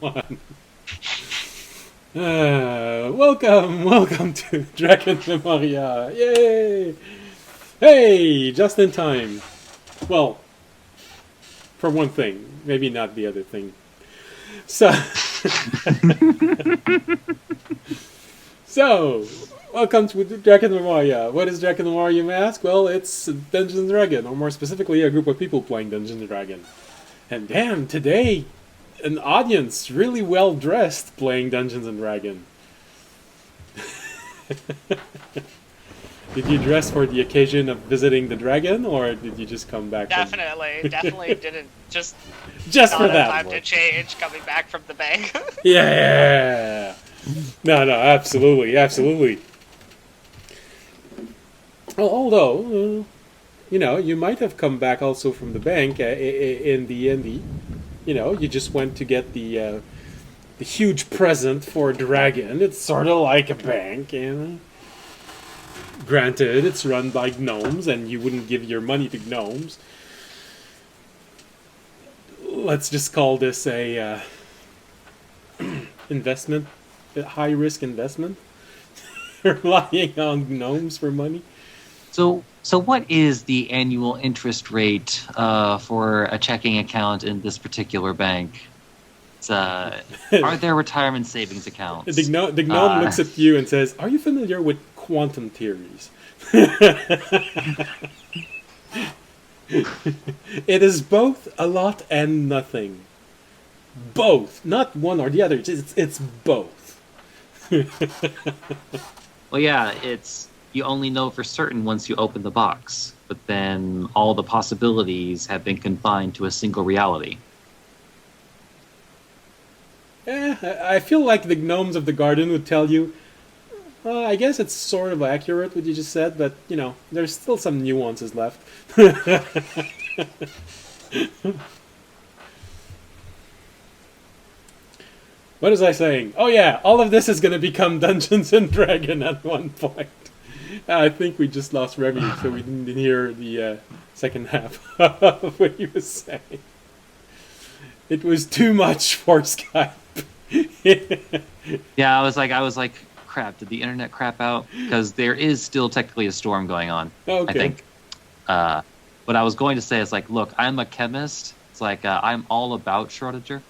One. Welcome to Drakenmemoria. Yay! Hey, just in time. Well, for one thing, maybe not the other thing. So, welcome to Drakenmemoria. What is Drakenmemoria, you may ask? Well, it's Dungeons and Dragons, or more specifically, a group of people playing Dungeons and Dragons. And damn, today, an audience really well dressed playing Dungeons and Dragons. Did you dress for the occasion of visiting the dragon, or did you just come back? Definitely didn't just for that. Time to change coming back from the bank. Yeah. No, absolutely. Although, you might have come back also from the bank in the end. You just went to get the huge present for a dragon. It's sort of like a bank, Granted, it's run by gnomes, and you wouldn't give your money to gnomes. Let's just call this a investment, a high-risk investment. Relying on gnomes for money. So what is the annual interest rate for a checking account in this particular bank? Are there retirement savings accounts? The gnome looks at you and says, "Are you familiar with quantum theories?" It is both a lot and nothing. Both, not one or the other. It's both. Well, yeah, you only know for certain once you open the box, but then all the possibilities have been confined to a single reality. I feel like the gnomes of the garden would tell you, I guess it's sort of accurate what you just said, but, there's still some nuances left. What was I saying? Oh yeah, all of this is going to become Dungeons and Dragons at one point. I think we just lost revenue, so we didn't hear the second half of what he was saying. It was too much for Skype. Yeah, I was like, crap, did the internet crap out? Because there is still technically a storm going on. Okay. I think. What I was going to say is like, look, I'm a chemist. It's like, I'm all about Schrodinger.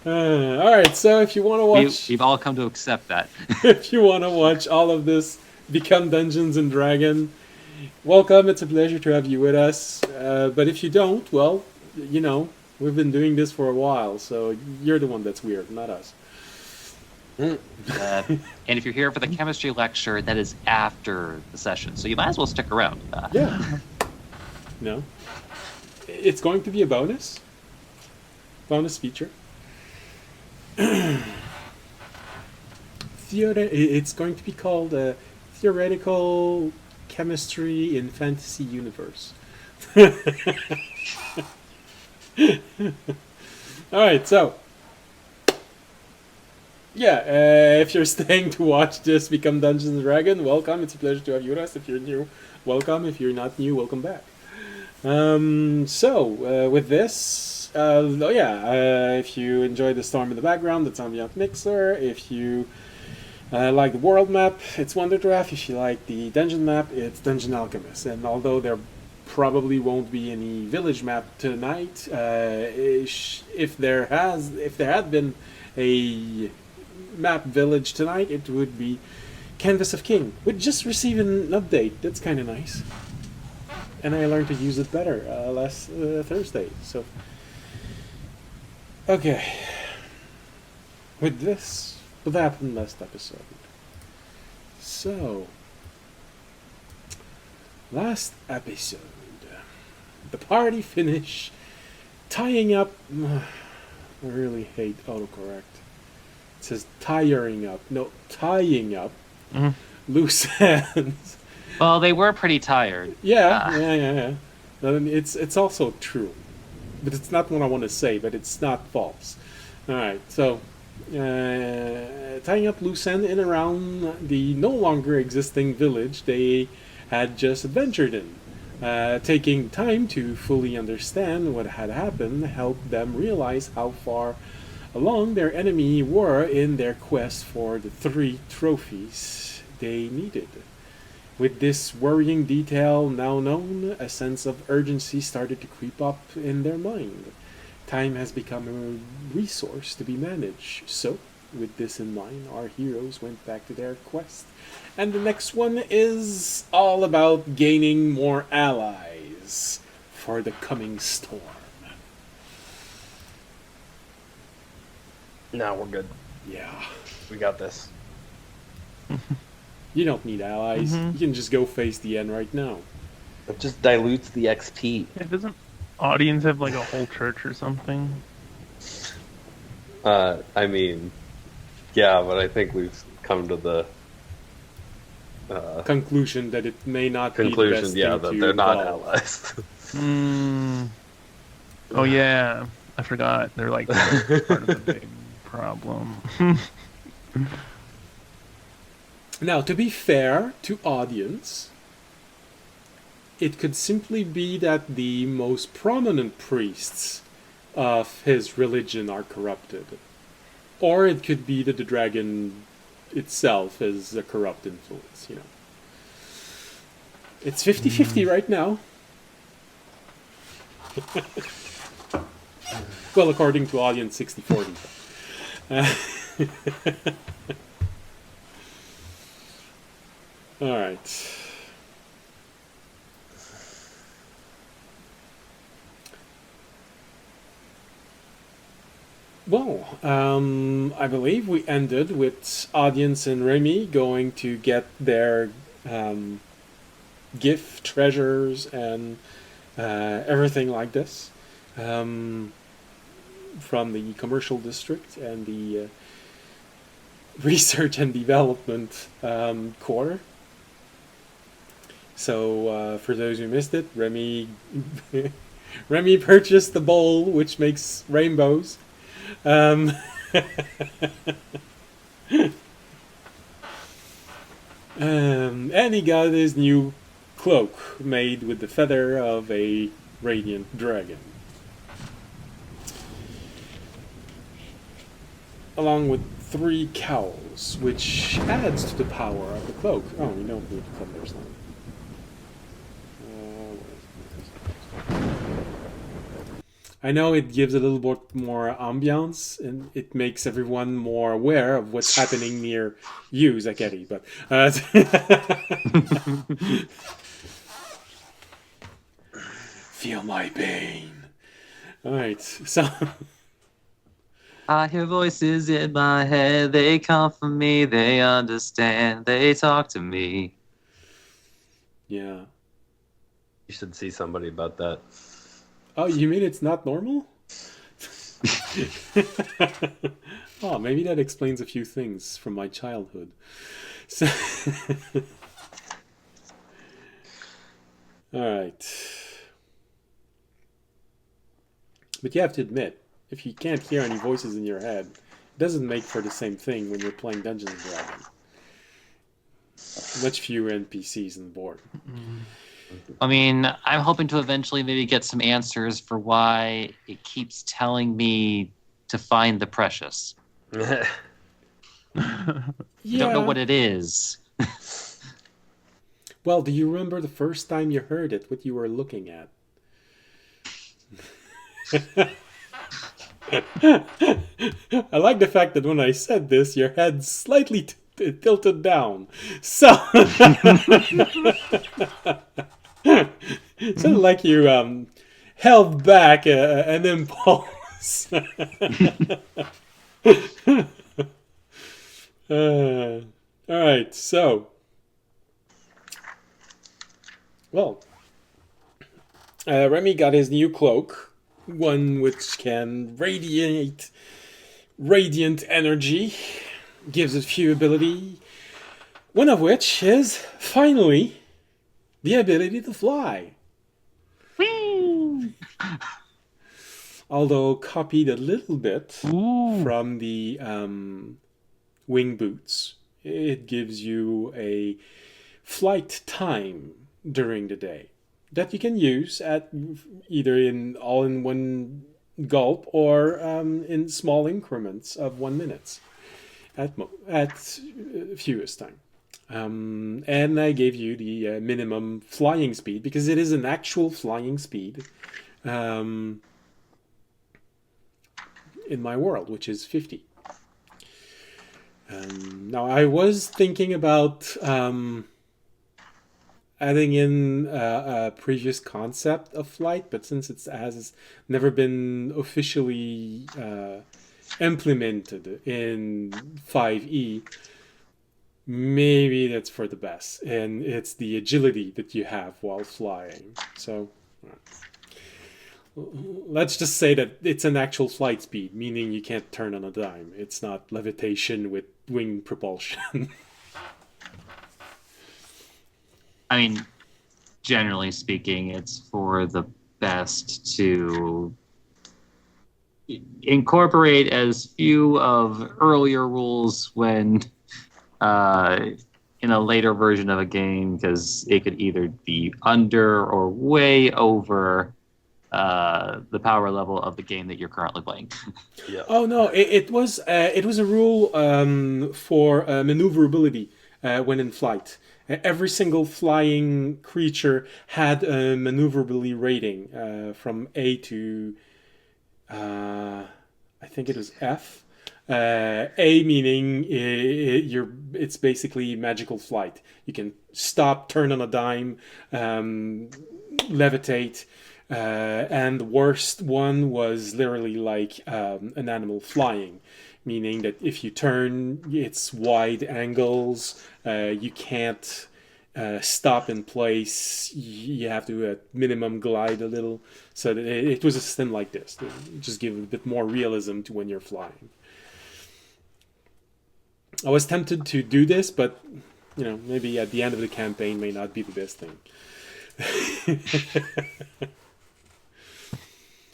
Alright, so if you want to watch... We've all come to accept that. If you want to watch all of this become Dungeons and Dragons, welcome, it's a pleasure to have you with us. But if you don't, well, we've been doing this for a while, so you're the one that's weird, not us. And if you're here for the chemistry lecture, that is after the session, so you might as well stick around. Yeah. No. It's going to be a bonus feature. It's going to be called Theoretical Chemistry in Fantasy Universe. Alright, so if you're staying to watch this become Dungeons and Dragons, welcome. It's a pleasure to have you with us. If you're new, welcome. If you're not new, welcome back. With this, if you enjoy the storm in the background, that's Ambient Mixer. If you like the world map, it's WonderDraft. If you like the dungeon map, it's Dungeon Alchemist. And although there probably won't be any village map tonight, if there had been a map village tonight, it would be Canvas of King. We just received an update. That's kind of nice. And I learned to use it better last Thursday. So, okay. With this, what happened last episode? So, last episode, the party finished tying up. I really hate autocorrect. It says tying up. No, tying up loose ends. Well, they were pretty tired. Yeah. It's also true, but it's not what I want to say. But it's not false. All right, so tying up loose ends in around the no longer existing village they had just adventured in. Taking time to fully understand what had happened helped them realize how far along their enemy were in their quest for the 3 trophies they needed. With this worrying detail now known, a sense of urgency started to creep up in their mind. Time has become a resource to be managed, so with this in mind, our heroes went back to their quest. And the next one is all about gaining more allies for the coming storm. No, we're good. Yeah. We got this. You don't need allies. You can just go face the end right now. It just dilutes the XP. Yeah, doesn't audience have like a whole church or something? I mean, yeah, but I think we've come to the Conclusion that it may not be the conclusion, best yeah, thing that to they're not evolve. allies. Oh yeah, I forgot. They're like part of the big problem. Now, to be fair to audience, it could simply be that the most prominent priests of his religion are corrupted. Or it could be that the dragon itself is a corrupt influence, you know. It's 50-50 right now. Well, according to audience, 60-40. Alright. Well, I believe we ended with audience and Remy going to get their gift treasures and everything like this from the commercial district and the research and development quarter. So for those who missed it, Remy Remy purchased the bowl which makes rainbows. And he got his new cloak made with the feather of a radiant dragon, along with 3 cowls, which adds to the power of the cloak. Oh, we don't need feathers now. I know it gives a little bit more ambiance, and it makes everyone more aware of what's happening near you, Zakeri, but... Feel my pain. Alright, so... I hear voices in my head, they come from me, they understand, they talk to me. Yeah. You should see somebody about that. Oh, you mean it's not normal? Oh, maybe that explains a few things from my childhood. So Alright. But you have to admit, if you can't hear any voices in your head, it doesn't make for the same thing when you're playing Dungeons and Dragons. Much fewer NPCs on the board. I mean, I'm hoping to eventually maybe get some answers for why it keeps telling me to find the precious. Yeah. I don't know what it is. Well, do you remember the first time you heard it, what you were looking at? I like the fact that when I said this, your head slightly tilted down. So, sort of like you held back an impulse. All right, so, well, Remy got his new cloak, one which can radiate radiant energy, gives it few ability, one of which is, finally, the ability to fly. Whee! Although copied a little bit Ooh. from the wing boots. It gives you a flight time during the day. that you can use at either all in one gulp or in small increments of 1 minute at fewest time. And I gave you the minimum flying speed because it is an actual flying speed in my world, which is 50. Now I was thinking about adding in a previous concept of flight, but since it has never been officially implemented in 5e, maybe that's for the best. And it's the agility that you have while flying. So let's just say that it's an actual flight speed, meaning you can't turn on a dime. It's not levitation with wing propulsion. I mean, generally speaking, it's for the best to incorporate as few of earlier rules when in a later version of a game, because it could either be under or way over the power level of the game that you're currently playing. Yeah. Oh no, it was a rule for maneuverability when in flight. Every single flying creature had a maneuverability rating from A to I think it was F. A meaning it's basically magical flight. You can stop, turn on a dime, levitate. And the worst one was literally like an animal flying, meaning that if you turn, it's wide angles. You can't stop in place. You have to at minimum glide a little. So that it was a system like this to just give a bit more realism to when you're flying. I was tempted to do this, but maybe at the end of the campaign may not be the best thing.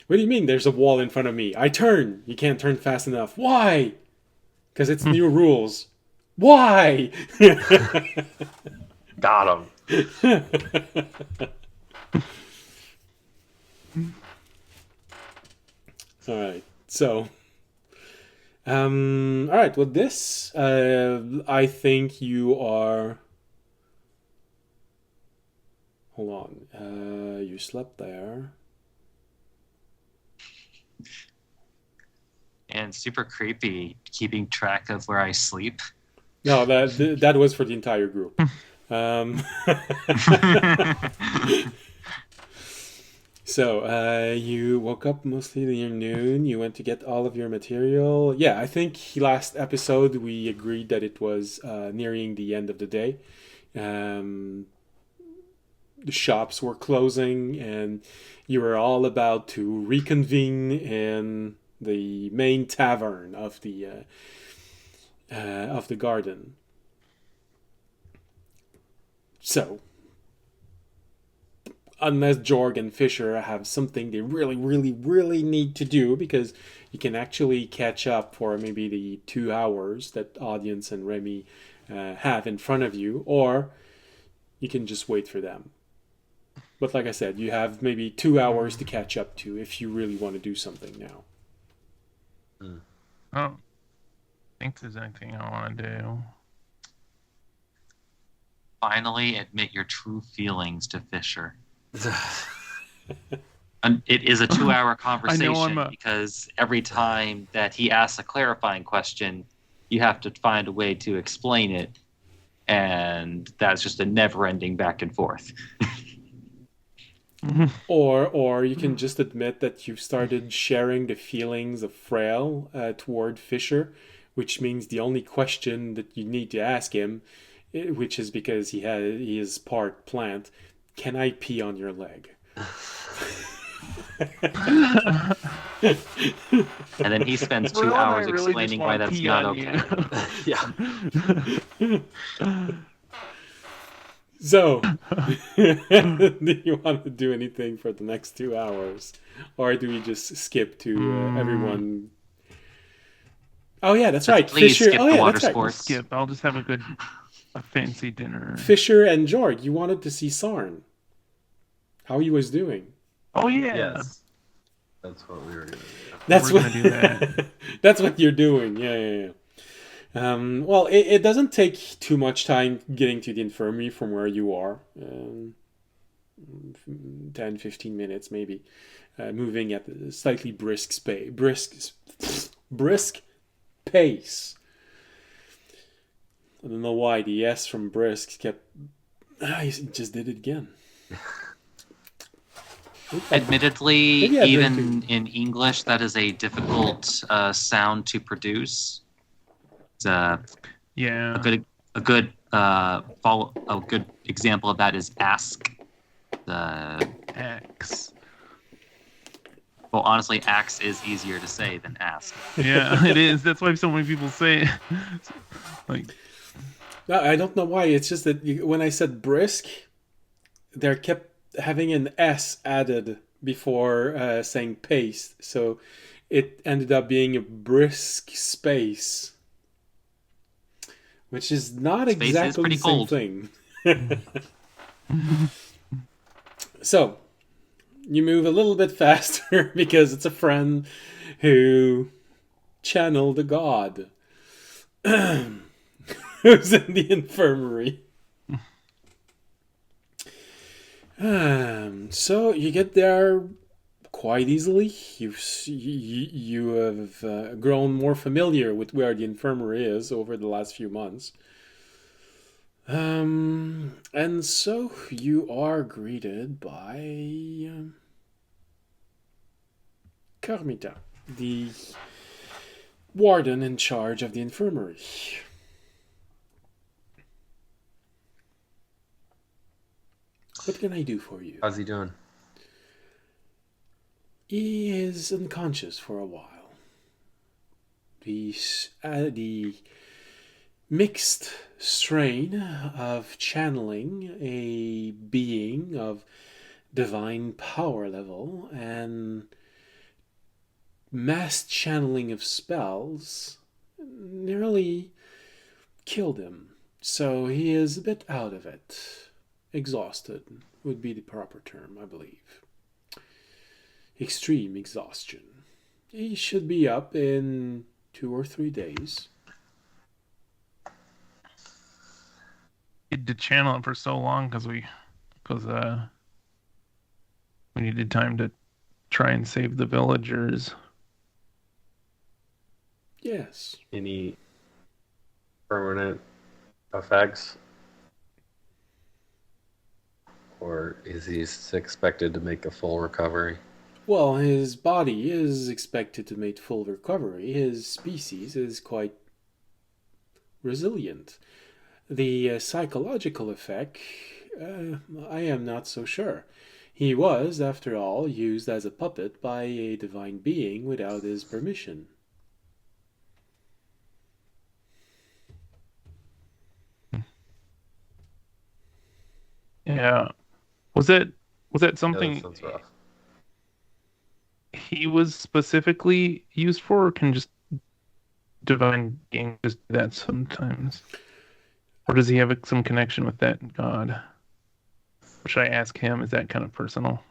What do you mean there's a wall in front of me? I turn. You can't turn fast enough. Why? Because it's new rules. Why? Got him. All right. So, all right. Well, this, I think you are. Hold on. You slept there. And super creepy keeping track of where I sleep. No, that was for the entire group. So you woke up mostly near noon. You went to get all of your material. Yeah, I think last episode we agreed that it was nearing the end of the day. The shops were closing, and you were all about to reconvene in the main tavern of the garden. So, unless Jorg and Fisher have something they really, really, really need to do, because you can actually catch up for maybe the 2 hours that Audience and Remy have in front of you, or you can just wait for them. But like I said, you have maybe 2 hours to catch up to if you really want to do something now. I don't think there's anything I want to do. Finally admit your true feelings to Fisher. And it is a 2-hour conversation because every time that he asks a clarifying question, you have to find a way to explain it, and that's just a never-ending back and forth. Or you can just admit that you've started sharing the feelings of Frail toward Fisher, which means the only question that you need to ask him, which is because he is part plant, can I pee on your leg? And then he spends 2 hours explaining why that's not okay. Yeah. So, do you want to do anything for the next 2 hours? Or do we just skip to everyone? Oh, yeah, that's right. Please Fisher. skip Oh, the yeah, water that's right. sports. Skip. I'll just have a fancy dinner. Fisher and Jorg, you wanted to see Sarn. how he was doing. Oh yeah. Yes. That's what we were gonna do. That's We're what gonna do that. that's what you're doing. Yeah. Well, it doesn't take too much time getting to the infirmary from where you are. 10, 15 minutes maybe. Moving at a slightly brisk pace. I don't know why the S from brisk kept. He just did it again. Admittedly, Maybe I even didn't in English, that is a difficult sound to produce. It's Yeah. a good example of that is ask. X. Well, honestly, axe is easier to say than ask. Yeah, it is. That's why so many people say it. Like, No, I don't know why. It's just that when I said brisk, there kept having an S added before saying pace, so it ended up being a brisk space, which is not Space exactly is pretty the same cold. thing. So you move a little bit faster because it's a friend who channeled a god who's in the infirmary. So you get there quite easily. You have grown more familiar with where the infirmary is over the last few months. And so you are greeted by Carmita, the warden in charge of the infirmary. What can I do for you? How's he doing? He is unconscious for a while. The mixed strain of channeling a being of divine power level and mass channeling of spells nearly killed him. So he is a bit out of it. Exhausted would be the proper term, I believe. Extreme exhaustion. He should be up in 2 or 3 days. had to channel it for so long because we needed time to try and save the villagers. Yes. Any permanent effects? Or is he expected to make a full recovery? Well, his body is expected to make full recovery. His species is quite resilient. The psychological effect, I am not so sure. He was, after all, used as a puppet by a divine being without his permission. Yeah. Was that Yeah, something that sounds rough. he was specifically used for, or can just divine being just do that sometimes? Or does he have some connection with that god? Or should I ask him? Is that kind of personal?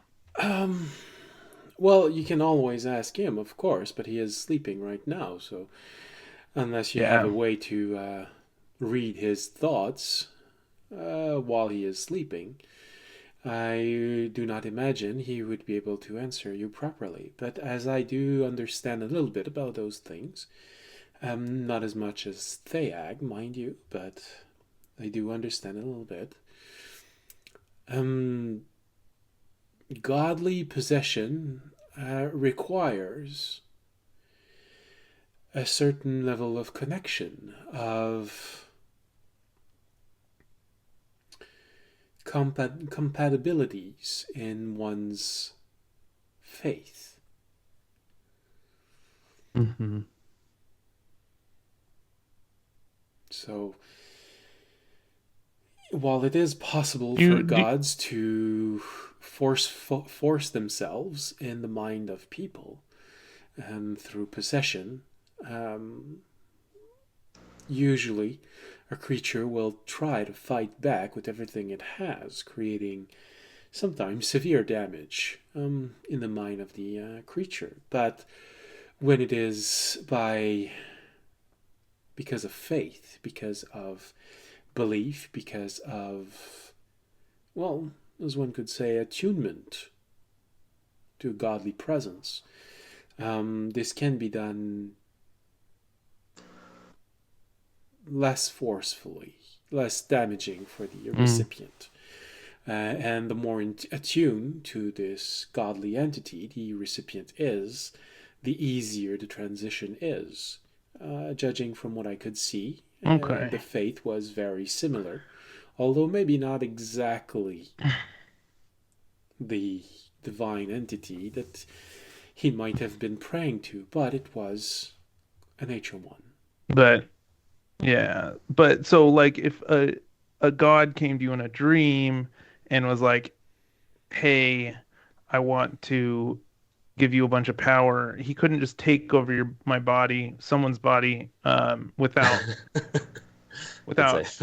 Well, you can always ask him, of course, but he is sleeping right now, so unless you have a way to read his thoughts while he is sleeping, I do not imagine he would be able to answer you properly. But as I do understand a little bit about those things, not as much as Theag, mind you, but I do understand a little bit. Godly possession requires a certain level of connection, of compatibilities in one's faith. Mm-hmm. So, while it is possible for gods to force themselves in the mind of people through possession, usually a creature will try to fight back with everything it has, creating sometimes severe damage in the mind of the creature. But when it is because of faith, because of belief, because of, well, as one could say, attunement to godly presence, this can be done less forcefully, less damaging for the recipient. And the more attuned to this godly entity the recipient is, the easier the transition is. Judging from what I could see, the faith was very similar, although maybe not exactly the divine entity that he might have been praying to, but it was a nature one. But so like if a god came to you in a dream and was like, "Hey, I want to give you a bunch of power," he couldn't just take over my body, someone's body, without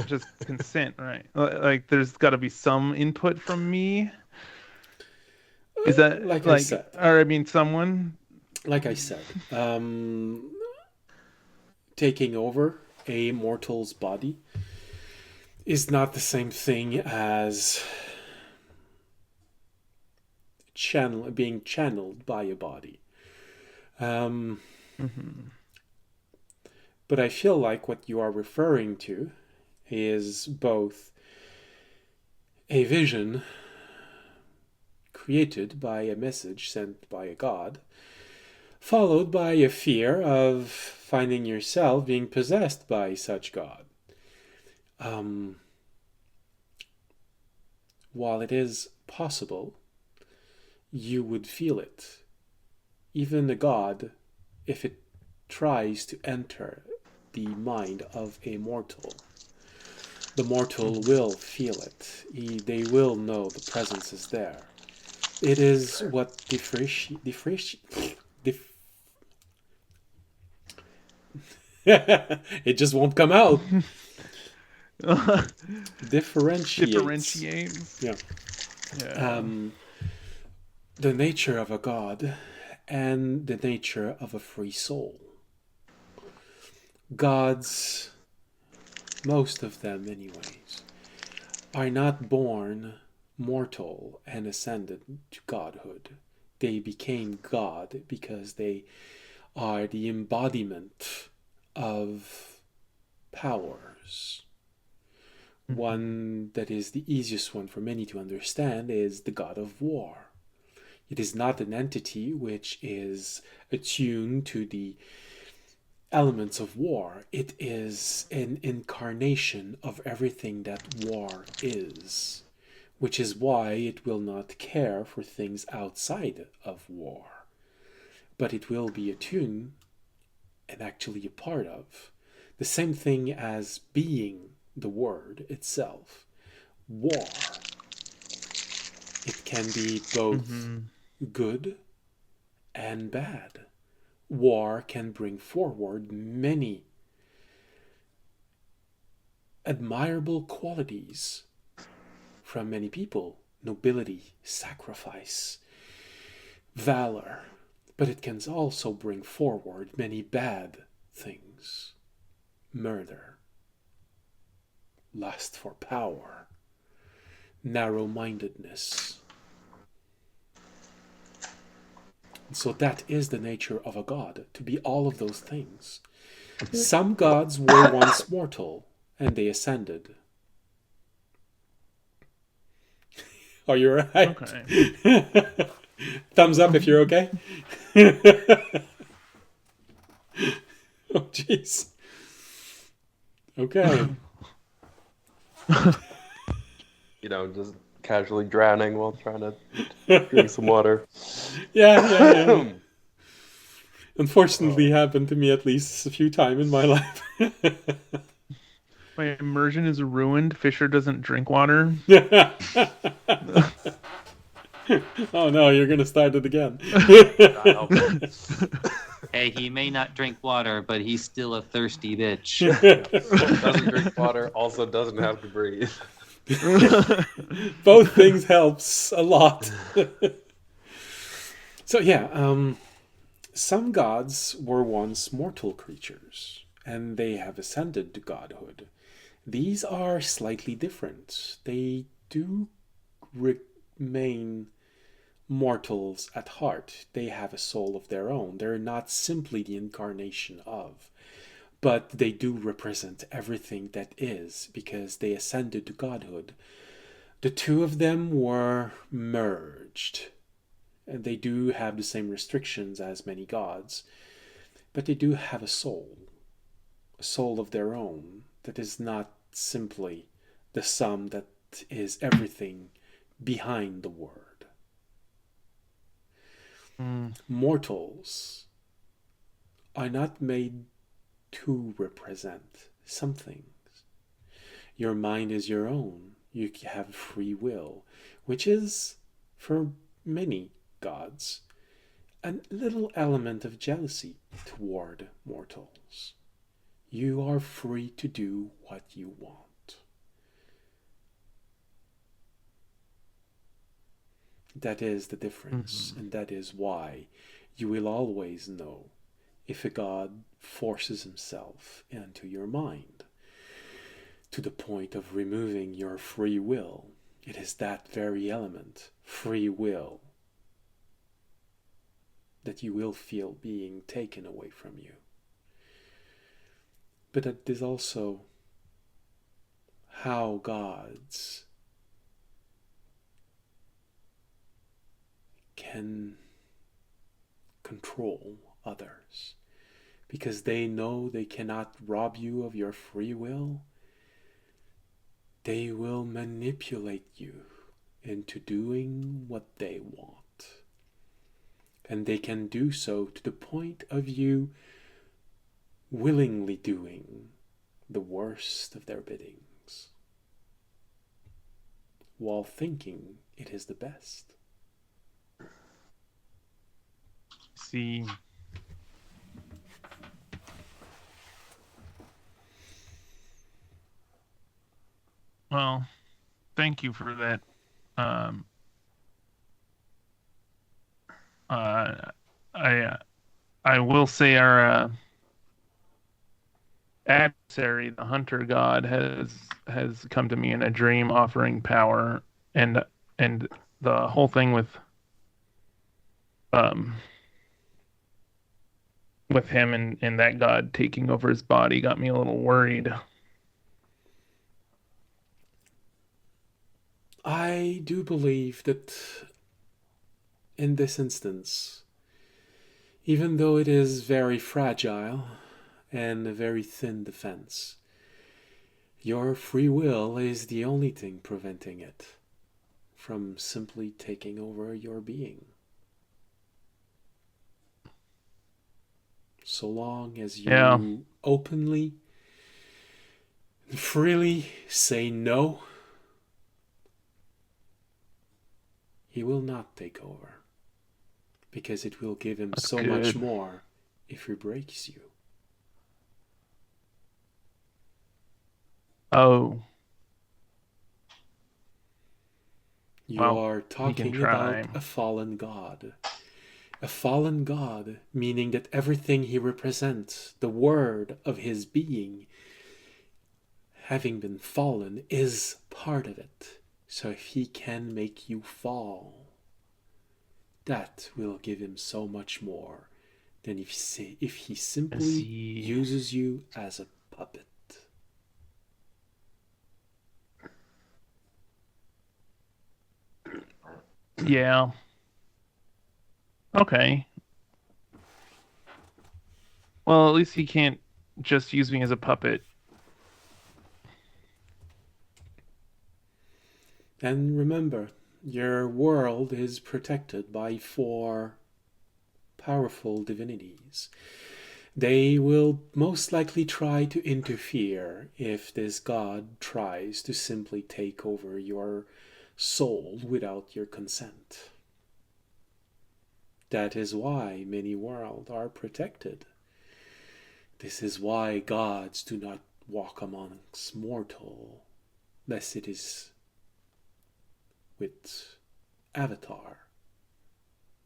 just consent, right? Like there's got to be some input from me. Is that like I said? Or I mean, someone. Like I said, taking over a mortal's body is not the same thing as being channeled by a body. But I feel like what you are referring to is both a vision created by a message sent by a god, followed by a fear of finding yourself being possessed by such god. While it is possible, you would feel it. Even a god, if it tries to enter the mind of a mortal, the mortal will feel it. They will know the presence is there. It is what it just won't come out. Differentiates. Yeah. The nature of a god and the nature of a free soul. Gods, most of them anyways, are not born mortal and ascended to godhood. They became God because they are the embodiment of powers. One that is the easiest one for many to understand is the god of war. It is not an entity which is attuned to the elements of war. It is an incarnation of everything that war is, which is why it will not care for things outside of war, but it will be attuned and actually a part of. The same thing as being the word itself. War. It can be both good and bad. War can bring forward many admirable qualities from many people. Nobility, sacrifice, valor. But it can also bring forward many bad things. Murder, lust for power, narrow-mindedness. So that is the nature of a god, to be all of those things. Some gods were once mortal, and they ascended. Are you alright? Okay. Thumbs up if you're okay. Oh, jeez. Okay. Just casually drowning while trying to drink some water. Yeah. Unfortunately, happened to me at least a few times in my life. My immersion is ruined. Fisher doesn't drink water. Oh no, you're gonna start it again. Hey, he may not drink water, but he's still a thirsty bitch. Doesn't drink water, also doesn't have to breathe. Both things helps a lot. So yeah, some gods were once mortal creatures, and they have ascended to godhood. These are slightly different. They do remain mortals at heart. They have a soul of their own. They're not simply the incarnation of, but they do represent everything that is because they ascended to godhood. The two of them were merged. And they do have the same restrictions as many gods, but they do have a soul of their own that is not simply the sum that is everything behind the word. Mortals are not made to represent some things. Your mind is your own. You have free will, which is, for many gods, a little element of jealousy toward mortals. You are free to do what you want. That is the difference, and that is why you will always know if a god forces himself into your mind to the point of removing your free will. It is that very element, free will, that you will feel being taken away from you. But it is also how gods can control others, because they know they cannot rob you of your free will. They will manipulate you into doing what they want. And they can do so to the point of you willingly doing the worst of their biddings, while thinking it is the best. See. Well, thank you for that. I will say our adversary, the hunter god, has come to me in a dream offering power, and the whole thing with him and that god taking over his body got me a little worried. I do believe that in this instance, even though it is very fragile and a very thin defense, your free will is the only thing preventing it from simply taking over your being. So long as you openly, freely say no, he will not take over, because it will give him so much more if he breaks you. Oh. You are talking about a fallen god. A fallen god, meaning that everything he represents, the word of his being, having been fallen, is part of it. So if he can make you fall, that will give him so much more than if he simply uses you as a puppet. Yeah. Okay. Well, at least he can't just use me as a puppet. And remember, your world is protected by 4 powerful divinities. They will most likely try to interfere if this god tries to simply take over your soul without your consent. That is why many worlds are protected. This is why gods do not walk amongst mortal, lest it is with avatar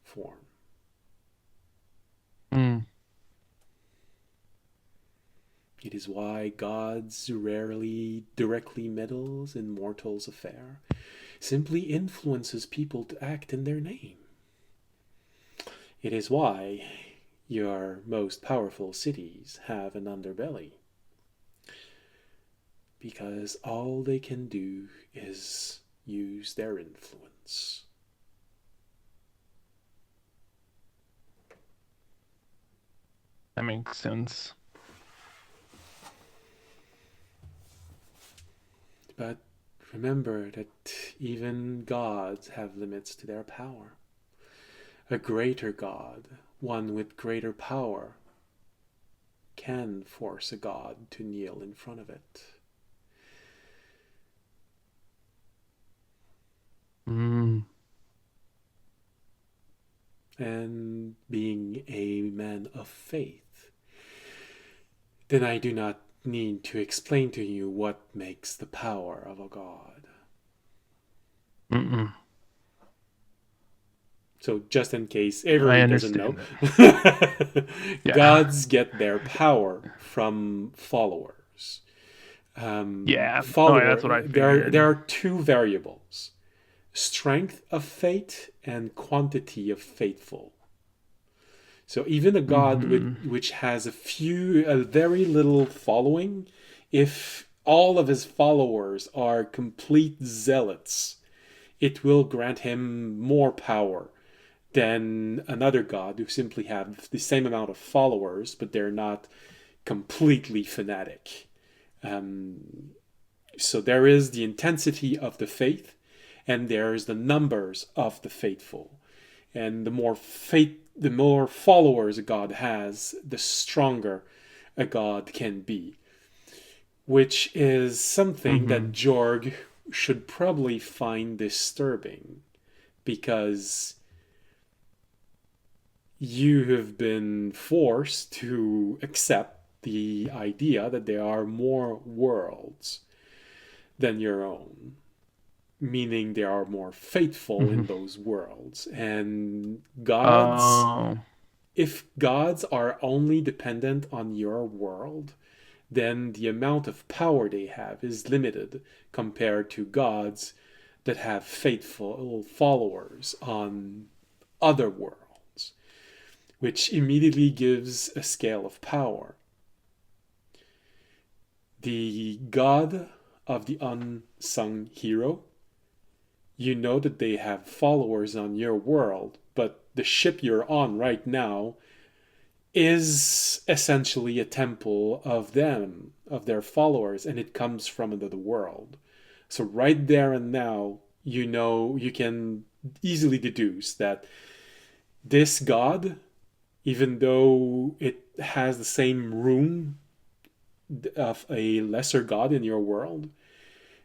form. It is why gods rarely directly meddles in mortals' affair, simply influences people to act in their name. It is why your most powerful cities have an underbelly, because all they can do is use their influence. That makes sense. But remember that even gods have limits to their power. A greater god, one with greater power, can force a god to kneel in front of it. And being a man of faith, then I do not need to explain to you what makes the power of a god. So just in case everyone doesn't know, gods get their power from followers. That's what I figured. There are two variables: strength of fate and quantity of faithful. So even a god which has a very little following, if all of his followers are complete zealots, it will grant him more power than another god who simply have the same amount of followers, but they're not completely fanatic. So there is the intensity of the faith, and there's the numbers of the faithful. And the more followers a god has, the stronger a god can be. Which is something that Jorg should probably find disturbing, because you have been forced to accept the idea that there are more worlds than your own, meaning there are more faithful in those worlds. And gods, if gods are only dependent on your world, then the amount of power they have is limited compared to gods that have faithful followers on other worlds, which immediately gives a scale of power. The god of the unsung hero, you know that they have followers on your world, but the ship you're on right now is essentially a temple of them, of their followers, and it comes from another world. So right there and now, you know, you can easily deduce that this god, even though it has the same room of a lesser god in your world,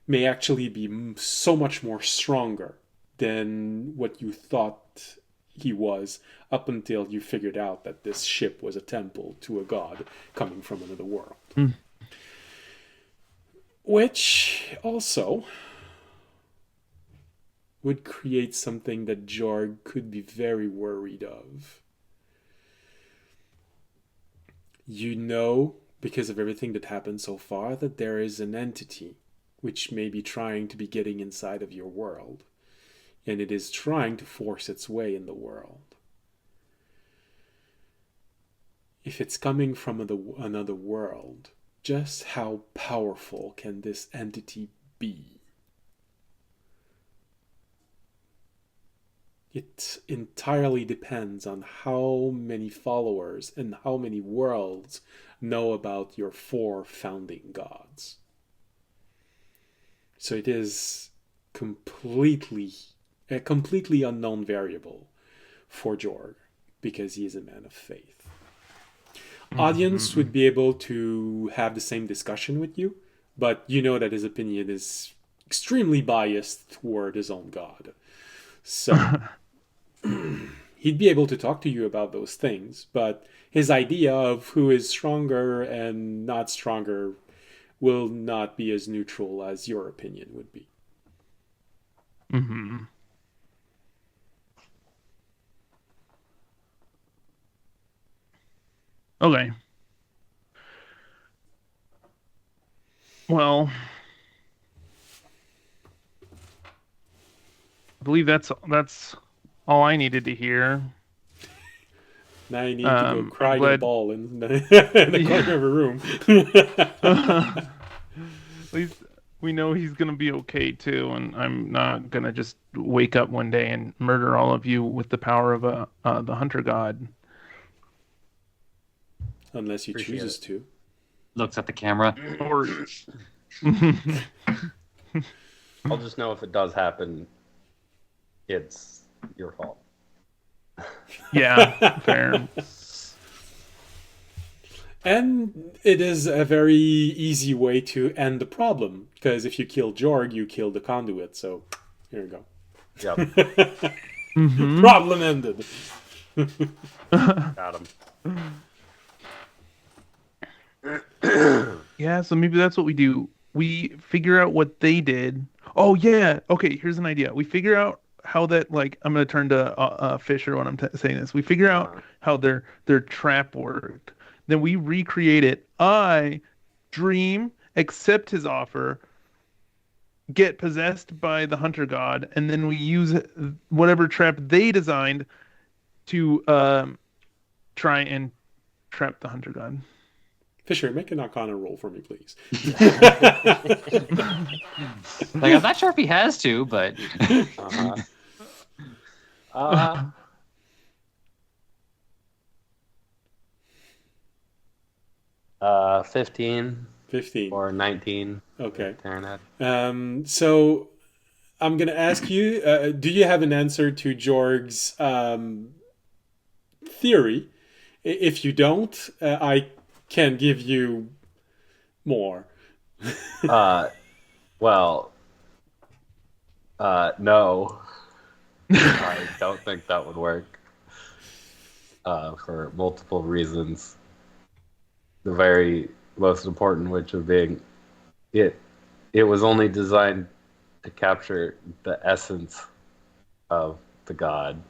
may actually be so much more stronger than what you thought he was, up until you figured out that this ship was a temple to a god coming from another world. Which also would create something that Jorg could be very worried of. You know, because of everything that happened so far, that there is an entity which may be trying to be getting inside of your world, and it is trying to force its way in the world. If it's coming from another world, just how powerful can this entity be? It entirely depends on how many followers and how many worlds know about your 4 founding gods. So it is a completely unknown variable for Jorg, because he is a man of faith. Audience would be able to have the same discussion with you, but you know that his opinion is extremely biased toward his own god. So he'd be able to talk to you about those things, but his idea of who is stronger and not stronger will not be as neutral as your opinion would be. Mm-hmm. Okay. Well, I believe that's all I needed to hear. Now you need to go I'm cry in a glad. ball in the corner of a room. At least we know he's gonna be okay too, and I'm not gonna just wake up one day and murder all of you with the power of the hunter god. Unless he Appreciate chooses it. to. Looks at the camera. Or I'll just know if it does happen, it's your fault. yeah, fair. And it is a very easy way to end the problem, because if you kill Jorg, you kill the conduit. So, here you go. Yep, Mm-hmm. Problem ended. got him. Yeah, so maybe that's what we do. We figure out what they did. Oh yeah. Okay, here's an idea. We figure out how that like I'm gonna turn to Fisher when I'm saying this. We figure out how their trap worked. Then we recreate it. I dream, accept his offer, get possessed by the hunter god, and then we use whatever trap they designed to try and trap the hunter god. Fisher, make an Arcana roll for me, please. Like, I'm not sure if he has to, but Uh-huh. 15 15. or 19. Okay. Terranad. So I'm going to ask you, do you have an answer to Jorg's theory? If you don't, I can give you more. Well, no. I don't think that would work. For multiple reasons. The very most important, which of being, it was only designed to capture the essence of the god,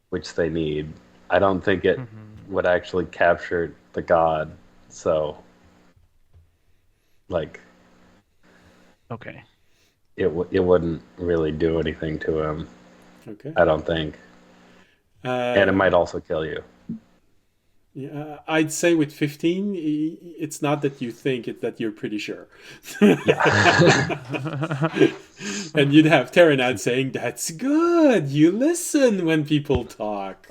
which they need. I don't think it would actually capture the god, so like Okay. it wouldn't really do anything to him. Okay. I don't think, and it might also kill you. Yeah, I'd say with 15, it's not that you think, it's that you're pretty sure. Yeah. And you'd have Terranad saying, that's good, you listen when people talk.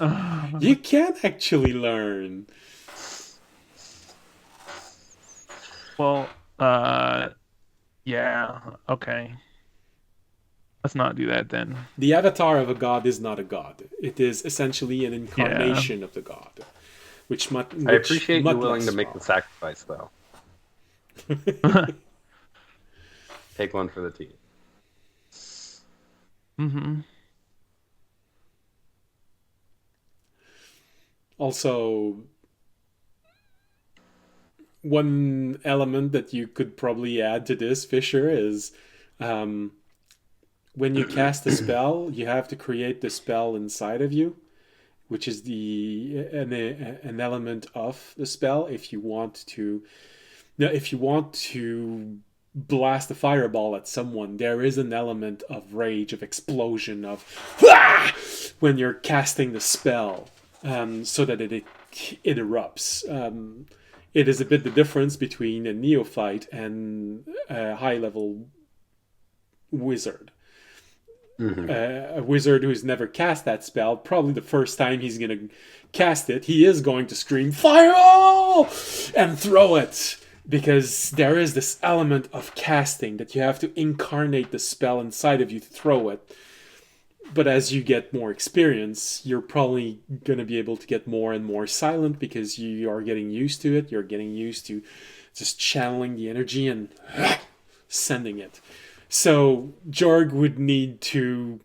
You can actually learn. Well, yeah, okay. Let's not do that then. The avatar of a god is not a god. It is essentially an incarnation of the god. Which I appreciate you willing to make the sacrifice, though. Take one for the team. Mm-hmm. Also, one element that you could probably add to this, Fisher, is when you cast a spell, you have to create the spell inside of you, which is an element of the spell. If you want to blast a fireball at someone, there is an element of rage, of explosion, of when you're casting the spell, so that it erupts. It is a bit the difference between a neophyte and a high-level wizard. A wizard who's never cast that spell, probably the first time he's going to cast it, he is going to scream, "Fireball!" and throw it. Because there is this element of casting that you have to incarnate the spell inside of you to throw it. But as you get more experience, you're probably going to be able to get more and more silent because you are getting used to it. You're getting used to just channeling the energy and sending it. So Jorg would need to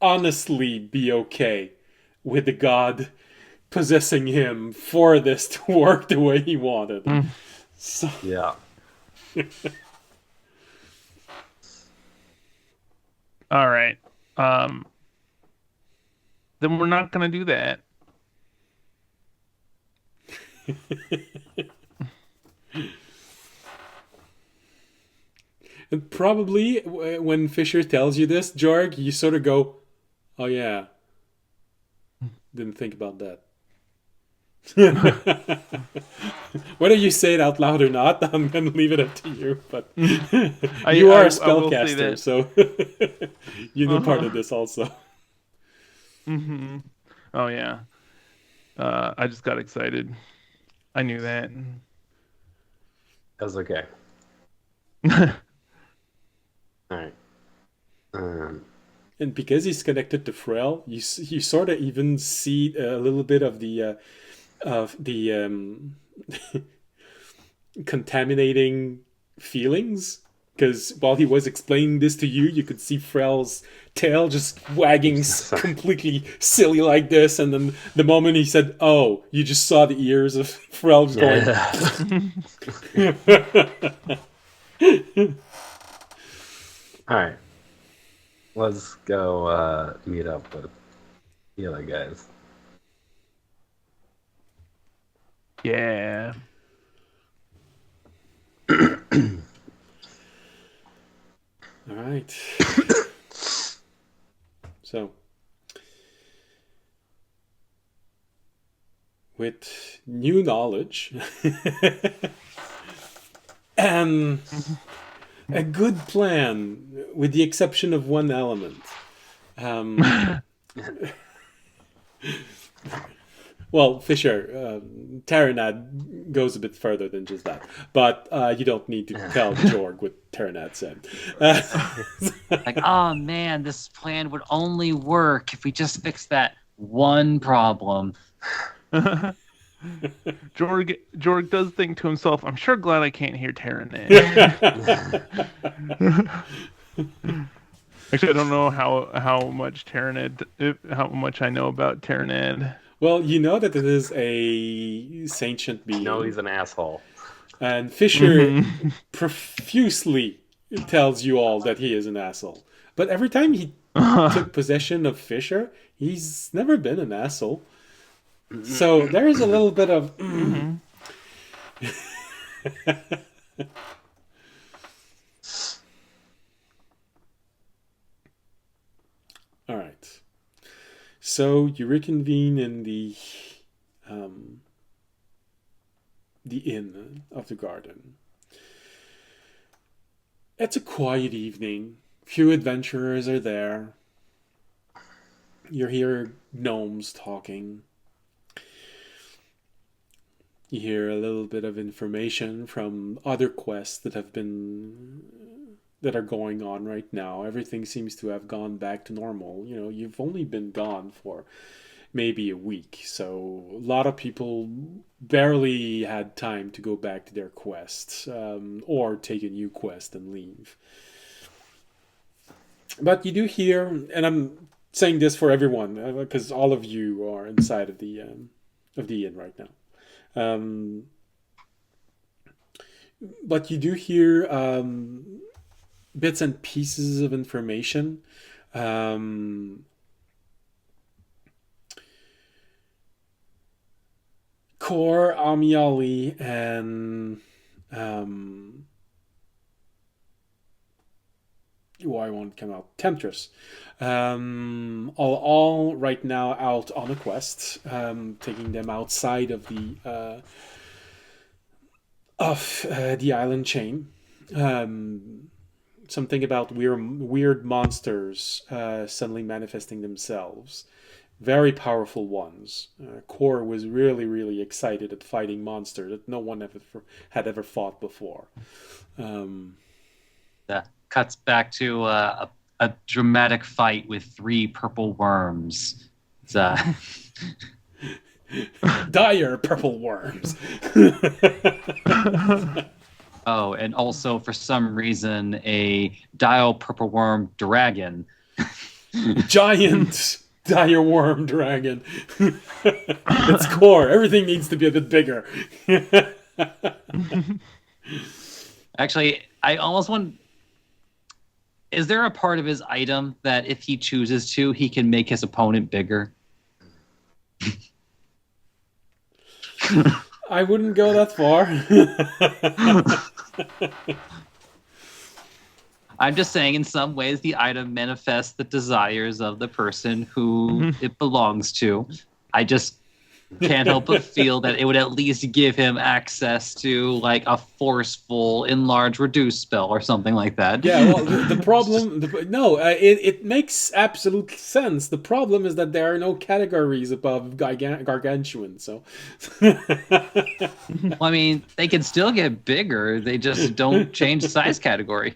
honestly be okay with the god possessing him for this to work the way he wanted. So. Yeah. All right. Then we're not gonna do that. And probably when Fisher tells you this, Jorg, you sort of go, "Oh yeah, didn't think about that." Whether you say it out loud or not, I'm gonna leave it up to you. But you are a spellcaster, so you know part of this also. Mm-hmm. Oh yeah. I just got excited. I knew that. That's okay. All right. And because he's connected to Frel, you sort of even see a little bit of the contaminating feelings. Because while he was explaining this to you, you could see Frel's tail just wagging completely silly like this. And then the moment he said, "Oh," you just saw the ears of Frel just going. All right. Let's go meet up with the other guys. Yeah. All right. So, with new knowledge and a good plan, with the exception of one element. Well, Fisher, Terranad goes a bit further than just that. But you don't need to tell Jorg what Terranad said. Like, oh man, this plan would only work if we just fixed that one problem. Jorg does think to himself, "I'm sure glad I can't hear Terranad." Actually, I don't know how much how much I know about Terranad. Well, you know that it is a sentient being. No, he's an asshole. And Fisher profusely tells you all that he is an asshole. But every time he took possession of Fisher, he's never been an asshole. So there is a little bit of... All right. So you reconvene in the inn of the garden. It's a quiet evening. Few adventurers are there. You hear gnomes talking. You hear a little bit of information from other quests that are going on right now. Everything seems to have gone back to normal. You know, you've only been gone for maybe a week, so a lot of people barely had time to go back to their quests or take a new quest and leave. But you do hear, and I'm saying this for everyone because all of you are inside of the inn right now. But you do hear bits and pieces of information. Kor, Amiali, and why won't come out? Temptress. All right now out on a quest, taking them outside of the island chain. Something about weird monsters suddenly manifesting themselves. Very powerful ones. Kor was really, really excited at fighting monsters that no one had ever fought before. That cuts back to a dramatic fight with 3 purple worms. It's, dire purple worms. Oh, and also for some reason a dial purple worm dragon. Giant dire worm dragon. It's Kor. Everything needs to be a bit bigger. Actually, I almost want... Is there a part of his item that if he chooses to, he can make his opponent bigger? I wouldn't go that far. I'm just saying, in some ways, the item manifests the desires of the person who it belongs to. I just can't help but feel that it would at least give him access to like a forceful enlarge reduce spell or something like that. Yeah, well, the problem, it makes absolute sense. The problem is that there are no categories above gargantuan. So, Well, I mean, they can still get bigger. They just don't change the size category.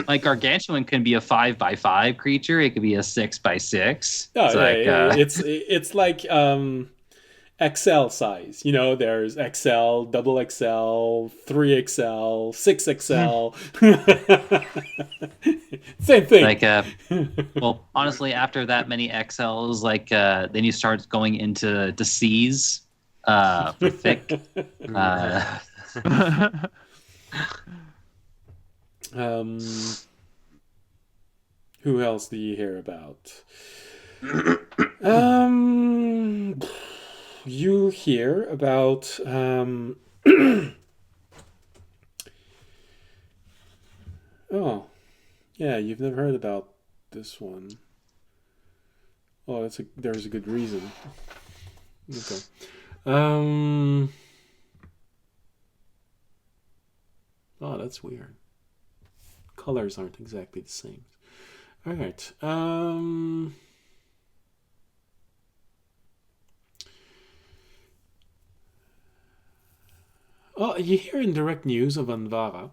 Like gargantuan can be a 5x5 creature. It could be a 6x6. It's like XL size. You know, there's XL, double XL, 3XL, 6XL. Same thing. Like, well, honestly, after that many XLs, like, then you start going into the C's for thick. Who else do you hear about? You hear about oh, yeah, you've never heard about this one. Oh, there's a good reason. Okay. Oh, that's weird. Colors aren't exactly the same. All right. Oh, you hear in direct news of Anvara,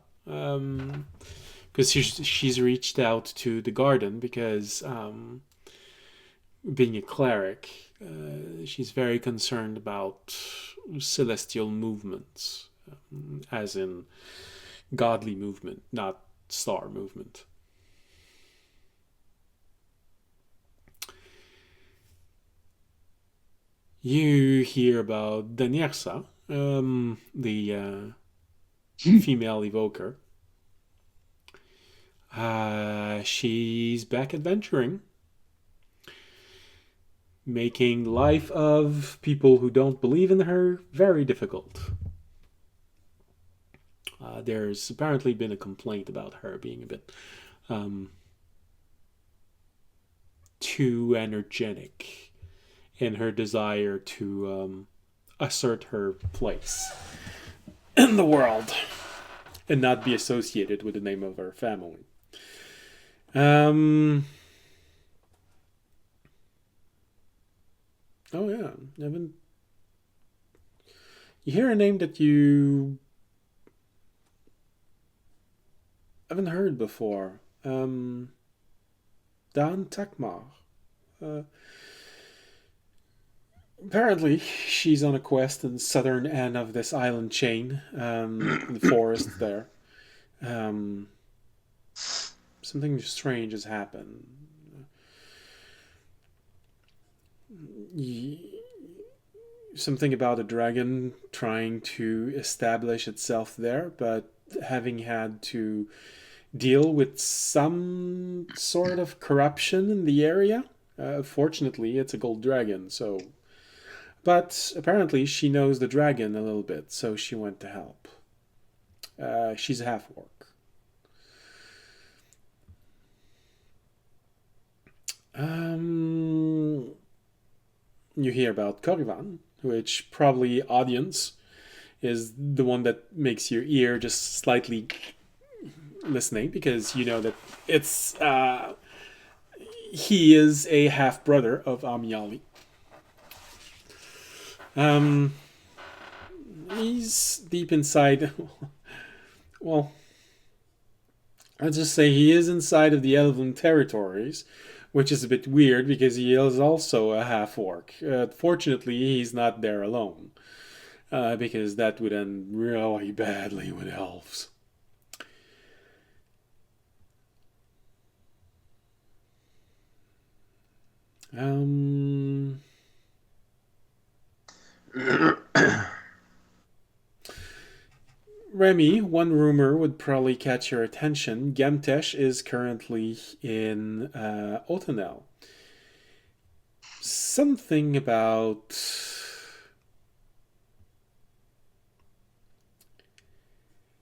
because she's reached out to the garden because, being a cleric, she's very concerned about celestial movements, as in godly movement, not star movement. You hear about Daniersa, the female evoker. She's back adventuring, making life of people who don't believe in her very difficult. There's apparently been a complaint about her being a bit too energetic in her desire to assert her place in the world and not be associated with the name of her family. Oh yeah, Evan. You hear a name that you haven't heard before. Dan Takmar. Apparently, she's on a quest in the southern end of this island chain, in the forest there. Something strange has happened. Something about a dragon trying to establish itself there, but having had to deal with some sort of corruption in the area. Fortunately, it's a gold dragon, so... But apparently she knows the dragon a little bit, so she went to help. She's a half-orc. You hear about Korrivan, which probably audience is the one that makes your ear just slightly listening, because you know that it's he is a half-brother of Amiali. He's deep inside. Well, I'll just say he is inside of the Elven territories, which is a bit weird because he is also a half-orc. Fortunately, he's not there alone, because that would end really badly with elves. Remy, one rumor would probably catch your attention. Gemtesh is currently in Otonel. Something about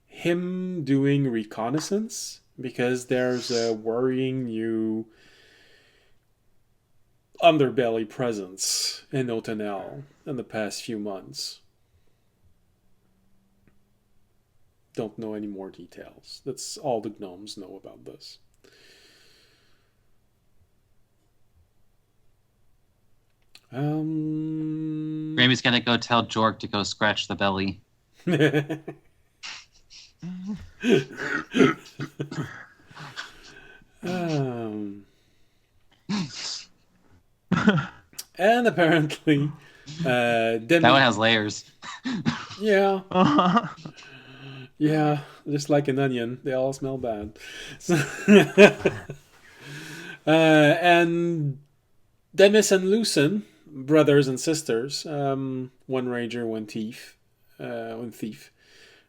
him doing reconnaissance, because there's a worrying new underbelly presence in Otonel in the past few months. Don't know any more details. That's all the gnomes know about this. Ramey's gonna go tell Jorg to go scratch the belly. And apparently, That one has layers. Yeah. Yeah, just like an onion, they all smell bad. So and Demis and Lucen, brothers and sisters, one ranger, one thief,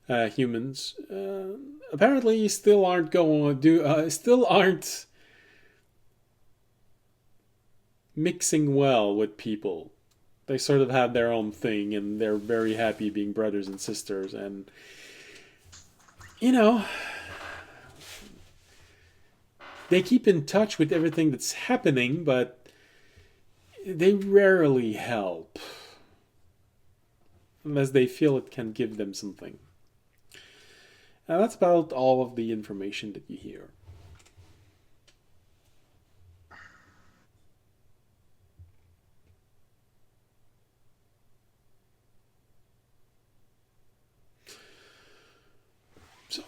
humans, apparently still aren't mixing well with people. They sort of have their own thing, and they're very happy being brothers and sisters. And they keep in touch with everything that's happening, but they rarely help unless they feel it can give them something. And that's about all of the information that you hear. So,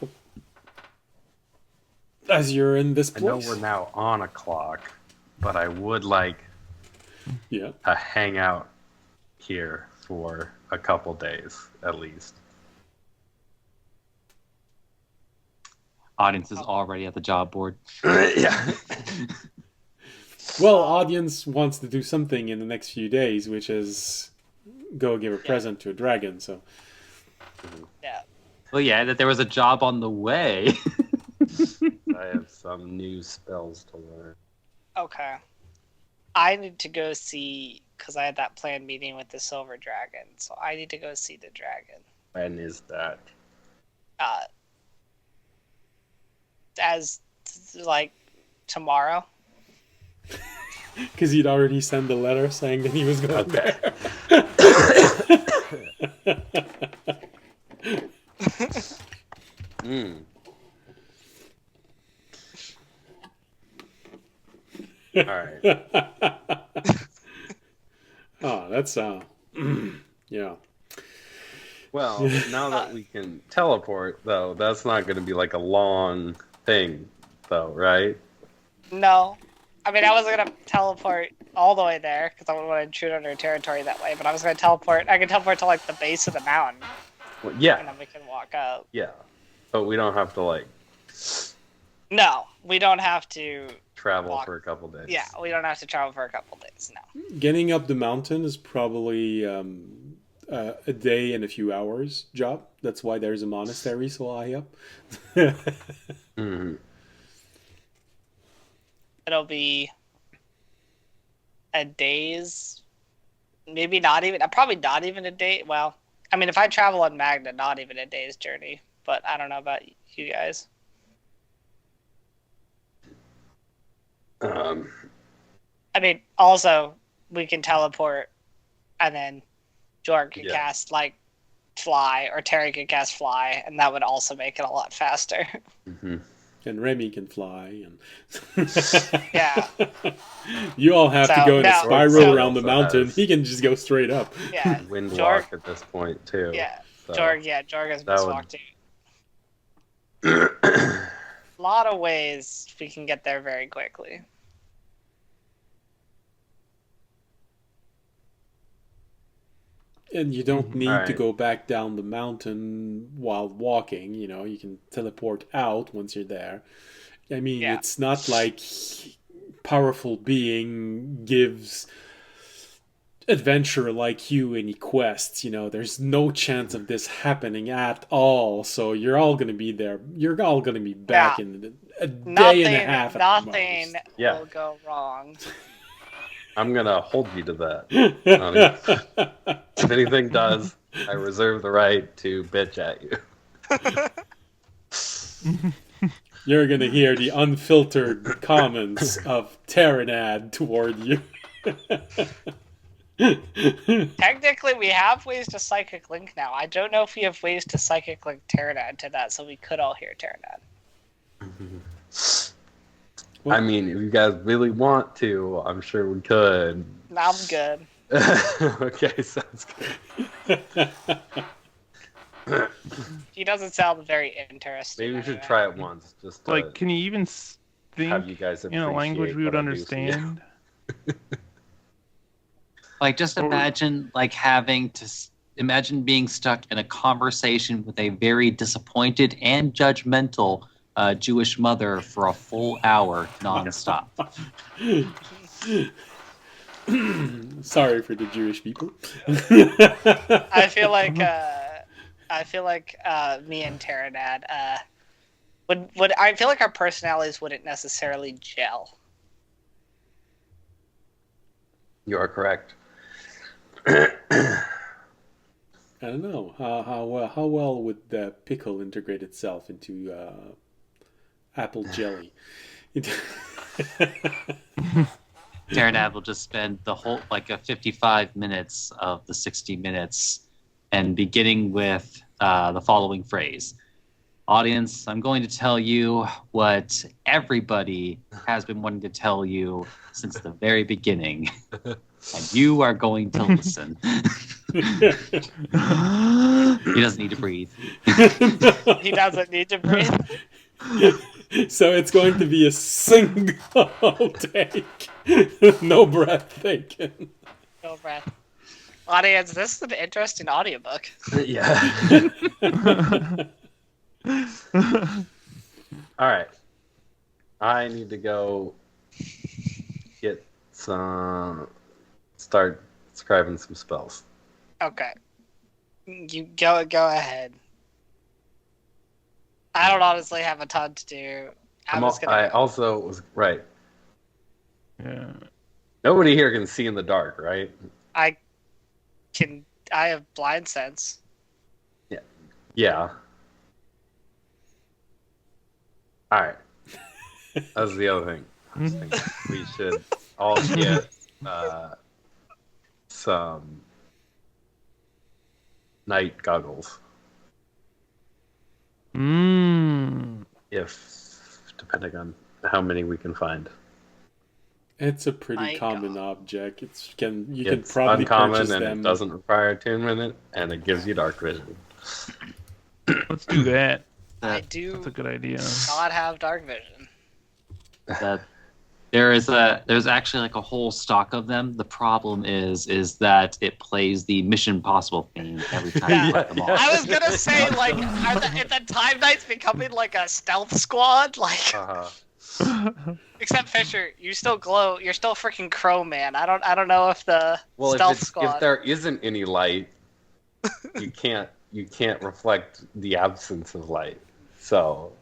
as you're in this place, I know we're now on a clock, but I would like to hang out here for a couple days at least. Audience is already at the job board. Yeah. Well, audience wants to do something in the next few days, which is go give a present to a dragon. So. Yeah. Well, yeah, that there was a job on the way. I have some new spells to learn. Okay. I need to go see, because I had that planned meeting with the Silver Dragon, so I need to go see the dragon. When is that? As, like, tomorrow. Because he'd already sent the letter saying that he was going there. All right. Oh, that's yeah. Well, now that we can teleport, though, that's not going to be like a long thing, though, right? No. I mean, I wasn't going to teleport all the way there, because I wouldn't want to intrude on her territory that way, but I was going to teleport. I can teleport to, like, the base of the mountain. Well, yeah. And then we can walk up. Yeah. But we don't have to, like... No, we don't have to... travel for a couple days. Yeah, we don't have to travel for a couple days, no. Getting up the mountain is probably a day and a few hours job. That's why there's a monastery so high up. Mm-hmm. It'll be a day's, maybe not even, probably not even a day. Well, I mean, if I travel on Magna, not even a day's journey. But I don't know about you guys. I mean, also, we can teleport, and then Jorg can cast, like, fly, or Terry can cast fly, and that would also make it a lot faster. Mm-hmm. And Remy can fly, and yeah. You all have to go in a spiral around the mountain. He can just go straight up. Yeah, wind walk at this point too. Yeah, so Jorg has been walked too. A lot of ways we can get there very quickly. And you don't need to go back down the mountain while walking. You can teleport out once you're there. I mean, it's not like powerful being gives adventurer like you in quests, there's no chance of this happening at all. So you're all gonna be there. You're all gonna be back in a day and a half. Nothing will go wrong. I'm gonna hold you to that. If anything does, I reserve the right to bitch at you. You're gonna hear the unfiltered comments of Terranad toward you. Technically, we have ways to psychic link now. I don't know if we have ways to psychic link Terranad to that, so we could all hear Terranad. I mean, if you guys really want to, I'm sure we could. I'm good. Okay, sounds good. He doesn't sound very interesting. Maybe we should try it once. Just to can you even think have you guys in a language we would understand? Just imagine imagine being stuck in a conversation with a very disappointed and judgmental Jewish mother for a full hour nonstop. Sorry for the Jewish people. I feel like me and Terranad would I feel like our personalities wouldn't necessarily gel. You are correct. I don't know how well would the pickle integrate itself into apple jelly. Terranad will just spend the whole 55 minutes of the 60 minutes, and beginning with the following phrase: "Audience, I'm going to tell you what everybody has been wanting to tell you since the very beginning, and you are going to listen." He doesn't need to breathe. He doesn't need to breathe. So it's going to be a single take. No breath taken. No breath. Audience, this is an interesting audiobook. Yeah. All right. I need to go start scribing some spells. Okay. You go ahead. I don't honestly have a ton to do. I also was right. Yeah. Nobody here can see in the dark, right? I have blind sense. Yeah. Yeah. All right. That's the other thing. I was thinking we should all get some night goggles. If depending on how many we can find. It's a pretty My common God. object. It's It's probably uncommon purchase and them. it doesn't require attunement and it gives you dark vision. Let's do that. I do That's a good idea. not have dark vision. That there's actually a whole stock of them. The problem is that it plays the Mission Impossible theme every time you let them off. I was gonna say, are the Time Knights becoming a stealth squad? Except Fisher, you still glow. You're still freaking Crow Man. I don't know if the stealth squad. If there isn't any light, you can't reflect the absence of light. So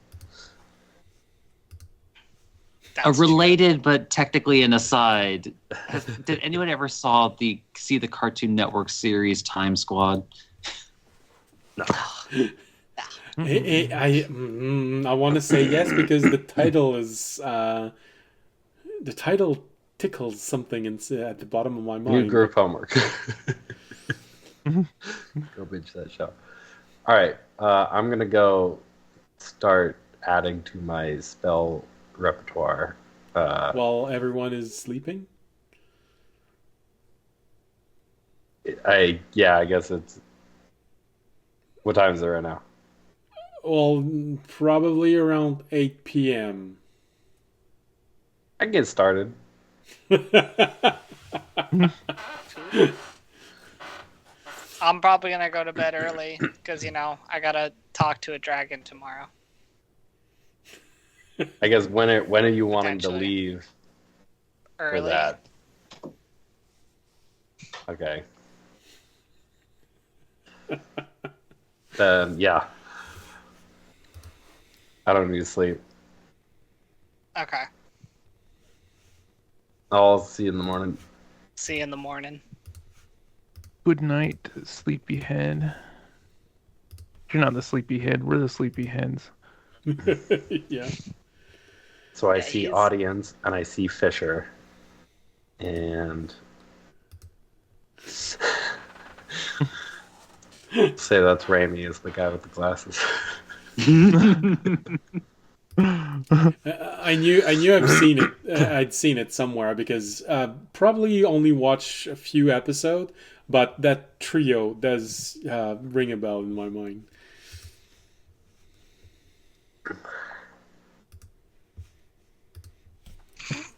That's A related but technically an aside. Did anyone ever see the Cartoon Network series Time Squad? no. I want to say yes because the title is the title tickles something at the bottom of my mind. New group homework. Go binge that show. All right, I'm gonna go start adding to my spell repertoire. While everyone is sleeping. I guess it's. What time is it right now? Well, probably around 8 p.m. I can get started. I'm probably gonna go to bed early because I gotta talk to a dragon tomorrow. I guess when are you wanting to Potentially. leave Early. for that? Okay. Then, yeah. I don't need to sleep. Okay. I'll see you in the morning. See you in the morning. Good night, sleepyhead. You're not the sleepyhead. We're the sleepyheads. Yeah. So I Yeah, see he's- audience and I see Fisher. And say that's Raimi is the guy with the glasses. I knew I've seen it. I'd seen it somewhere because probably only watch a few episodes, but that trio does ring a bell in my mind.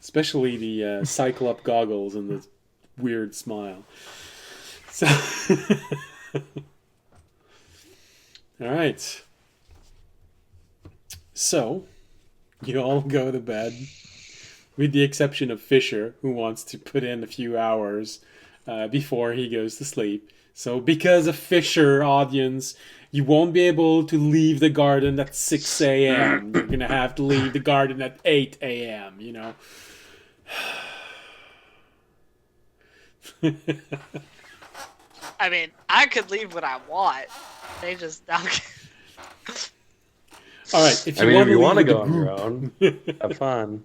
Especially the Cyclop goggles and the weird smile. So, all right. So, you all go to bed, with the exception of Fisher, who wants to put in a few hours before he goes to sleep. So, because of Fisher, audience, you won't be able to leave the garden at 6 a.m. You're going to have to leave the garden at 8 a.m., you know? I mean, I could leave when I want. They just. All right, if I you mean, want if you want to to go on your own, have fun.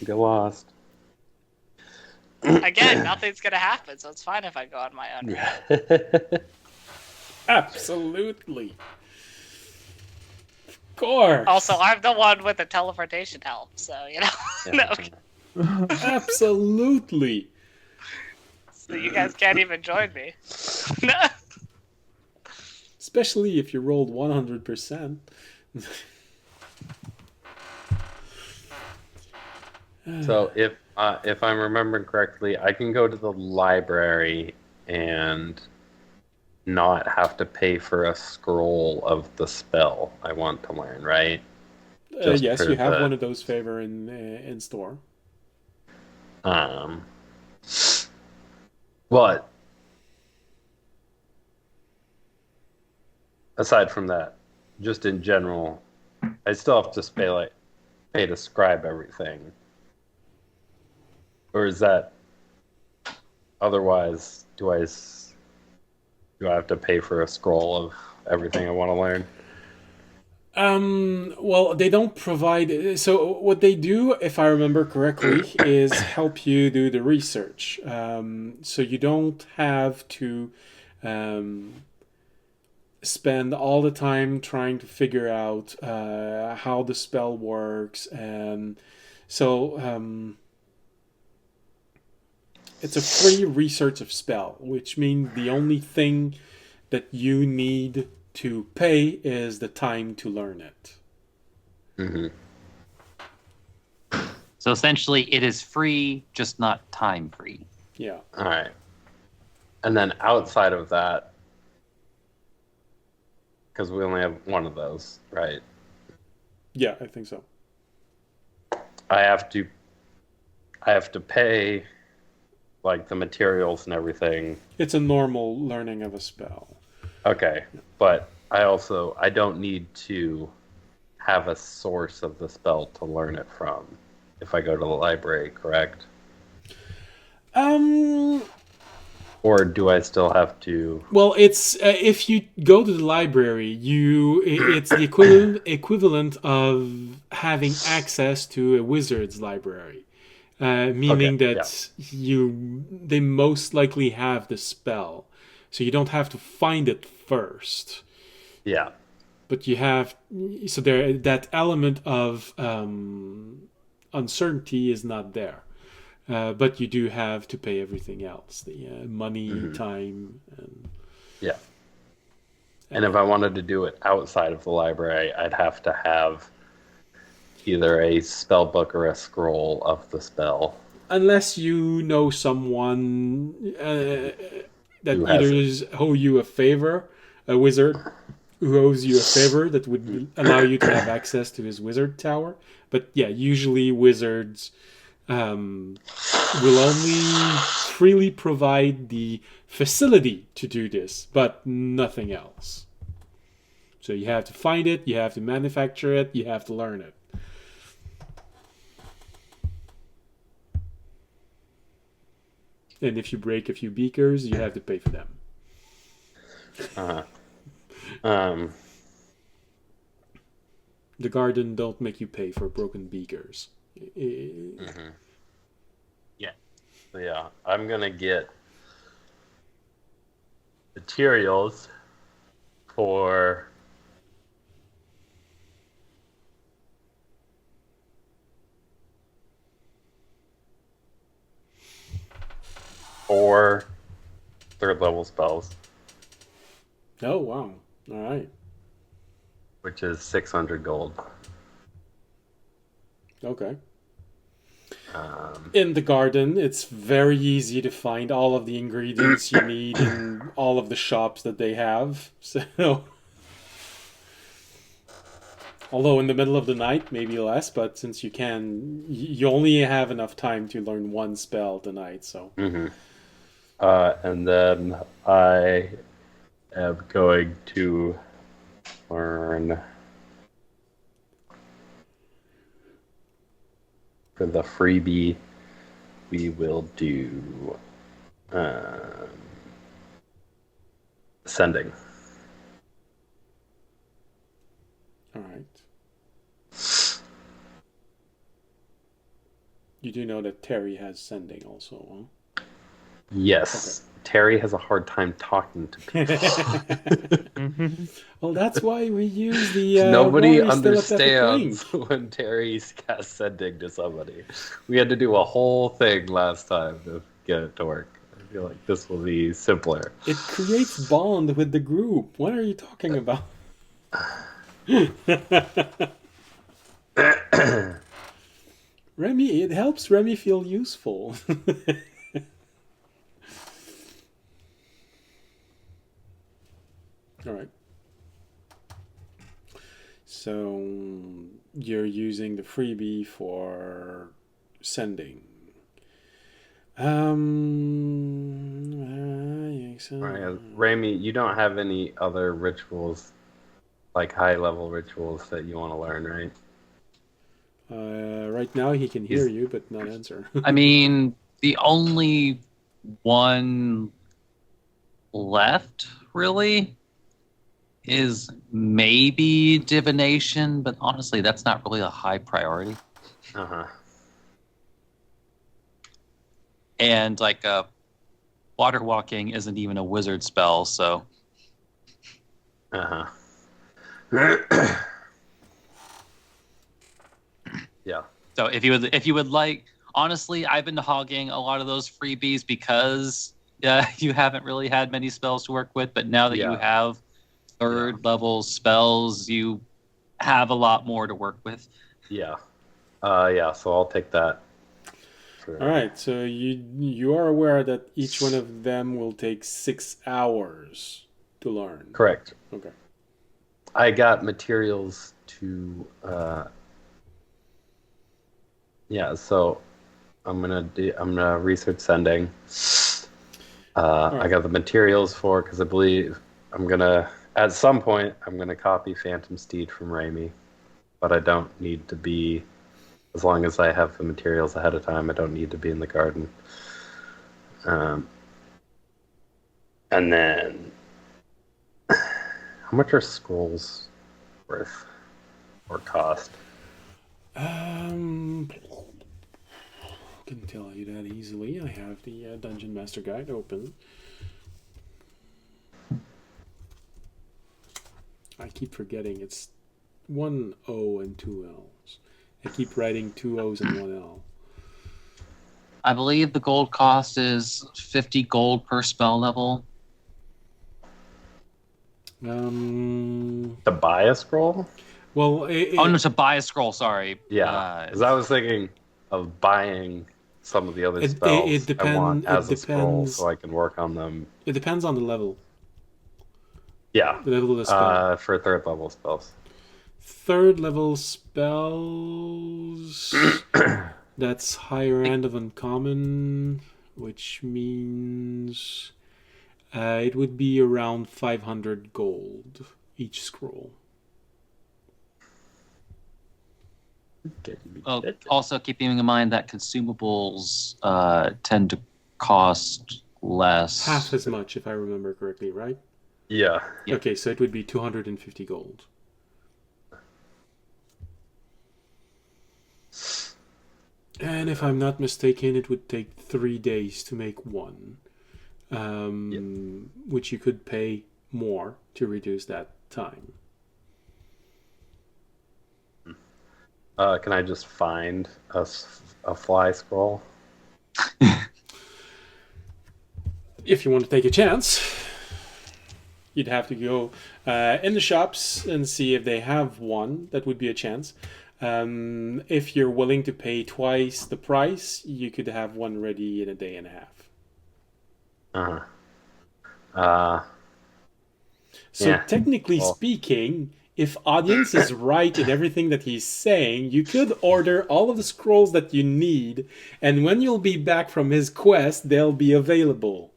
Get lost. Again, nothing's gonna happen, so it's fine if I go on my own. Absolutely. Of course. Also, I'm the one with the teleportation help, so you know. No, Absolutely. so you guys can't even join me. No. Especially if you rolled 100%. So if I'm remembering correctly, I can go to the library and not have to pay for a scroll of the spell I want to learn, right? Just Yes, for you have the- one of those favor in store. But aside from that, just in general, I still have to pay to scribe everything. Or is that otherwise? Do I have to pay for a scroll of everything I want to learn? Well, they don't provide. So what they do, if I remember correctly, is help you do the research. So you don't have to spend all the time trying to figure out how the spell works, and so it's a free research of spell, which means the only thing that you need to pay is the time to learn it. Mm-hmm. So essentially, it is free, just not time free. Yeah. All right. And then outside of that, because we only have one of those, right? Yeah, I think so. I have to pay like the materials and everything. It's a normal learning of a spell. Okay, but I don't need to have a source of the spell to learn it from if I go to the library, correct? Or do I still have to? Well, it's if you go to the library, it's the equivalent of having access to a wizard's library, meaning Okay, that they most likely have the spell, so you don't have to find it first. Yeah. But you have that element of uncertainty is not there. But you do have to pay everything else, the money, time, and Yeah. And if I wanted to do it outside of the library, I'd have to have either a spell book or a scroll of the spell. unless you know someone that Who has either owe you a favor, a wizard who owes you a favor that would allow you to have access to his wizard tower. But yeah, usually wizards will only freely provide the facility to do this, but nothing else. So you have to find it, you have to manufacture it, you have to learn it. And if you break a few beakers, you have to pay for them. The garden don't make you pay for broken beakers. Mm-hmm. Yeah, I'm gonna get materials for third level spells. Oh, wow. All right. Which is 600 gold. Okay. In the garden, it's very easy to find all of the ingredients you need in all of the shops that they have. So, although in the middle of the night, maybe less, but since you only have enough time to learn one spell tonight, so. Mm-hmm. And then I am going to learn for the freebie. We will do sending. All right. You do know that Terry has sending also, huh? Yes. Okay. Terry has a hard time talking to people. Well, that's why we use the nobody understands when Terry casts sending to somebody. We had to do a whole thing last time to get it to work. I feel like this will be simpler. It creates bond with the group. What are you talking about? Remy, it helps Remy feel useful. All right. So you're using the freebie for sending. Remy, you don't have any other rituals, like high-level rituals that you want to learn, right? Right now he can hear you, but not answer. I mean, the only one left, really, is maybe divination, but honestly, that's not really a high priority. Uh-huh. And like water walking isn't even a wizard spell, so. Uh-huh. Yeah. So if you would like, honestly, I've been hogging a lot of those freebies because you haven't really had many spells to work with, but now that you have third level spells, you have a lot more to work with. Yeah. So I'll take that. All right, so you are aware that each one of them will take 6 hours to learn. Correct. Okay. I got materials to so I'm gonna research sending. Right. I got the materials for because I believe at some point I'm gonna copy Phantom Steed from Raimi, but I don't need to be. As long as I have the materials ahead of time, I don't need to be in the garden. And then, how much are scrolls worth or cost? I can tell you that easily. I have the Dungeon Master Guide open. I keep forgetting it's 1 O and 2 L's. I keep writing 2 O's and 1 L. I believe the gold cost is 50 gold per spell level. To buy a scroll? Well, to buy a scroll. Sorry. Yeah, because I was thinking of buying some of the other spells it depends, I want as a scroll, so I can work on them. It depends on the level. Yeah, the level of the spell. For third level spells. Third level spells. That's higher end of uncommon, which means it would be around 500 gold each scroll. Well, also keeping in mind that consumables tend to cost less. Half as much, if I remember correctly, right? Yeah. Okay, so it would be 250 gold. And if I'm not mistaken, it would take 3 days to make one, which you could pay more to reduce that time. Can I just find a fly scroll? If you want to take a chance, you'd have to go in the shops and see if they have one. That would be a chance. If you're willing to pay twice the price, you could have one ready in a day and a half. So technically speaking, if audience is right in everything that he's saying, you could order all of the scrolls that you need, and when you'll be back from his quest, they'll be available.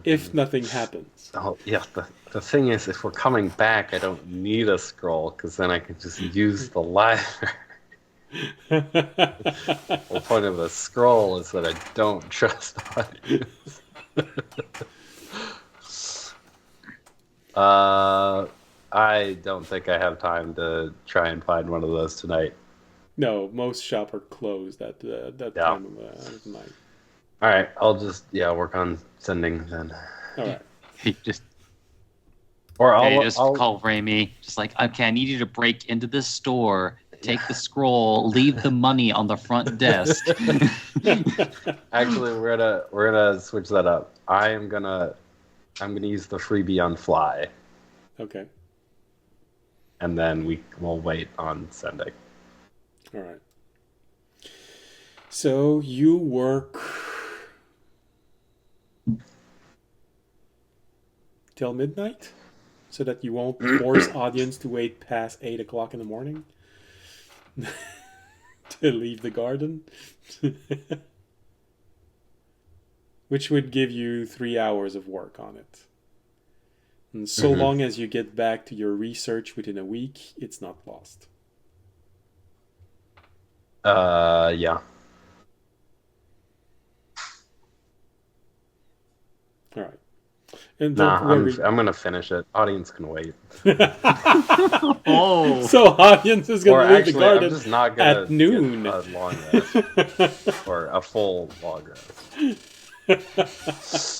If nothing happens. Oh, yeah. The thing is, if we're coming back, I don't need a scroll, because then I can just use the library. The point of a scroll is that I don't trust audience. I don't think I have time to try and find one of those tonight. No, most shops are closed at that time of night. All right, I'll just work on sending then. All right. I'll call Raimi. Just like, okay, I need you to break into this store, take the scroll, leave the money on the front desk. Actually, we're gonna switch that up. I'm gonna use the freebie on fly. Okay. And then we'll wait on sending. All right. So you work till midnight, so that you won't force audience to wait past 8 o'clock in the morning to leave the garden, which would give you 3 hours of work on it. And so long as you get back to your research within a week, it's not lost. Yeah. All right. And I'm gonna finish it. Audience can wait. So audience is gonna leave the garden I'm just not gonna at noon. Get a long rest or a full long rest.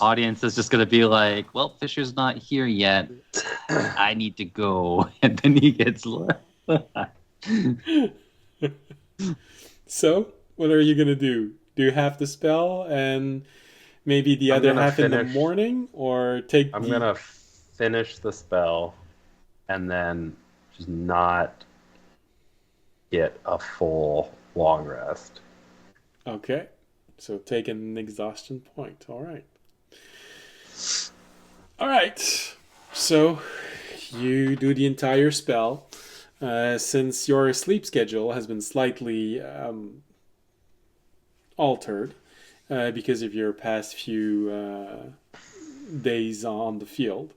Audience is just gonna be like, well, Fisher's not here yet. I need to go. And then he gets left. So, what are you gonna do? Do you have the spell and maybe the other half in the morning, or take? I'm gonna finish the spell, and then just not get a full long rest. Okay, so take an exhaustion point. All right. So you do the entire spell. Since your sleep schedule has been slightly altered. Because of your past few days on the field,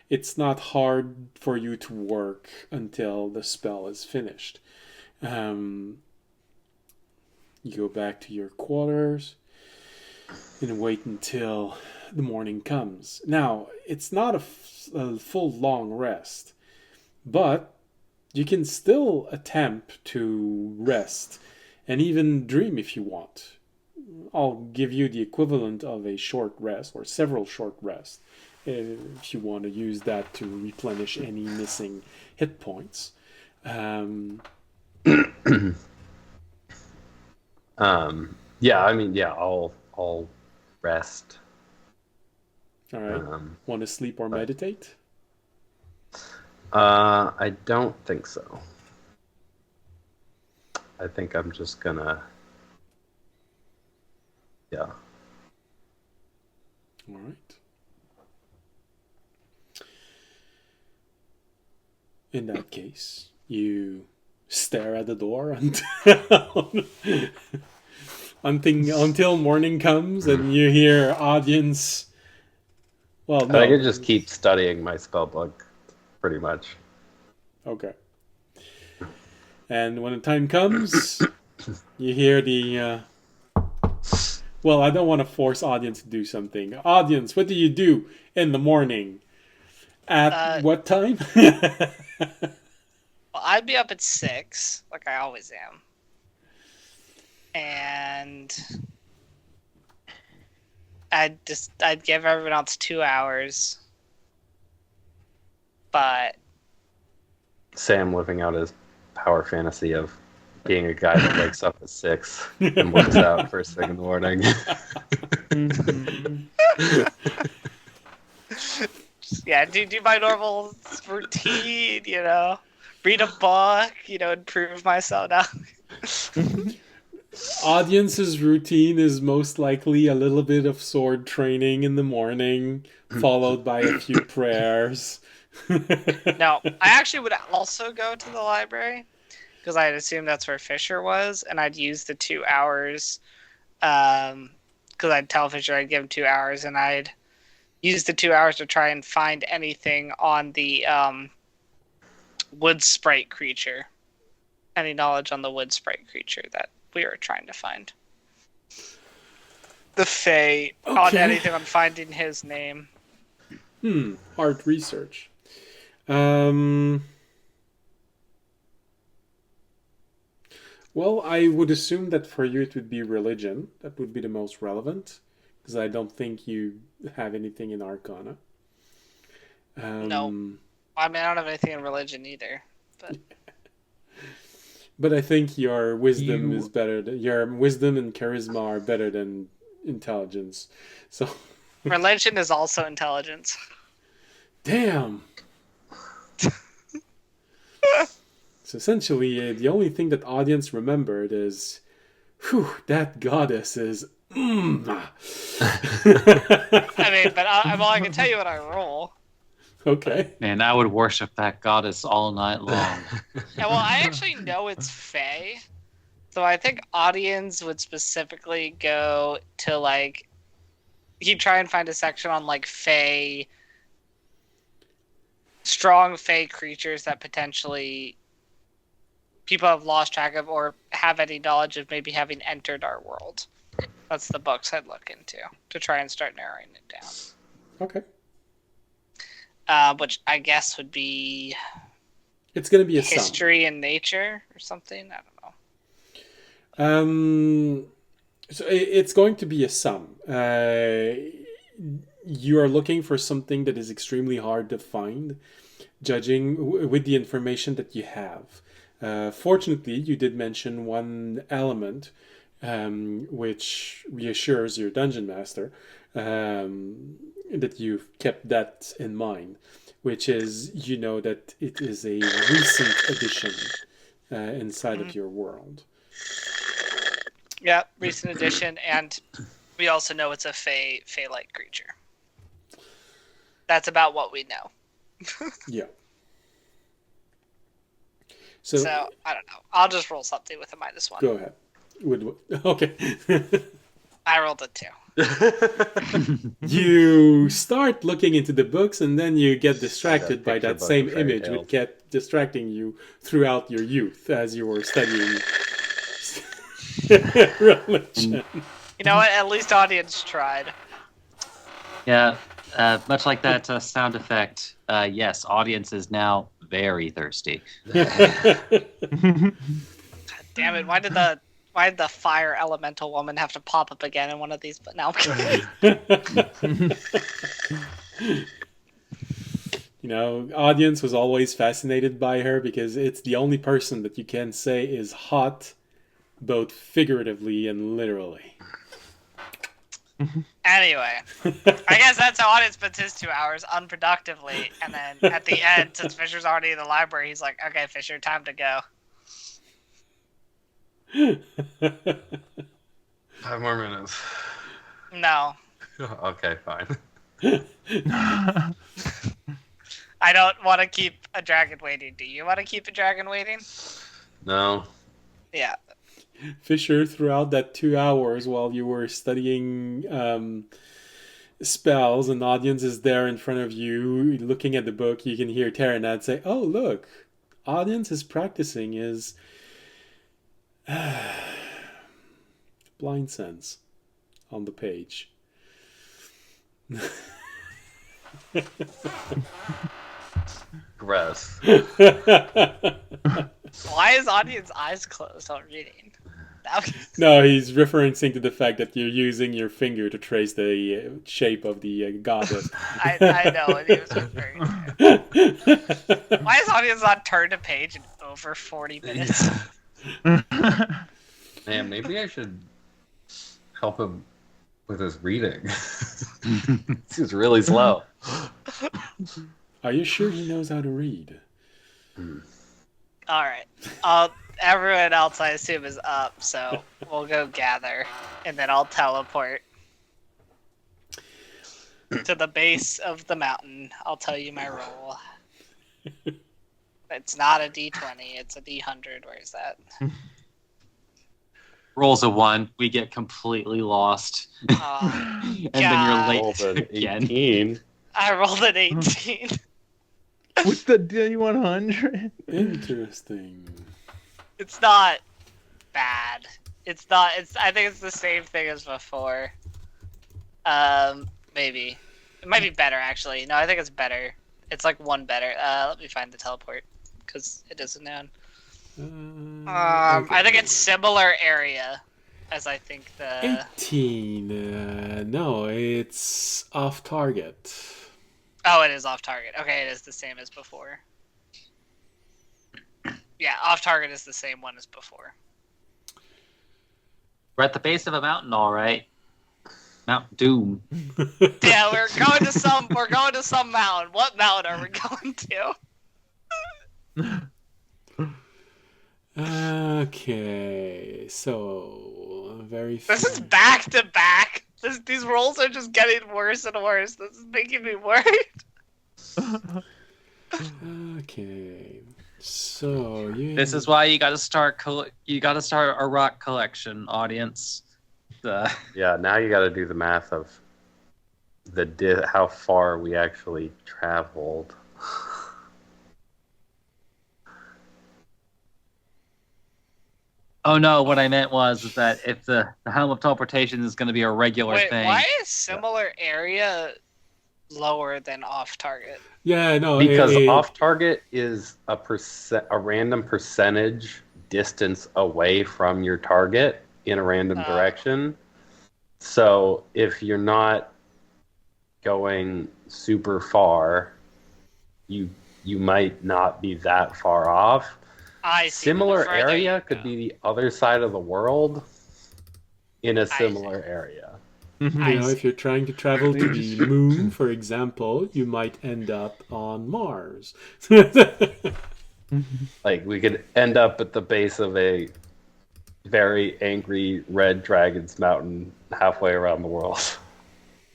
it's not hard for you to work until the spell is finished. You go back to your quarters and wait until the morning comes. Now, it's not a full long rest, but you can still attempt to rest and even dream if you want. I'll give you the equivalent of a short rest or several short rests if you want to use that to replenish any missing hit points. I'll rest. All right. Want to sleep or meditate? I don't think so. I think I'm just gonna. Yeah. All right. In that case, you stare at the door until morning comes and you hear audience. Well, no. I could just keep studying my spellbook, pretty much. Okay. And when the time comes, you hear the. Well, I don't want to force audience to do something. Audience, what do you do in the morning? At what time? Well, I'd be up at 6, like I always am. And I'd give everyone else 2 hours. But Sam living out his power fantasy of being a guy that wakes up at 6 and works out first thing in the morning. Yeah, do my normal routine, read a book, improve myself now. Audience's routine is most likely a little bit of sword training in the morning, followed by a few prayers. No, I actually would also go to the library, because I'd assume that's where Fisher was, and I'd use the 2 hours, because I'd tell Fisher I'd give him 2 hours, and I'd use the 2 hours to try and find anything on the wood sprite creature. Any knowledge on the wood sprite creature that we were trying to find. The Fae, on anything on finding his name. Art research. Well, I would assume that for you it would be religion. That would be the most relevant, because I don't think you have anything in Arcana. No. I mean, I don't have anything in religion either. But I think your wisdom is better. Your wisdom and charisma are better than intelligence. So religion is also intelligence. Damn. So essentially, the only thing that audience remembered is, whew, that goddess is. I mean, but I can tell you what I roll. Okay. Man, I would worship that goddess all night long. Yeah, well, I actually know it's Fae, so I think audience would specifically go to he'd try and find a section on Fae, strong Fae creatures that potentially people have lost track of or have any knowledge of maybe having entered our world. That's the books I'd look into to try and start narrowing it down. Okay. Which I guess would be... It's going to be a history sum. And nature or something? I don't know. So it's going to be a sum. You are looking for something that is extremely hard to find, judging with the information that you have. Fortunately, you did mention one element which reassures your dungeon master that you've kept that in mind, which is that it is a recent addition inside of your world. Yeah, recent addition, and we also know it's a Fae-like creature. That's about what we know. Yeah. So I don't know. I'll just roll something with a -1. Go ahead. Okay. I rolled a 2. You start looking into the books, and then you get distracted by that same image, which kept distracting you throughout your youth as you were studying religion. You know what? At least audience tried. Yeah, much like that sound effect. Yes, audience is now very thirsty. God damn it! Why did the fire elemental woman have to pop up again in one of these? But now, audience was always fascinated by her because it's the only person that you can say is hot, both figuratively and literally. Anyway, I guess that's how audience spends his 2 hours unproductively, and then at the end, since Fisher's already in the library, he's like, "Okay, Fisher, time to go." 5 more minutes. No. Okay, fine. I don't want to keep a dragon waiting. Do you want to keep a dragon waiting? No. Yeah. Fisher, throughout that 2 hours while you were studying spells, an audience is there in front of you looking at the book. You can hear Terranad say, "Oh, look, audience is practicing his blind sense on the page." Gross. Why is audience eyes closed while reading? No, he's referencing to the fact that you're using your finger to trace the shape of the goddess. I know what he was referring to. Why is audience not turned a page in over 40 minutes? Man, maybe I should help him with his reading. He's really slow. Are you sure he knows how to read? All right. Everyone else, I assume, is up, so we'll go gather, and then I'll teleport to the base of the mountain. I'll tell you my roll. It's not a D20, it's a D100. Where is that? Rolls a 1, we get completely lost. And then you're late again. 18. I rolled an 18. What's the D100? Interesting. It's not bad. It's not. I think it's the same thing as before. Maybe it might be better actually. No, I think it's better. It's like 1 better. Let me find the teleport because it isn't known. Okay. I think it's similar area as I think the 18. No, it's off target. Oh, it is off target. Okay, it is the same as before. Yeah, off target is the same one as before. We're at the base of a mountain, all right. Mount Doom. Yeah, we're going to some mountain. What mountain are we going to? Okay, so very. This is back to back. These rolls are just getting worse and worse. This is making me worried. Okay, so you. This is why you got to start. You got to start a rock collection, audience. Yeah, now you got to do the math of how far we actually traveled. Oh no, what I meant was that if the Helm of Teleportation is going to be a regular thing. Why is similar area lower than off target? Yeah, no, Because off target is a random percentage distance away from your target in a random direction. So if you're not going super far, you might not be that far off. I see. Similar area could be the other side of the world in a similar area. You know, if you're trying to travel to the moon, for example, you might end up on Mars. Like, we could end up at the base of a very angry red dragon's mountain halfway around the world,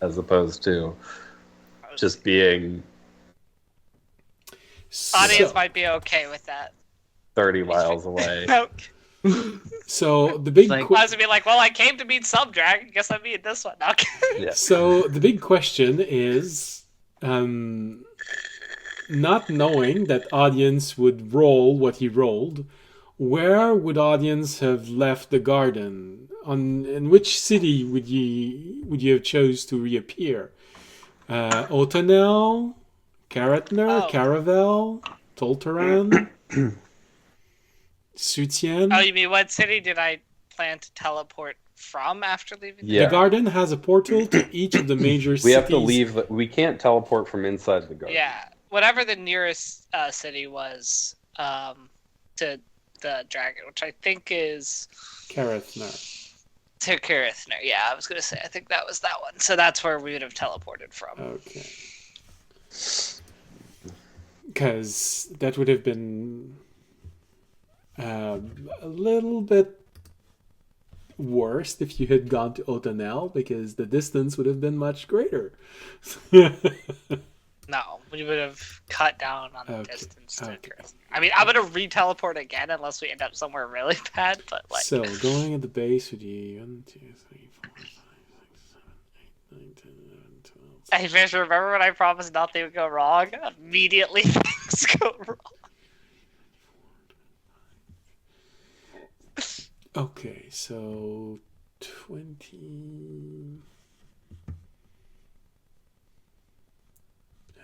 as opposed to just being... Audience might be okay with that. 30 miles away. So the big I was gonna be like, well, I came to meet some dragon. Guess I meet this one. Okay. Yeah. So the big question is, not knowing that audience would roll what he rolled, where would audience have left the garden? In which city would you have chose to reappear? Otonel, Karatner, Caravel, Tolteran, Sutien. Oh, you mean what city did I plan to teleport from after leaving? The garden has a portal to each of the major cities. We have to leave. We can't teleport from inside the garden. Yeah, whatever the nearest city was to the dragon, which I think is Karethner. To Karethner. Yeah, I was gonna say I think that was that one. So that's where we would have teleported from. Okay. Because that would have been a little bit worse if you had gone to Otonel, because the distance would have been much greater. No, we would have cut down on the Okay, distance to okay. Dresden. I mean, I'm gonna re-teleport again unless we end up somewhere really bad. But like, So going at the base would be 1, 2, 3, 4, 5, 6, 7, 8, 9, 10, 11, 12. hey, Fish, remember when I promised nothing would go wrong? Immediately things go wrong. Okay, so 20.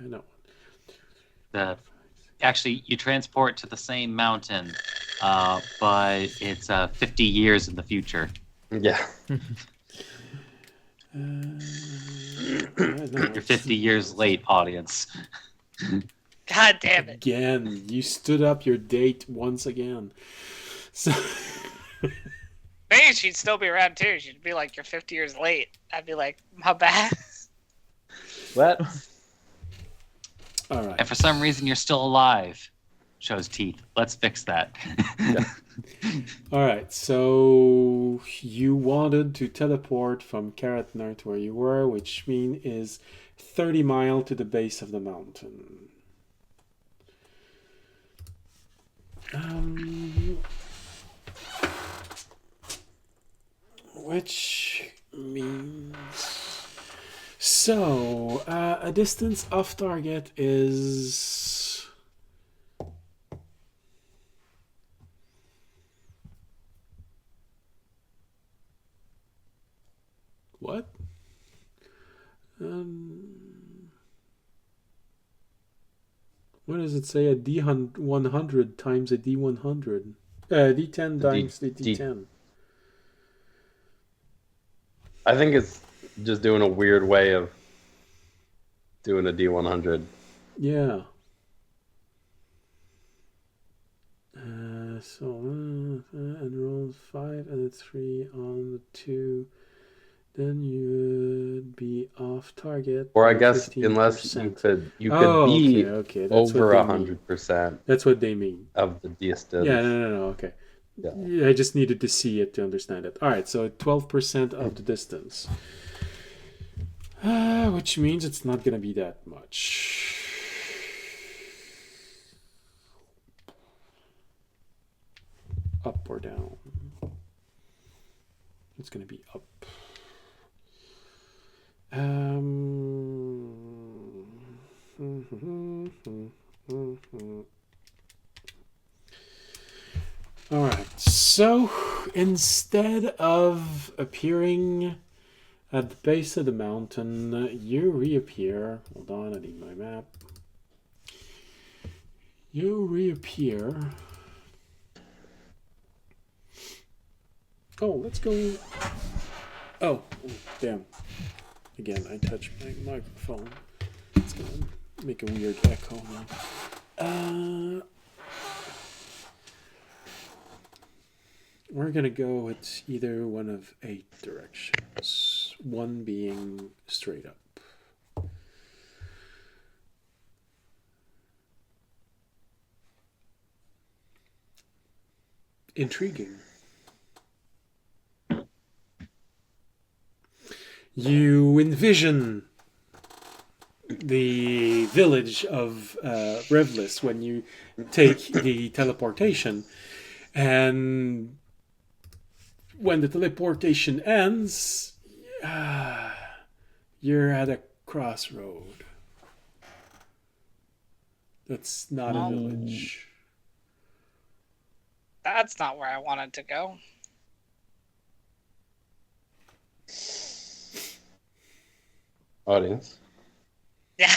No. Actually, you transport to the same mountain, but it's 50 years in the future. Yeah. No, You're 50 years late, audience. God damn it! Again, you stood up your date once again. So Maybe she'd still be around too. She'd be like, "You're 50 years late." I'd be like, "My bad." What? all right. And for some reason, you're still alive. Shows teeth. Let's fix that. All right, so you wanted to teleport from Karatnar to where you were, which means is 30 miles to the base of the mountain. Which means... So, a distance off target is... What? What does it say? A D100 times a D100. D10 times the D10. I think it's just doing a weird way of doing a D100. Yeah. And roll 5 and a 3 on the 2. Then you would be off target. Or I guess 15%. unless you could be okay. That's over what they mean. 100% That's what they mean. of the distance. Yeah, no. Okay. Yeah. I just needed to see it to understand it. All right, so 12% of the distance. Which means it's not going to be that much. Up or down? It's going to be up. All right, so instead of appearing at the base of the mountain, you reappear. Hold on, I need my map. You reappear. Oh, let's go. Oh, damn. Again, I touched my microphone. It's gonna make a weird echo now. We're gonna go with either one of 8 directions. One being straight up. Intriguing. You envision the village of Revlis when you take the teleportation, and when the teleportation ends, you're at a crossroad. That's not a village. That's not where I wanted to go. Audience. Yeah.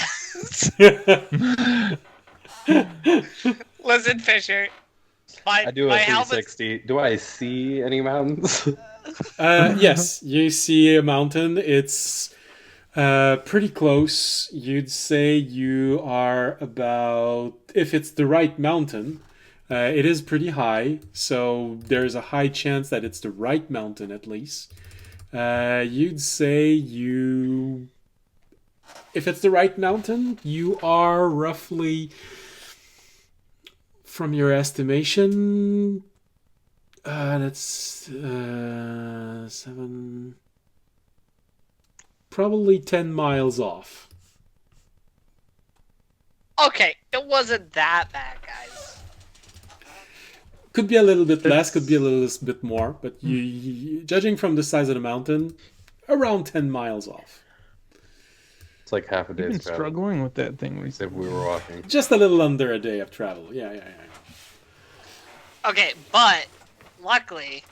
Listen, Fisher. I do a 360. Do I see any mountains? Yes, you see a mountain. It's pretty close. You'd say you are about, if it's the right mountain, it is pretty high, so there's a high chance that it's the right mountain at least. You'd say if it's the right mountain, you are roughly, from your estimation, that's 7, probably 10 miles off. Okay, it wasn't that bad, guys. Could be a little bit less, could be a little bit more, but judging from the size of the mountain, around 10 miles off. It's like half a I've day's been travel. struggling with that thing If recently. we were walking. Just a little under a day of travel. Yeah. Okay, but luckily,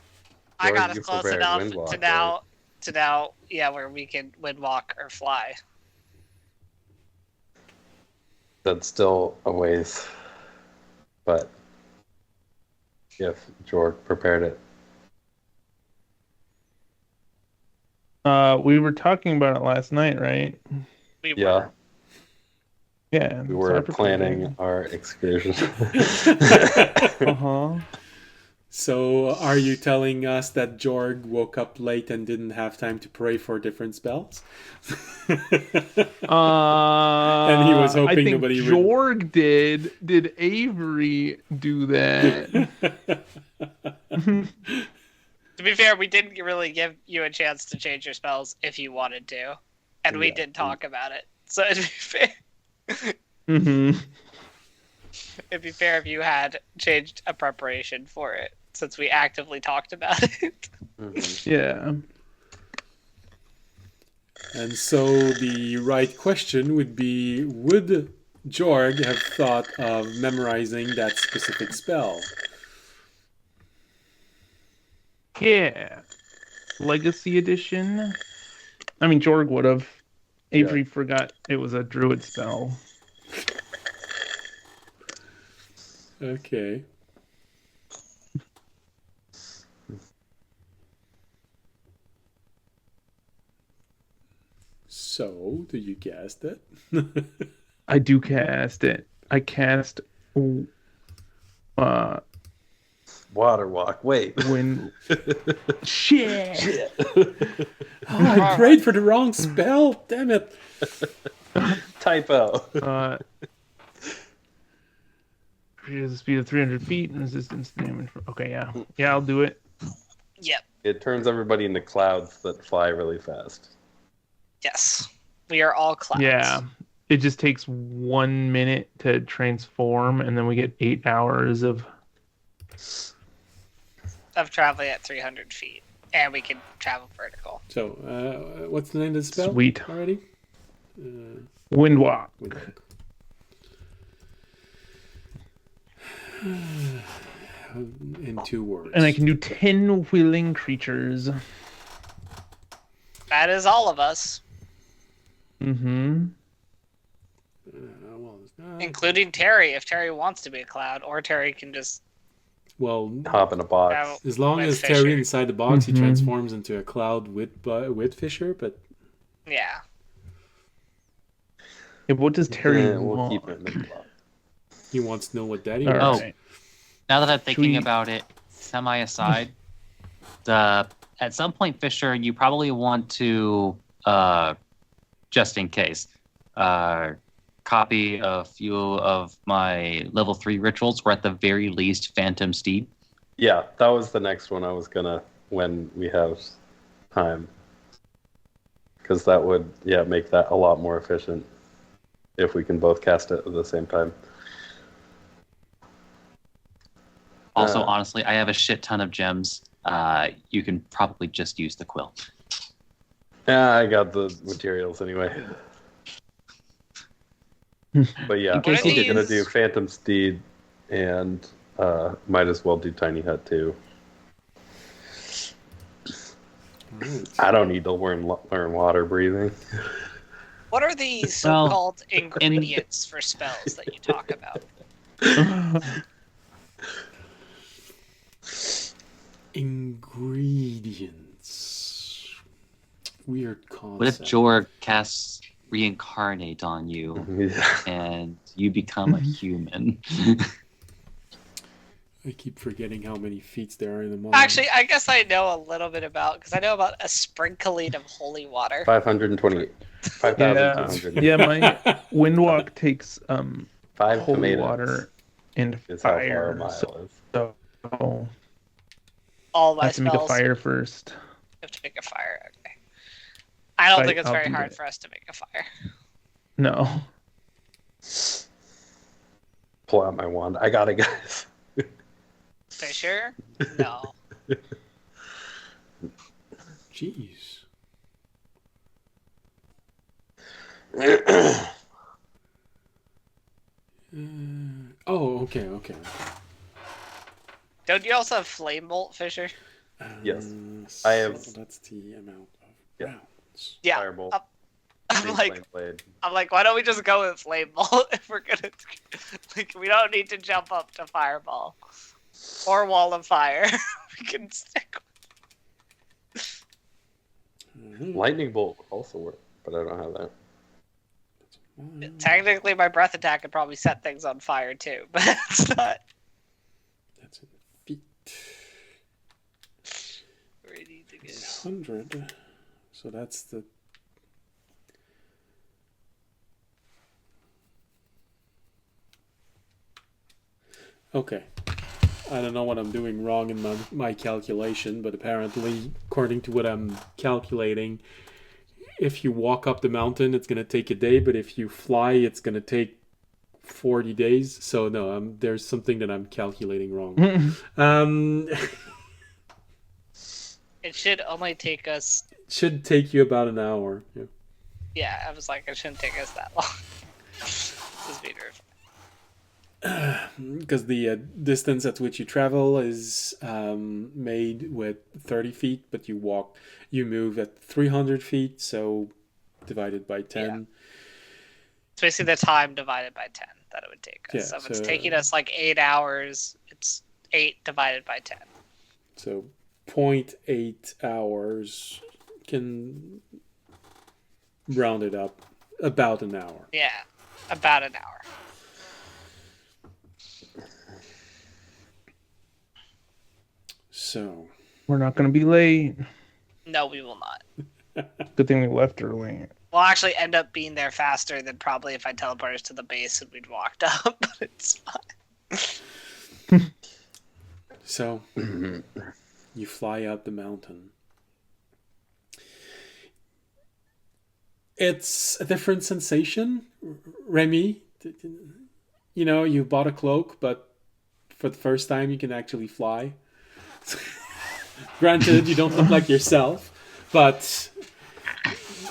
I Or got us you close prepared enough windwalk, to now, yeah, where we can windwalk or fly. That's still a ways. But if George prepared it. We were talking about it last night, right? We Yeah. were. Yeah. We were planning our excursion. Uh-huh. So, are you telling us that Jorg woke up late and didn't have time to pray for different spells? And he was hoping I think nobody would- Jorg did. Did Avery do that? To be fair, we didn't really give you a chance to change your spells if you wanted to, and we Yeah. did talk about it. So it'd be fair. Mm-hmm. It'd be fair if you had changed a preparation for it, since we actively talked about it. Yeah. And so the right question would be, would Jorg have thought of memorizing that specific spell? Yeah. Legacy edition. I mean, Jorg would have. Avery forgot it was a druid spell. Okay. So, do you cast it? I do cast it. I cast Water walk. Wait. when shit. Oh, I prayed for the wrong spell. Damn it. Typo. Has a speed of 300 feet and resistance to damage. Okay, yeah. Yeah, I'll do it. Yep. It turns everybody into clouds that fly really fast. Yes. We are all clouds. Yeah. It just takes 1 minute to transform, and then we get 8 hours of... Of traveling at 300 feet. And we can travel vertical. So, what's the name of the spell? Sweet. Already? Windwalk. Windwalk. In 2 words. And I can do 10 willing creatures. That is all of us, Mm-hmm. Well, including Terry, if Terry wants to be a cloud, or Terry can just well, Hop in a box. travel as long with as Fisher. Terry inside the box, he Mhm. transforms into a cloud with Fisher, but Yeah. Yeah, what does Terry Yeah, we'll want? keep it in the box. he wants to know what Daddy All wants. right. Now that I'm thinking we- about it, semi-aside, at some point, Fisher, you probably want to, just in case, copy a few of my level 3 rituals, or at the very least, Phantom Steed. Yeah, that was the next one I was gonna when we have time. Because that would, make that a lot more efficient if we can both cast it at the same time. Also, honestly, I have a shit ton of gems. You can probably just use the quill. Yeah, I got the materials anyway. But yeah, In case you I'm didn't. gonna do Phantom Steed and might as well do Tiny Hut too. I don't need to learn water breathing. What are the Well, so-called ingredients for spells that you talk about? Ingredients. Weird concept. What if Jorg casts Reincarnate on you Yeah. and you become a human? I keep forgetting how many feats there are in the moment. Actually, I guess I know a little bit because I know about a sprinkling of holy water. 528. 5,200. Yeah, my Windwalk takes 5 holy tomatoes water and is how far a fire. mile So is. All I my have to make a spells fire first. have to make a fire. Okay. I don't think it's I'll very do hard that. for us to make a fire. No. pull out my wand. I got it, guys. Fisher? No. Jeez. Okay. Don't you also have Flame Bolt, Fisher? Yes. So I have. that's the amount of Yeah. rounds. Yeah. Firebolt. I'm Big like, flame blade. why don't we just go with Flame Bolt if we're gonna, like, we don't need to jump up to Fireball or Wall of Fire. We can stick. Lightning bolt also work, but I don't have that. Technically, my breath attack could probably set things on fire too, but it's not. That's in feet. Where do you need to get? 100. So that's the. Okay. I don't know what I'm doing wrong in my calculation, but apparently, according to what I'm calculating, if you walk up the mountain, it's going to take a day, but if you fly, it's going to take 40 days. So, no, there's something that I'm calculating wrong. It should only take us. It should take you about an hour. Yeah. Yeah, I was like, it shouldn't take us that long. This is being verified. Because the distance at which you travel is made with 30 feet, but you move at 300 feet, so divided by 10. Yeah. It's basically the time divided by 10 that it would take us. Yeah, so if it's taking us like 8 hours, it's 8 divided by 10. So 0.8 hours can round it up about an hour. Yeah, about an hour. So We're not going to be late. No, we will not. Good thing we left early. We'll actually end up being there faster than probably if I teleported us to the base and we'd walked up, but it's fine. So you fly up the mountain. It's a different sensation. Remy, you know, you bought a cloak, but for the first time you can actually fly. Granted, you don't look like yourself, but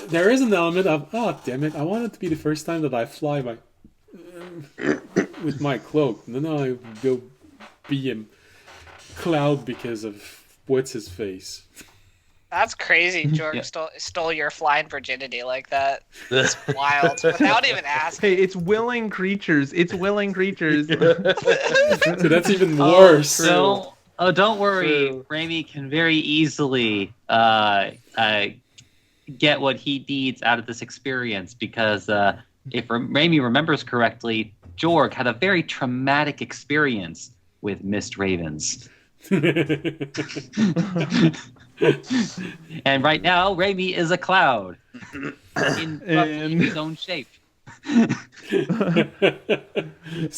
there is an element of, oh, damn it, I want it to be the first time that I fly with my cloak. And then I go be in cloud because of what's his face. That's crazy. Jorg stole your flying virginity like that. It's wild. Without even asking. Hey, it's willing creatures. It's willing creatures. So that's even worse. Don't worry. True. Remy can very easily get what he needs out of this experience because if Remy remembers correctly, Jorg had a very traumatic experience with mist ravens. And right now, Remy is a cloud in roughly his own shape.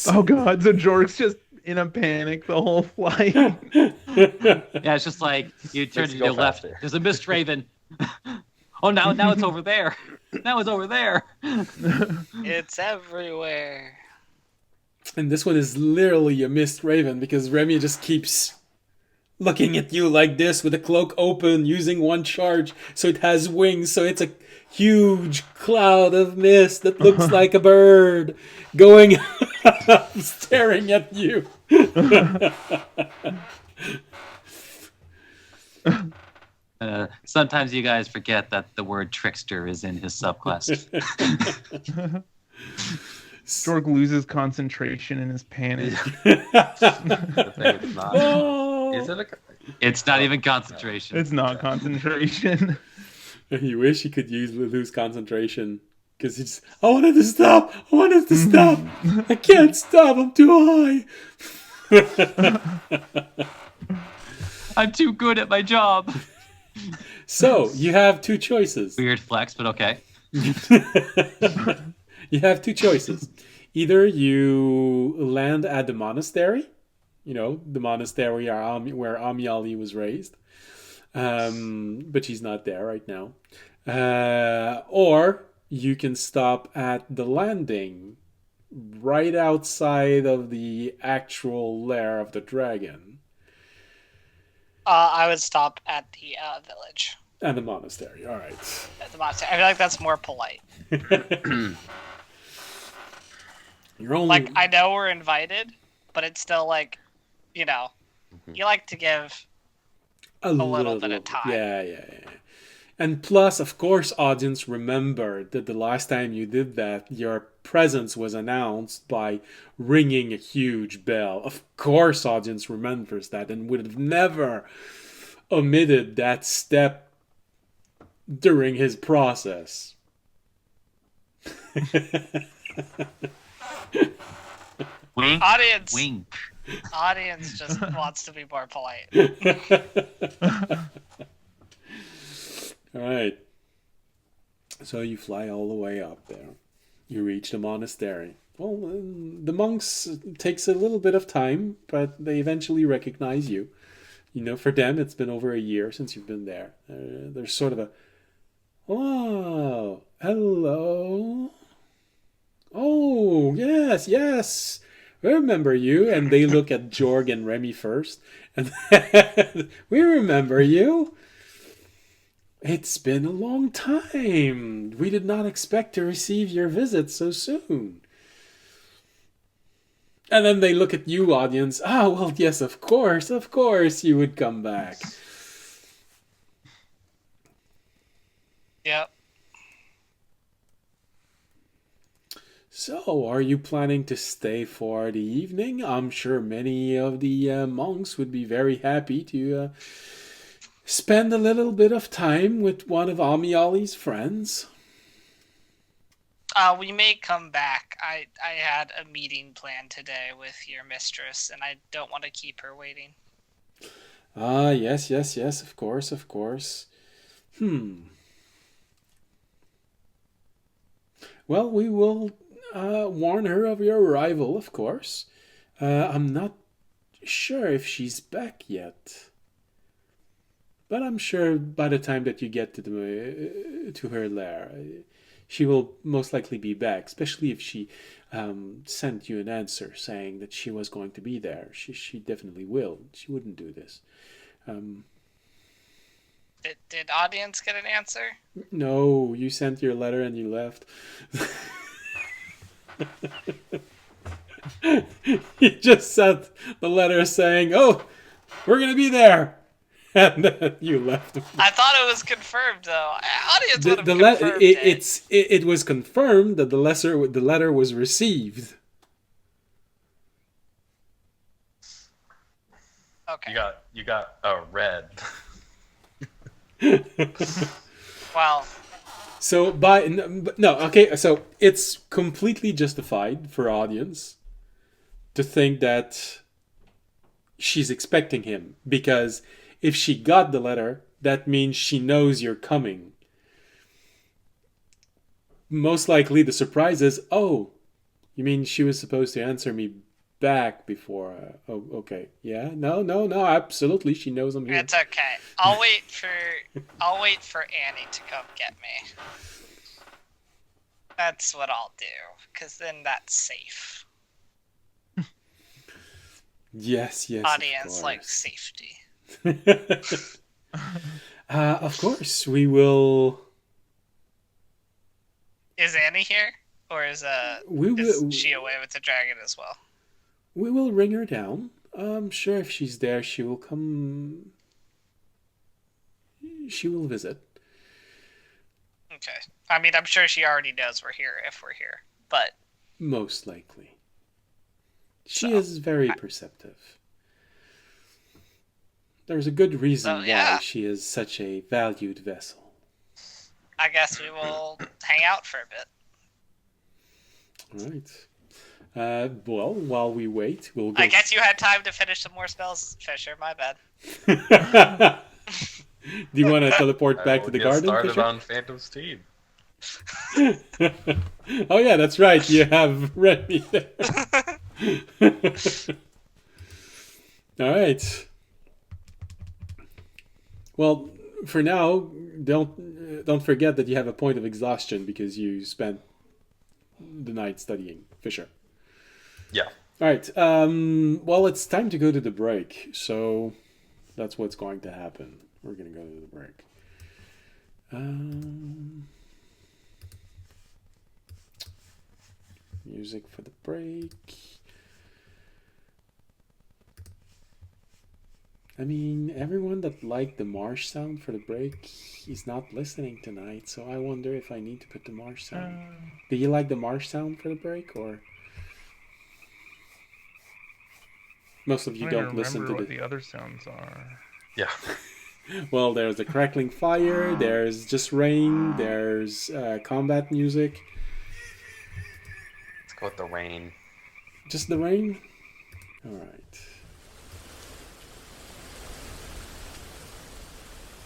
Oh god, so Jorg's just in a panic the whole flight. Yeah, it's just like you turn to your left. There's a mist raven. Oh, now it's over there. Now it's over there. It's everywhere. And this one is literally a mist raven because Remy just keeps looking at you like this with the cloak open using one charge so it has wings, so it's a huge cloud of mist that looks like a bird going up, staring at you. Sometimes you guys forget that the word trickster is in his subclass. Jorg loses concentration in his panic. The thing it's not. Oh. Is it It's not even concentration. It's not concentration. You wish you could lose concentration because it's. I wanted to stop. I can't stop. I'm too high. I'm too good at my job. So you have two choices. Weird flex, but okay. You have two choices. Either you land at the monastery, you know, the monastery where Amiali was raised, but she's not there right now. Or you can stop at the landing right outside of the actual lair of the dragon. I would stop at the village. And the monastery, alright. At the monastery. I feel like that's more polite. You're only... Like, I know we're invited, but it's still like, you know, you like to give a little bit of time. Yeah. And plus, of course, audience, remember that the last time you did that, your presence was announced by ringing a huge bell. Of course, audience remembers that and would have never omitted that step during his process. Wink. Audience. Wink. Audience just wants to be more polite. Alright. So you fly all the way up there. You reach the monastery. Well, the monks takes a little bit of time, but they eventually recognize you. You know, for them, it's been over a year since you've been there. There's sort of a, oh, hello. Oh, yes. I remember you. And they look at Jorg and Remy first. And we remember you. It's been a long time. We did not expect to receive your visit so soon. And then they look at you, audience. Ah, well, yes, of course you would come back. Yep. So, are you planning to stay for the evening? I'm sure many of the monks would be very happy to spend a little bit of time with one of Amiali's friends. We may come back. I had a meeting planned today with your mistress, and I don't want to keep her waiting. Yes, of course. Well, we will warn her of your arrival, of course. I'm not sure if she's back yet. But I'm sure by the time that you get to her lair, she will most likely be back, especially if she sent you an answer saying that she was going to be there. She definitely will. She wouldn't do this. Did audience get an answer? No, you sent your letter and you left. You just sent the letter saying, "Oh, we're going to be there." And then you left. I thought it was confirmed, though. Audience would have confirmed it was confirmed that the letter was received. Okay. You got read. Well. So so it's completely justified for audience to think that she's expecting him, because if she got the letter, that means she knows you're coming. Most likely the surprise is, oh, you mean she was supposed to answer me back before? Oh, okay. Yeah, no, absolutely. She knows I'm here. It's okay. I'll wait for Annie to come get me. That's what I'll do, because then that's safe. Yes. Audience likes safety. Of course, we will. Is Annie here, or is she away with the dragon as well? We will ring her down. I'm sure if she's there, she will come. She will visit. Okay. I mean, I'm sure she already knows we're here if we're here, but most likely, she is very perceptive. There's a good reason why she is such a valued vessel. I guess we will hang out for a bit. All right. Well, while we wait, we'll go. I guess you had time to finish some more spells, Fisher. My bad. Do you want to teleport back to the garden, started Fisher? on Phantom Steed. Oh yeah, that's right. You have Remy there. All right. Well, for now, don't forget that you have a point of exhaustion because you spent the night studying, Fisher. Yeah. All right. Well, it's time to go to the break. So that's what's going to happen. We're going to go to the break. Music for the break. I mean, everyone that liked the marsh sound for the break is not listening tonight, so I wonder if I need to put the marsh sound. Do you like the marsh sound for the break, or most of you don't listen to what the other sounds are? Yeah. Well, there's the crackling fire, there's just rain, there's combat music. Let's go with the rain. Just the rain? Alright.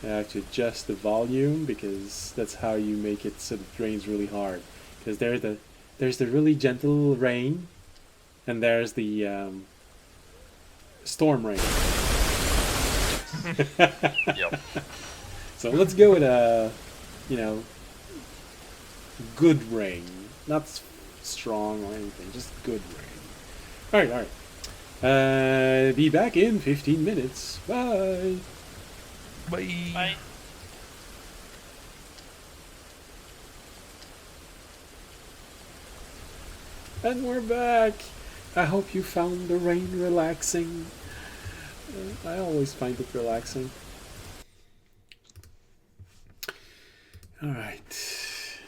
I have to adjust the volume because that's how you make it so it rains really hard. Because there's the really gentle rain, and there's the storm rain. Yep. So let's go with good rain, not strong or anything, just good rain. All right. Be back in 15 minutes. Bye. Bye. Bye. And we're back. I hope you found the rain relaxing. I always find it relaxing. Alright.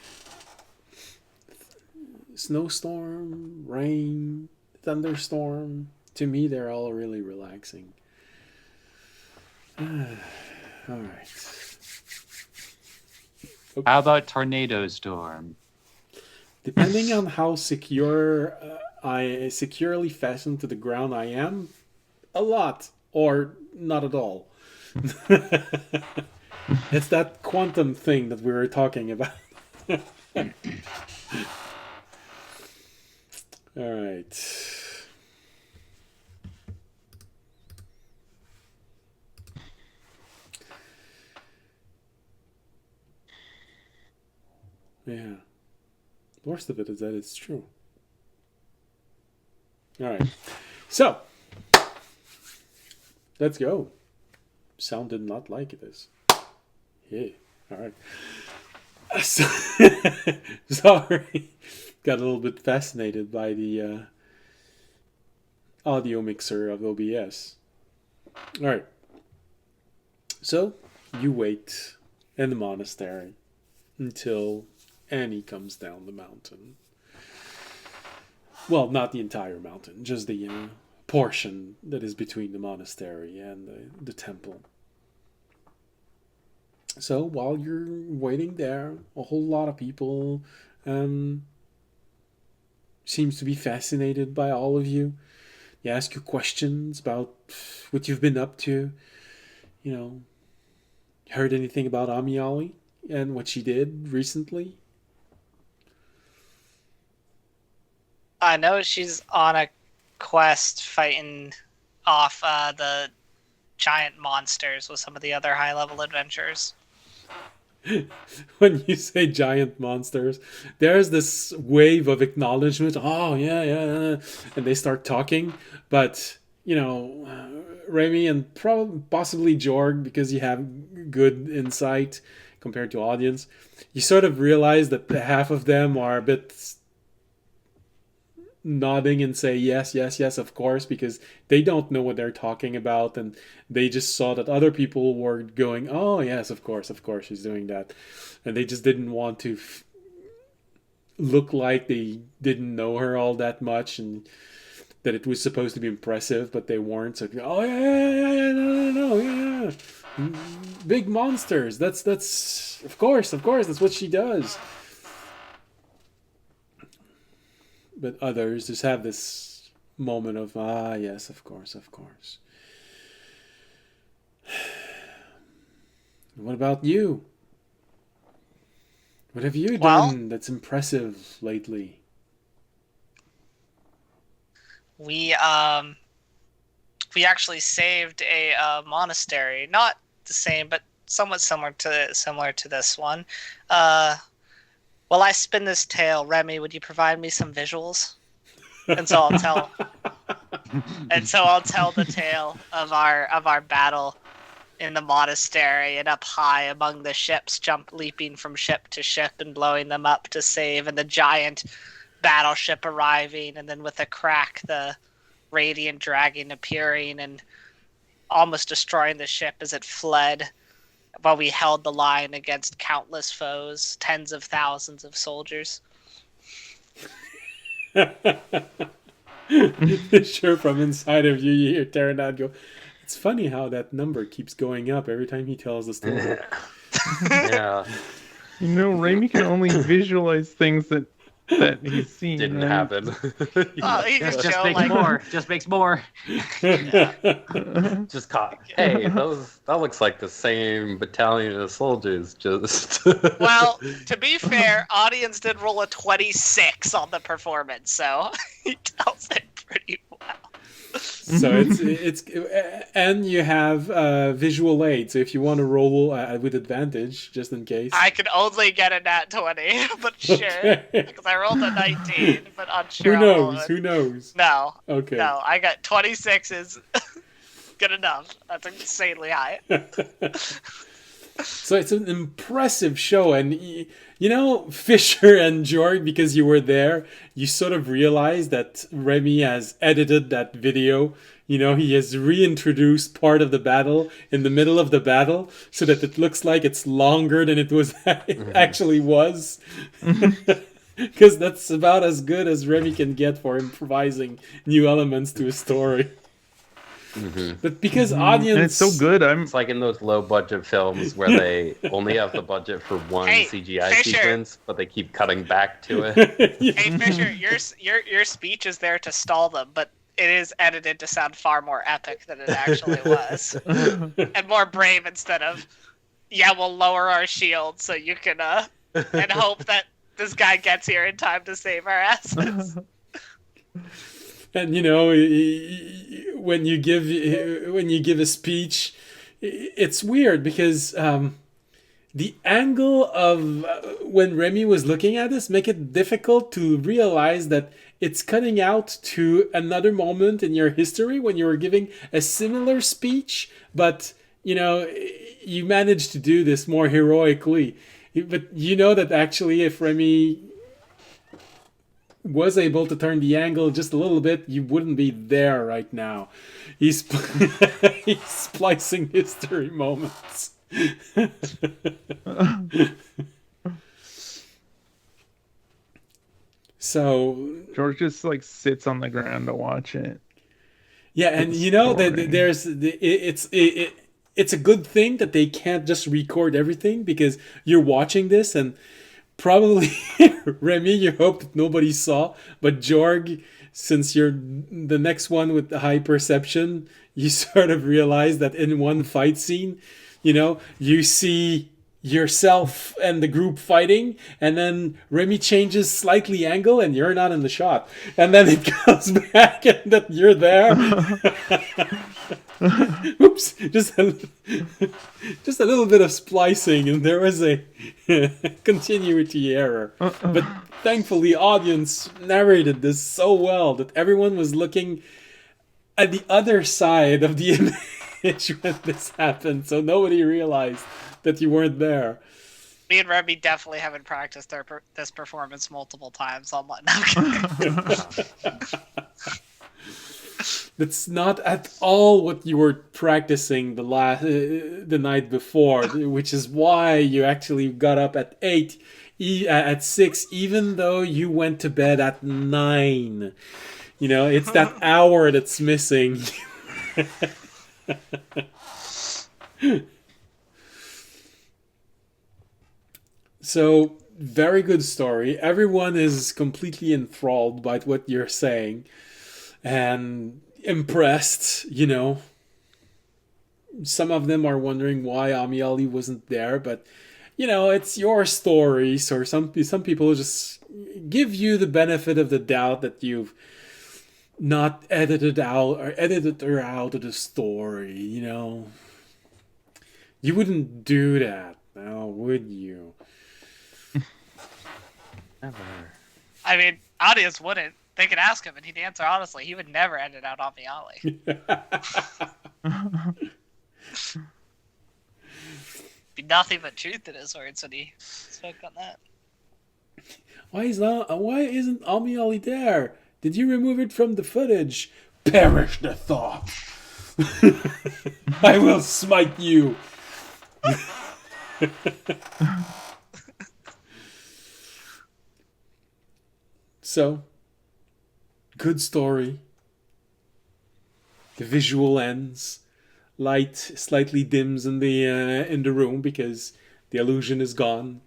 Snowstorm, rain, thunderstorm. To me, they're all really relaxing. Alright. How about tornado storm? Depending on how securely fastened to the ground I am, a lot or not at all. It's that quantum thing that we were talking about. All right. Yeah. The worst of it is that it's true. All right. So, let's go. Sound did not like this. Yeah. All right. Sorry. Got a little bit fascinated by the audio mixer of OBS. All right. So, you wait in the monastery until Annie comes down the mountain. Well, not the entire mountain, just the portion that is between the monastery and the temple. So while you're waiting there, a whole lot of people seems to be fascinated by all of you. They ask you questions about what you've been up to. You know, heard anything about Amiali and what she did recently? I know she's on a quest fighting off the giant monsters with some of the other high-level adventurers. When you say giant monsters, there's this wave of acknowledgement. Oh, yeah. And they start talking. But, Remy and possibly Jorg, because you have good insight compared to audience, you sort of realize that half of them are a bit nodding and say yes, of course, because they don't know what they're talking about, and they just saw that other people were going, oh yes, of course she's doing that, and they just didn't want to look like they didn't know her all that much, and that it was supposed to be impressive, but they weren't. So, oh yeah, no, yeah, big monsters. That's of course, that's what she does. But others just have this moment of, yes, of course. What about you? What have you done that's impressive lately? We actually saved a monastery, not the same, but somewhat similar to this one. While I spin this tale, Remy, would you provide me some visuals? And so I'll tell the tale of our battle in the monastery and up high among the ships, leaping from ship to ship and blowing them up to save, and the giant battleship arriving, and then with a crack the radiant dragon appearing and almost destroying the ship as it fled, while we held the line against countless foes, tens of thousands of soldiers. Sure, from inside of you, you hear Pterodon go, it's funny how that number keeps going up every time he tells the story. Yeah. You know, Raimi can only visualize things that he's seen. Didn't right? happen. He can Just show, makes like, more. Just makes more. Just caught. Hey, that looks like the same battalion of soldiers. Just. Well, to be fair, audience did roll a 26 on the performance, so he tells it pretty well. So it's and you have visual aid. So if you want to roll with advantage, just in case. I can only get a nat 20, but sure, because I rolled a 19, but unsure. Who knows? Who knows? No. Okay. No, I got 26 is good enough. That's insanely high. So it's an impressive show, and you know, Fisher and George, because you were there, you sort of realized that Remy has edited that video. You know, he has reintroduced part of the battle in the middle of the battle so that it looks like it's longer than it actually was. Because that's about as good as Remy can get for improvising new elements to a story. Mm-hmm. But because audience... And it's so good, It's like in those low-budget films where they only have the budget for one CGI Fisher. sequence, but they keep cutting back to it. Hey, Fisher, your speech is there to stall them, but it is edited to sound far more epic than it actually was. And more brave instead of, yeah, we'll lower our shield so you can, and hope that this guy gets here in time to save our asses. And you know, when you give a speech, it's weird because the angle of when Remy was looking at this make it difficult to realize that it's cutting out to another moment in your history when you were giving a similar speech, but you know, you managed to do this more heroically. But you know that actually, if Remy was able to turn the angle just a little bit, you wouldn't be there right now. He's splicing history moments. So George just like sits on the ground to watch it. Yeah, and you know that it's a good thing that they can't just record everything, because you're watching this and probably, Remy, you hope that nobody saw, but Jorg, since you're the next one with the high perception, you sort of realize that in one fight scene, you know, you see yourself and the group fighting, and then Remy changes slightly angle and you're not in the shot. And then it comes back and that you're there. Oops, just a little bit of splicing, and there was a continuity error. But thankfully, audience narrated this so well that everyone was looking at the other side of the image when this happened, so nobody realized that you weren't there. Me and Remy definitely haven't practiced this performance multiple times online. That's not at all what you were practicing the night before, which is why you actually got up at 6, even though you went to bed at 9. You know, it's that hour that's missing. So, very good story. Everyone is completely enthralled by what you're saying. And impressed, you know. Some of them are wondering why Amiali wasn't there, but you know, it's your story, so some people just give you the benefit of the doubt that you've not edited her out of the story, you know. You wouldn't do that now, would you? Never. I mean, audience wouldn't. They could ask him, and he'd answer honestly. He would never end it out on Miali. Be nothing but truth in his words when he spoke on that. Why isn't Amiali there? Did you remove it from the footage? Perish the thought. I will smite you. So, good story. The visual ends. Light slightly dims in the room because the illusion is gone.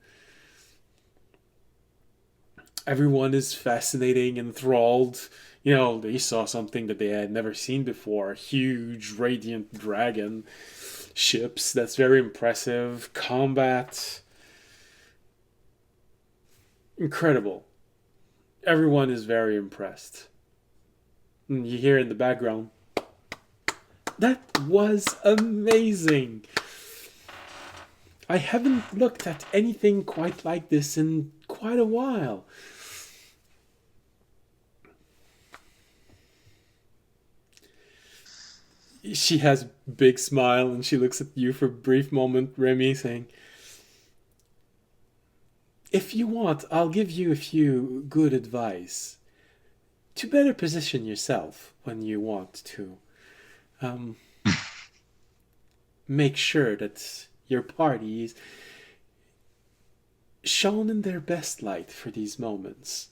Everyone is fascinating, enthralled. You know, they saw something that they had never seen before. Huge, radiant dragon ships. That's very impressive. Combat. Incredible. Everyone is very impressed. And you hear in the background, that was amazing. I haven't looked at anything quite like this in quite a while. She has a big smile and she looks at you for a brief moment, Remy, saying, if you want, I'll give you a few good advice to better position yourself when you want to make sure that your party is shown in their best light for these moments.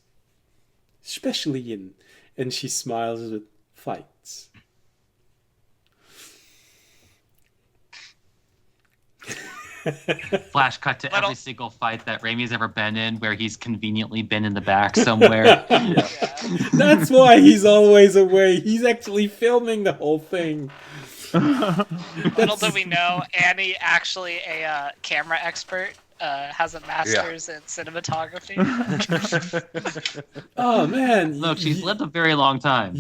Especially in, and she smiles with, fights. Flash cut to every single fight that Raimi's ever been in where he's conveniently been in the back somewhere. Yeah. That's why he's always away. He's actually filming the whole thing. Little do we know, Annie, actually a camera expert, has a master's in cinematography. Oh man! Look, she's lived a very long time.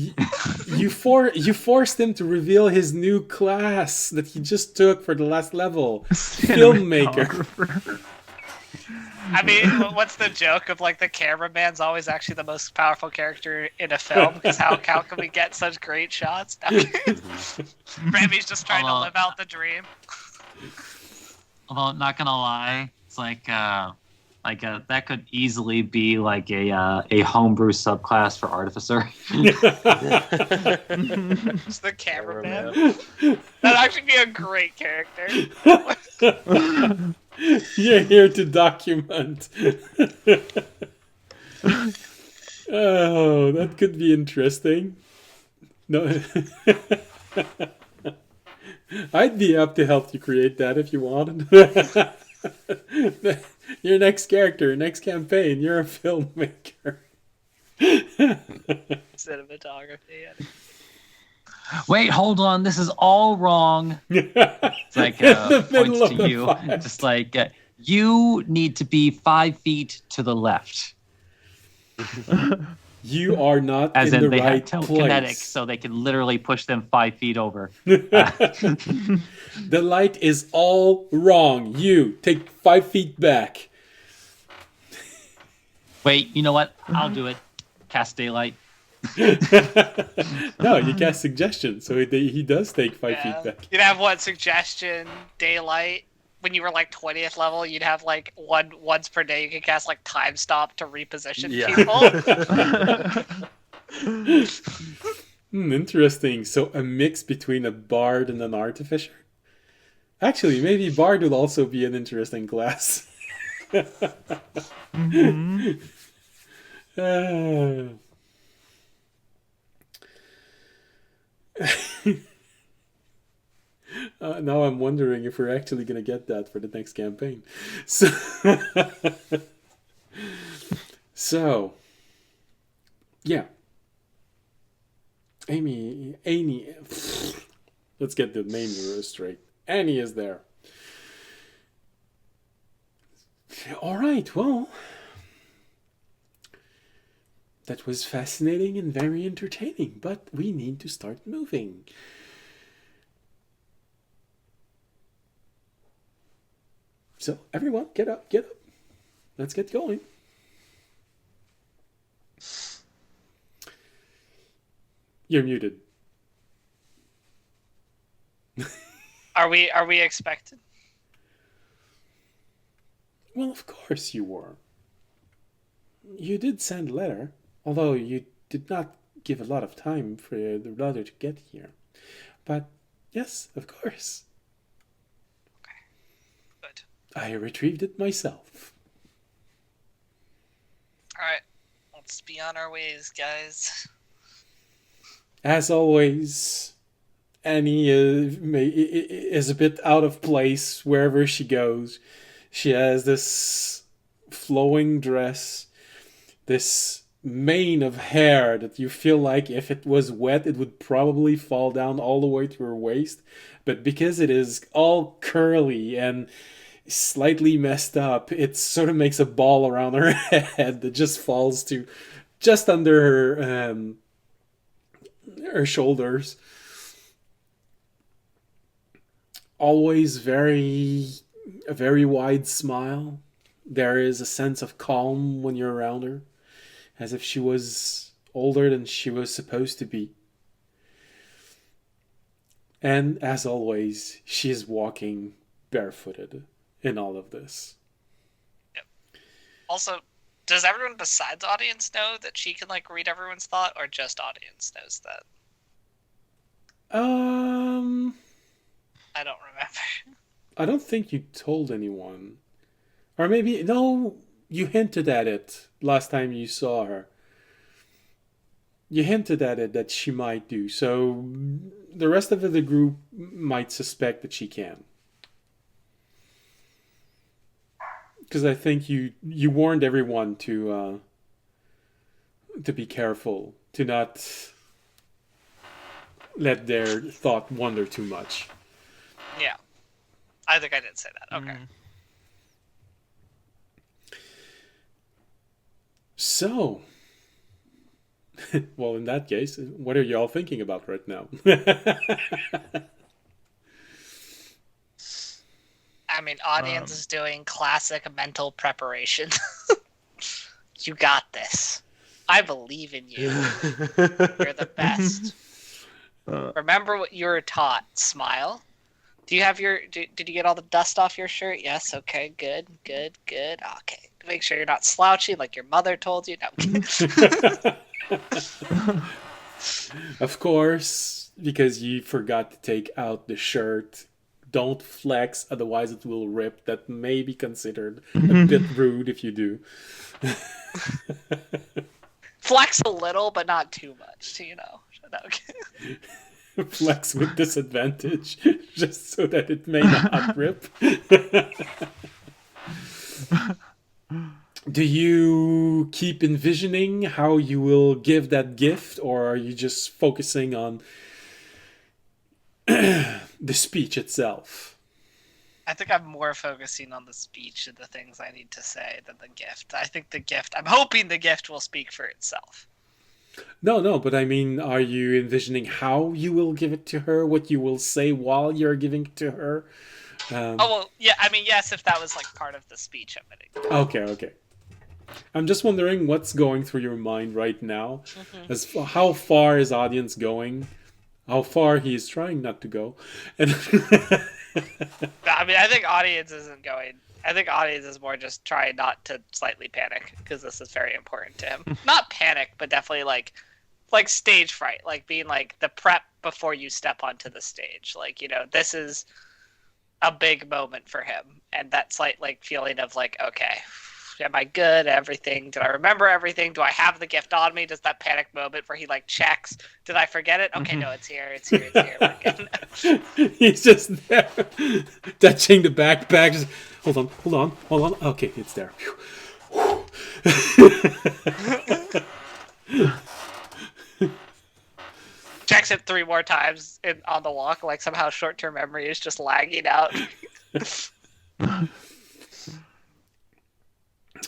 You forced him to reveal his new class that he just took for the last level, filmmaker. I mean, what's the joke of like the cameraman's always actually the most powerful character in a film? Because how can we get such great shots? Remy's just trying to live out the dream. Although, not gonna lie, it's like that could easily be like a homebrew subclass for Artificer. It's the cameraman. That'd actually be a great character. You're here to document. Oh, that could be interesting. No, I'd be up to help you create that if you wanted. Your next character, next campaign, you're a filmmaker. Cinematography. Wait, hold on. This is all wrong. It's like points to you. Just like you need to be 5 feet to the left. You are not as in in the they right have telekinetic, place. so they can literally push them 5 feet over. The light is all wrong. You take 5 feet back. Wait, you know what? I'll do it. Cast daylight. No, you cast suggestion, so he does take 5 feet back. You'd have what suggestion, daylight. When you were like 20th level, you'd have like once per day you could cast like time stop to reposition people. Interesting. So a mix between a bard and an artificer. Actually, maybe bard would also be an interesting class. Now I'm wondering if we're actually going to get that for the next campaign. So yeah. Annie, let's get the name straight. Annie is there. All right, well, that was fascinating and very entertaining, but we need to start moving. So, everyone, get up. Let's get going. You're muted. Are we expected? Well, of course you were. You did send a letter, although you did not give a lot of time for the letter to get here. But yes, of course. Okay. Good. I retrieved it myself. Alright. Let's be on our ways, guys. As always, Annie is a bit out of place wherever she goes. She has this flowing dress, this mane of hair that you feel like if it was wet, it would probably fall down all the way to her waist. But because it is all curly and slightly messed up, it sort of makes a ball around her head that just falls to just under her shoulders. Always a very wide smile. There is a sense of calm when you're around her, as if she was older than she was supposed to be. And as always, she is walking barefooted in all of this. Yep. Also, does everyone besides audience know that she can like read everyone's thought, or just audience knows that? I don't remember. I don't think you told anyone. Or maybe, no, you hinted at it last time you saw her. You hinted at it that she might do, so the rest of the group might suspect that she can. Because I think you warned everyone to be careful, to not let their thought wander too much. Yeah. I think I did say that. Okay. So, well, in that case, what are y'all thinking about right now? I mean, audience is doing classic mental preparation. You got this. I believe in you. You're the best. Remember what you were taught. Smile. Do you have your... Did you get all the dust off your shirt? Yes. Okay. Good. Okay. Make sure you're not slouchy like your mother told you. No. Of course, because you forgot to take out the shirt. Don't flex, otherwise it will rip. That may be considered a bit rude if you do. Flex a little, but not too much, you know. Okay. Flex with disadvantage, just so that it may not rip. Do you keep envisioning how you will give that gift, or are you just focusing on the speech itself? I think I'm more focusing on the speech and the things I need to say than the gift. I think I'm hoping the gift will speak for itself. No, but I mean, are you envisioning how you will give it to her, what you will say while you're giving it to her? Well, yeah, I mean, yes, if that was like part of the speech I'm going to give. Okay. I'm just wondering what's going through your mind right now. As how far is audience going? How far he is trying not to go. And I mean, I think audience isn't going. I think audience is more just trying not to slightly panic, because this is very important to him. Not panic, but definitely like stage fright, like being like the prep before you step onto the stage. Like, you know, this is a big moment for him, and that slight like feeling of like, okay, am I good? Everything? Did I remember everything? Do I have the gift on me? Does that panic moment where he like checks? Did I forget it? Okay, no, it's here. He's just there, touching the backpack. Just, hold on. Okay, it's there. Checks it 3 more times on the walk, like somehow short-term memory is just lagging out.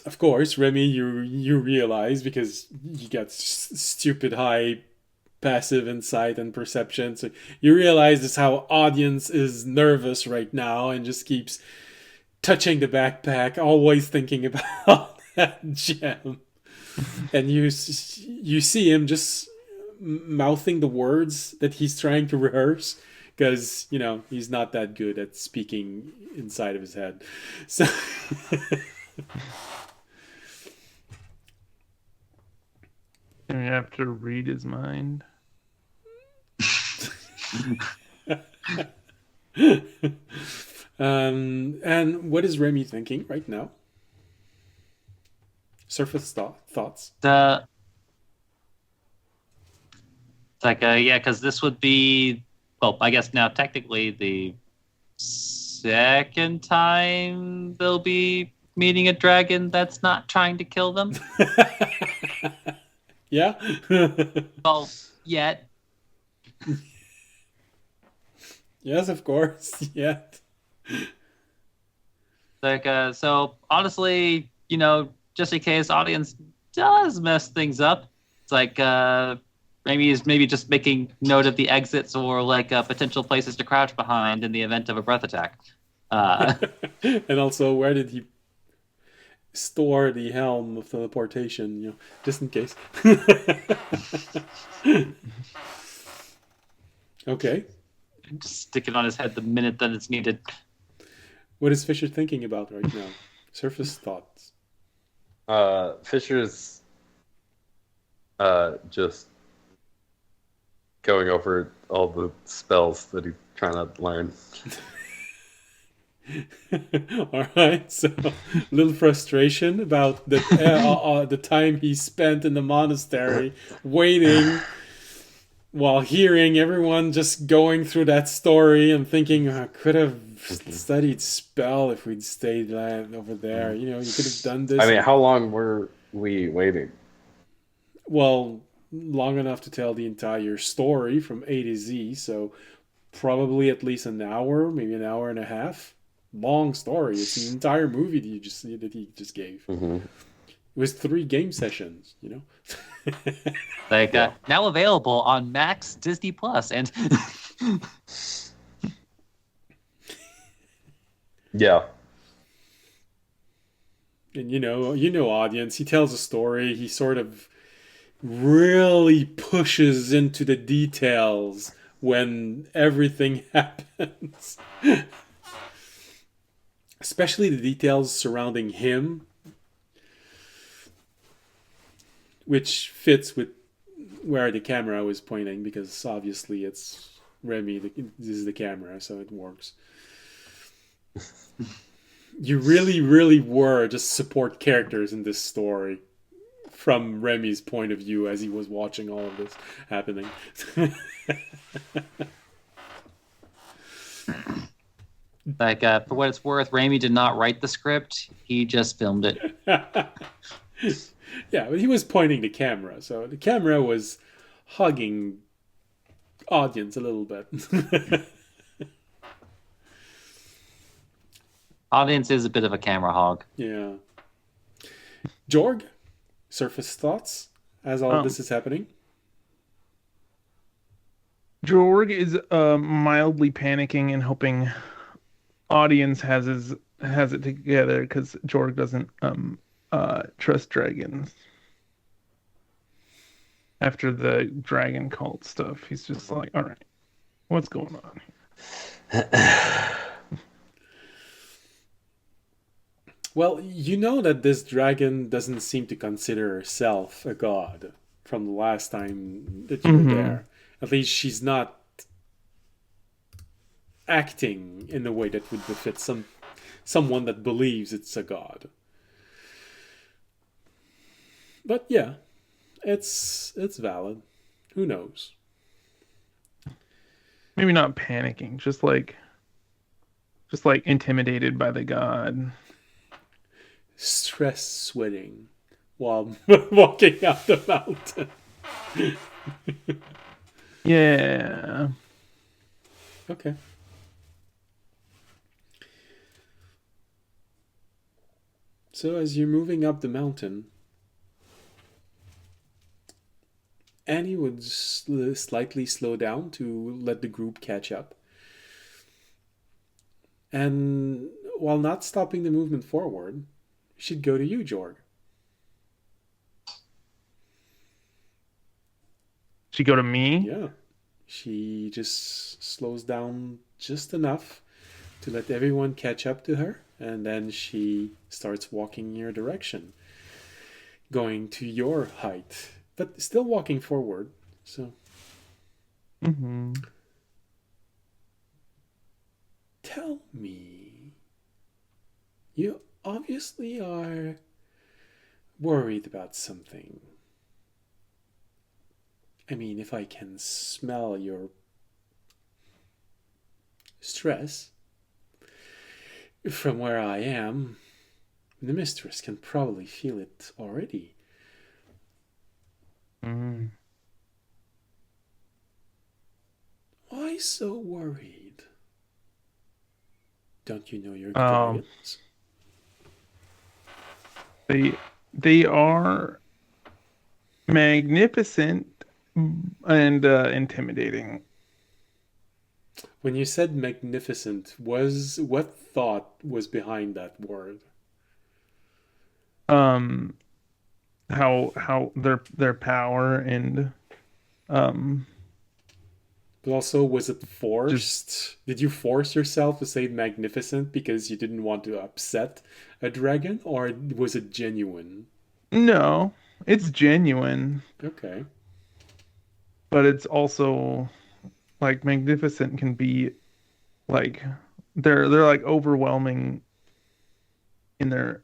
Of course, Remy, you realize, because you got stupid high passive insight and perception, so you realize this how audience is nervous right now and just keeps touching the backpack, always thinking about that gem. And you see him just mouthing the words that he's trying to rehearse, because he's not that good at speaking inside of his head. So you have to read his mind. And what is Remy thinking right now? Surface thoughts. Because this would be, well, I guess now technically the second time they'll be meeting a dragon that's not trying to kill them. Yeah. Well, yet. Yes, of course. Yet. So honestly, just in case audience does mess things up, it's like maybe just making note of the exits or potential places to crouch behind in the event of a breath attack. And also, where did he store the helm of teleportation? Just in case. Okay. Just stick it on his head the minute that it's needed. What is Fisher thinking about right now? Surface thoughts. Fisher's just going over all the spells that he's trying to learn. All right, so a little frustration about the time he spent in the monastery waiting while hearing everyone just going through that story and thinking, I could have studied spell if we'd stayed over there. You could have done this. I mean, how long were we waiting? Well, long enough to tell the entire story from A to Z, so probably at least an hour, maybe an hour and a half. Long story. It's an entire movie that he just gave. Mm-hmm. It was 3 game sessions, Now available on Max, Disney Plus, and yeah. And audience, he tells a story, he sort of really pushes into the details when everything happens. Especially the details surrounding him, which fits with where the camera was pointing, because obviously it's Remy, this is the camera, so it works. You really, really were just support characters in this story from Remy's point of view as he was watching all of this happening. For what it's worth, Remy did not write the script. He just filmed it. Yeah, but he was pointing the camera, so the camera was hugging audience a little bit. Audience is a bit of a camera hog. Yeah. Jorg, surface thoughts as all of this is happening? Jorg is mildly panicking and hoping audience has it together, because Jorg doesn't trust dragons. After the dragon cult stuff, he's just like, all right, what's going on here? Well, that this dragon doesn't seem to consider herself a god from the last time that you were there. At least she's not acting in a way that would befit someone that believes it's a god. But yeah, it's valid. Who knows? Maybe not panicking, just like intimidated by the god. Stress sweating while walking up the mountain. Yeah. Okay. So as you're moving up the mountain, Annie would slightly slow down to let the group catch up. And while not stopping the movement forward, she'd go to you, Jorg. She go to me? Yeah. She just slows down just enough to let everyone catch up to her, and then she starts walking in your direction, going to your height, but still walking forward. So, tell me, you obviously are worried about something. I mean, if I can smell your stress from where I am, the mistress can probably feel it already. Why so worried? Don't you know your dragons? They are magnificent and intimidating. When you said magnificent, what thought was behind that word? How their power and But also, was it forced? Did you force yourself to say magnificent because you didn't want to upset a dragon, or was it genuine? No, it's genuine. Okay. But it's also like magnificent can be like they're like overwhelming in their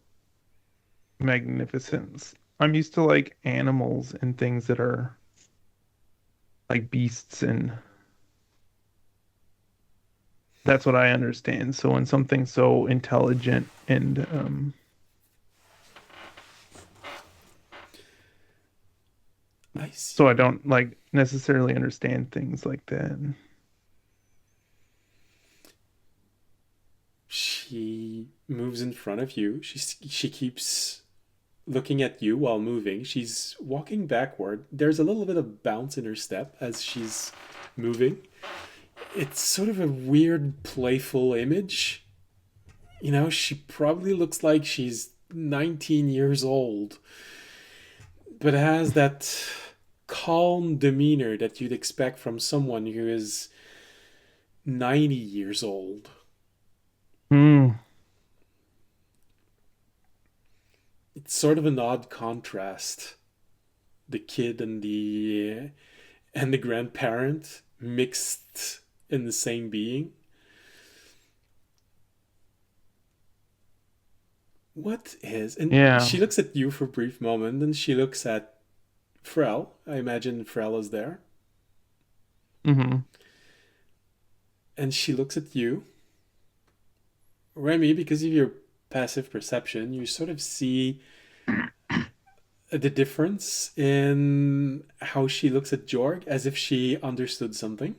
magnificence. I'm used to like animals and things that are like beasts, and that's what I understand. So when something's so intelligent and I see. so I don't like necessarily understand things like that. She moves in front of you. She keeps looking at you while moving. She's walking backward. There's a little bit of bounce in her step as she's moving. It's sort of a weird, playful image. You know, she probably looks like she's 19 years old, but has that calm demeanor that you'd expect from someone who is 90 years old. It's sort of an odd contrast. The kid and the grandparent mixed in the same being. What is? And she looks at you for a brief moment, and she looks at Frel. I imagine Frel is there. And she looks at you. Remy, because of your passive perception, you sort of see the difference in how she looks at Jorg, as if she understood something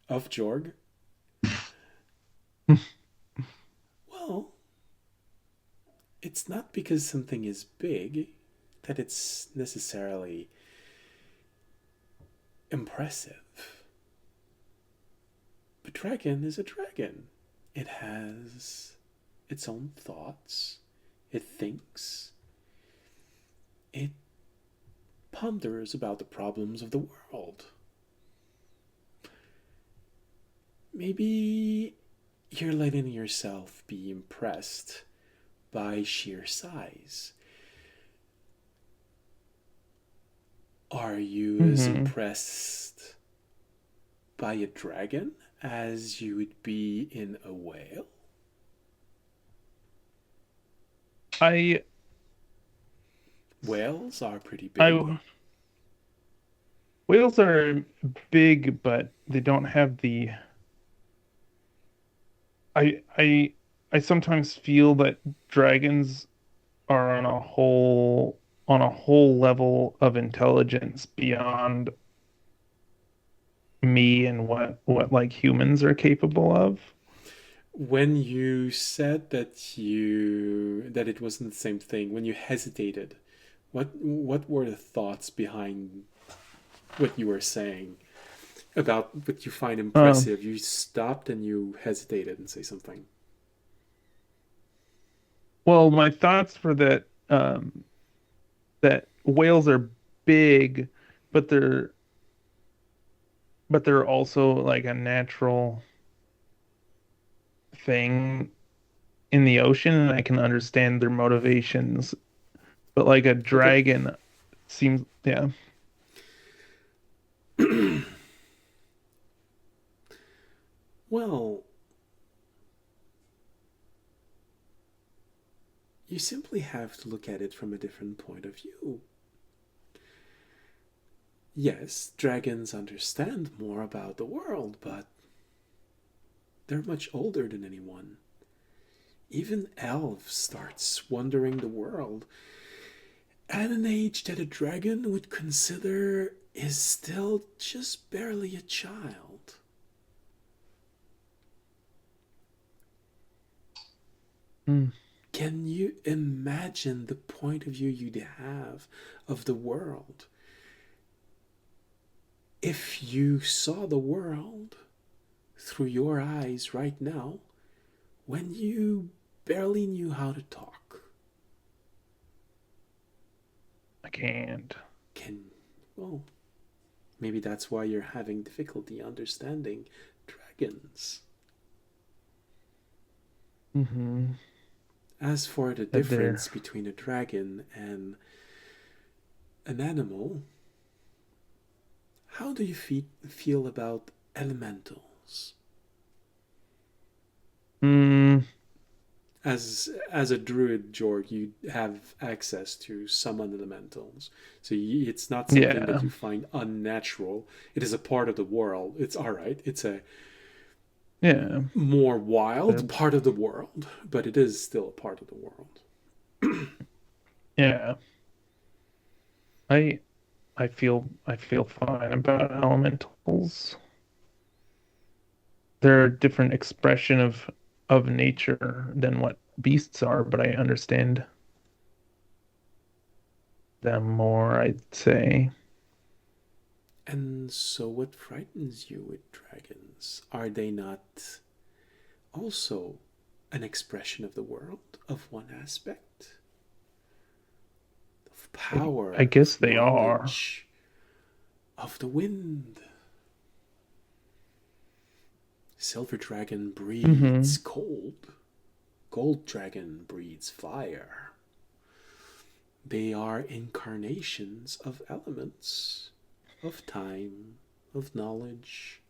of Jorg. Well, it's not because something is big that it's necessarily impressive. But dragon is a dragon. It has its own thoughts. It thinks. It ponders about the problems of the world. Maybe you're letting yourself be impressed by sheer size. Are you as impressed by a dragon as you would be in a whale? Whales are pretty big. Whales are big, but they don't have the. I sometimes feel that dragons are on a whole level of intelligence beyond me and what like humans are capable of. When you said that it wasn't the same thing, when you hesitated, what were the thoughts behind what you were saying about what you find impressive? You stopped and you hesitated and say something. Well, my thoughts were that that whales are big but they're also like a natural thing in the ocean, and I can understand their motivations. But like a dragon seems, yeah. Well, you simply have to look at it from a different point of view. Yes, dragons understand more about the world, but they're much older than anyone. Even elves starts wandering the world at an age that a dragon would consider is still just barely a child. Can you imagine the point of view you'd have of the world if you saw the world through your eyes right now when you barely knew how to talk? I can't. Well, maybe that's why you're having difficulty understanding dragons. As for the difference between a dragon and an animal, how do you feel about elementals? As a druid, George, you have access to summon elementals, so it's not something that you find unnatural. It is a part of the world. It's all right. It's a more wild part of the world, but it is still a part of the world. Yeah. I feel fine about elementals. They're a different expression of nature than what beasts are, but I understand them more, I'd say. And so what frightens you with dragons? Are they not also an expression of the world, of one aspect? Of power, I guess they are. Of the wind. Silver dragon breathes cold. Gold dragon breathes fire. They are incarnations of elements, of time, of knowledge.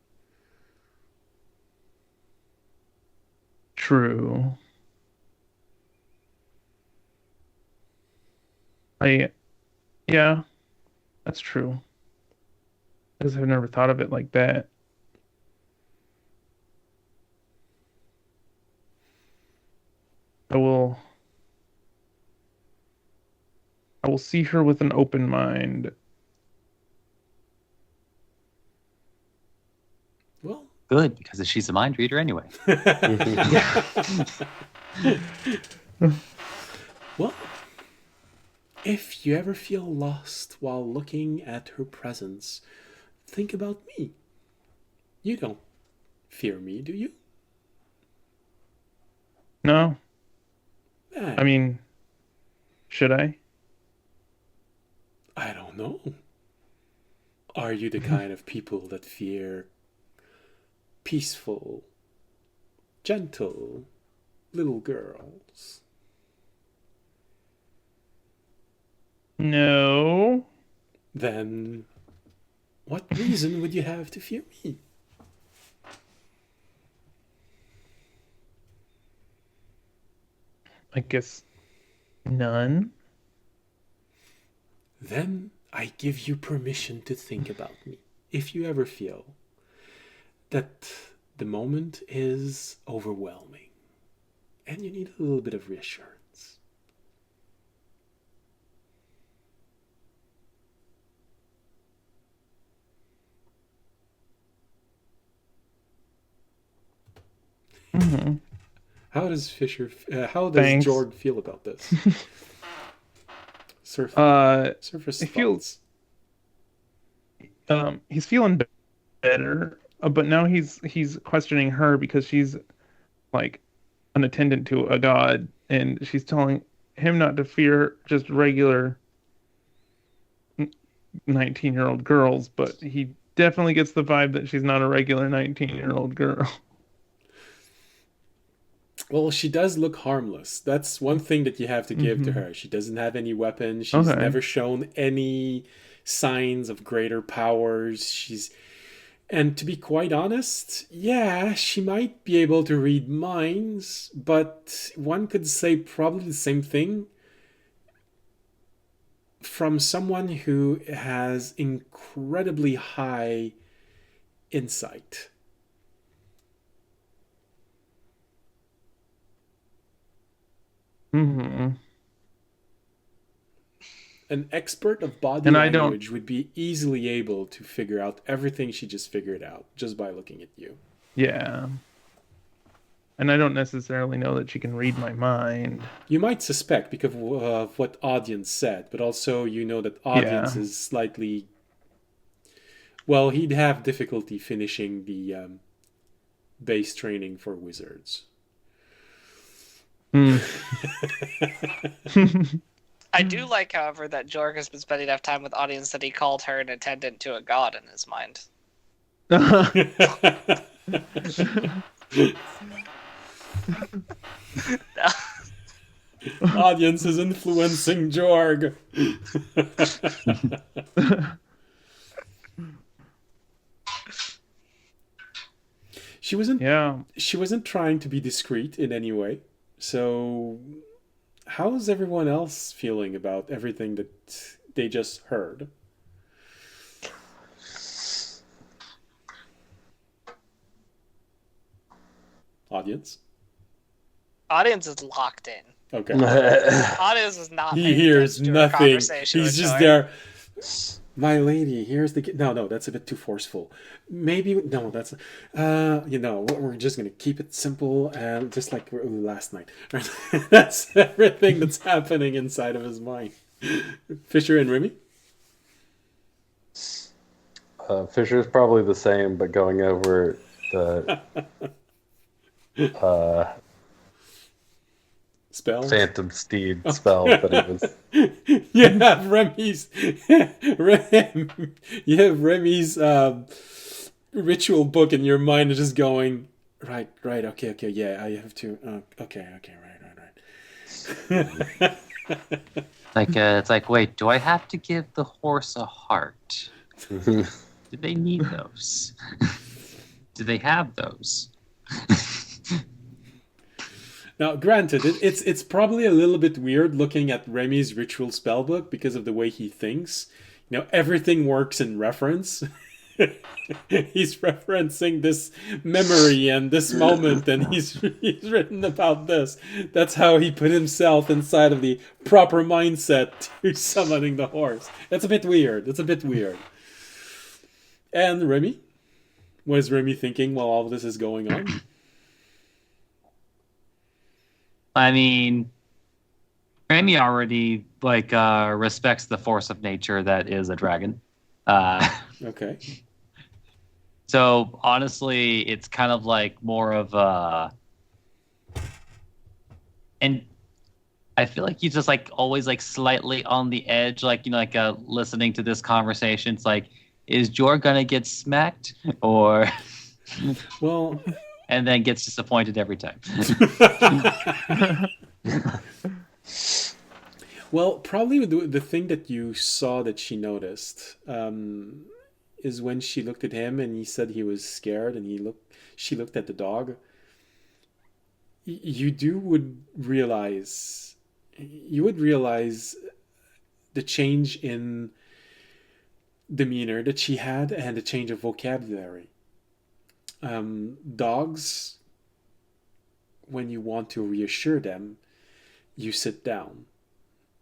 True. Yeah, that's true. I guess I've never thought of it like that. I will see her with an open mind. Well, good, because she's a mind reader anyway. Well, if you ever feel lost while looking at her presence, think about me. You don't fear me, do you? No. I mean, should I? I don't know. Are you the kind of people that fear peaceful, gentle little girls? No. Then what reason would you have to fear me? I guess none. Then I give you permission to think about me. If you ever feel that the moment is overwhelming and you need a little bit of reassurance. How does Thanks. Jord feel about this? Surface thoughts. He's feeling better, but now he's questioning her because she's like an attendant to a god, and she's telling him not to fear just regular 19-year-old girls, but he definitely gets the vibe that she's not a regular 19-year-old girl. Well, she does look harmless. That's one thing that you have to give to her. She doesn't have any weapons. She's never shown any signs of greater powers. And to be quite honest, yeah, she might be able to read minds, but one could say probably the same thing from someone who has incredibly high insight. Mm-hmm. An expert of body language would be easily able to figure out everything she just figured out just by looking at you. Yeah. And I don't necessarily know that she can read my mind. You might suspect because of what Audience said, but also you know that Audience is slightly... Well, he'd have difficulty finishing the base training for wizards. I do like, however, that Jorg has been spending enough time with Audience that he called her an attendant to a god in his mind. Audience is influencing Jorg. She wasn't trying to be discreet in any way. So how's everyone else feeling about everything that they just heard? Audience? Audience is locked in. Okay. Audience is not. He hears nothing. He's just there. My lady, here's the... No, that's a bit too forceful. Maybe... No, that's... we're just going to keep it simple and just like last night. That's everything that's happening inside of his mind. Fisher and Remy? Fisher's probably the same, but going over the... spell? Phantom Steed spell, but it was... You have Remy's ritual book in your mind is just going, right, okay, yeah, I have to, okay, right. It's like, wait, do I have to give the horse a heart? Do they need those? Do they have those? Now, granted, it's probably a little bit weird looking at Remy's ritual spellbook because of the way he thinks. You know, everything works in reference. He's referencing this memory and this moment, and he's written about this. That's how he put himself inside of the proper mindset to summoning the horse. That's a bit weird. And Remy? What is Remy thinking while all of this is going on? I mean, Remy already respects the force of nature that is a dragon. Okay. So honestly, it's kind of like more of a, and I feel like he's just like always like slightly on the edge, listening to this conversation. It's like, is Jor gonna get smacked or? Well. And then gets disappointed every time. Well, probably the thing that you saw that she noticed is when she looked at him and he said he was scared, and she looked at the dog. You would realize the change in demeanor that she had and the change of vocabulary. Dogs, when you want to reassure them, you sit down.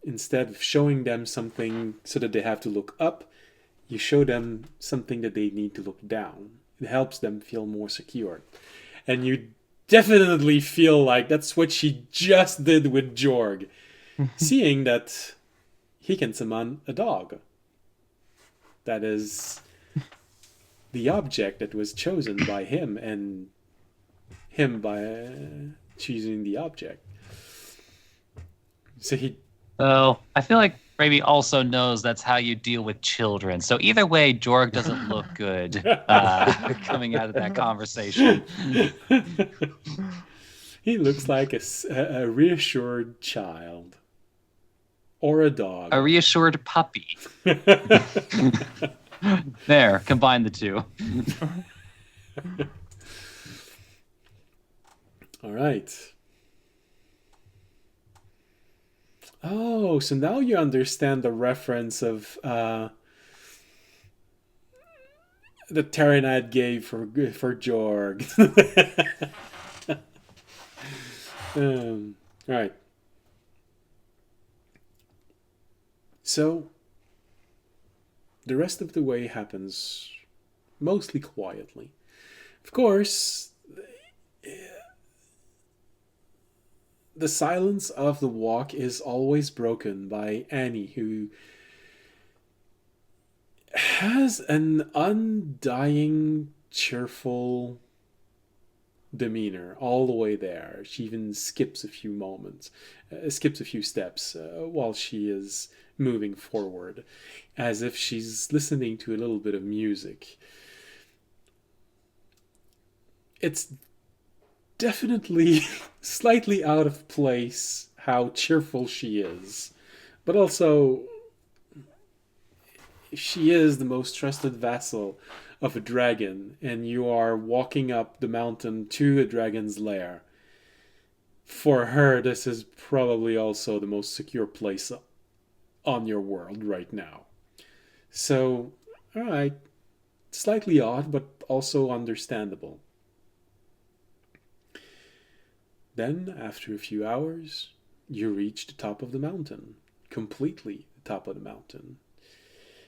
Instead of showing them something so that they have to look up, you show them something that they need to look down. It helps them feel more secure. And you definitely feel like that's what she just did with Jorg, seeing that he can summon a dog. That is the object that was chosen by him, and him by choosing the object. So I feel like Raby also knows that's how you deal with children. So either way, Jorg doesn't look good coming out of that conversation. He looks like a reassured child. Or a dog. A reassured puppy. There, combine the two. All right. Oh, so now you understand the reference of the Terranad gave for Jorg. Right. So the rest of the way happens mostly quietly. Of course, the silence of the walk is always broken by Annie, who has an undying, cheerful demeanor all the way there. She even skips a few steps while she is moving forward, as if she's listening to a little bit of music. It's definitely slightly out of place how cheerful she is, but also she is the most trusted vassal of a dragon, and you are walking up the mountain to a dragon's lair. For her, this is probably also the most secure place on your world right now. So, alright, slightly odd, but also understandable. Then, after a few hours, you reach the top of the mountain. Completely the top of the mountain.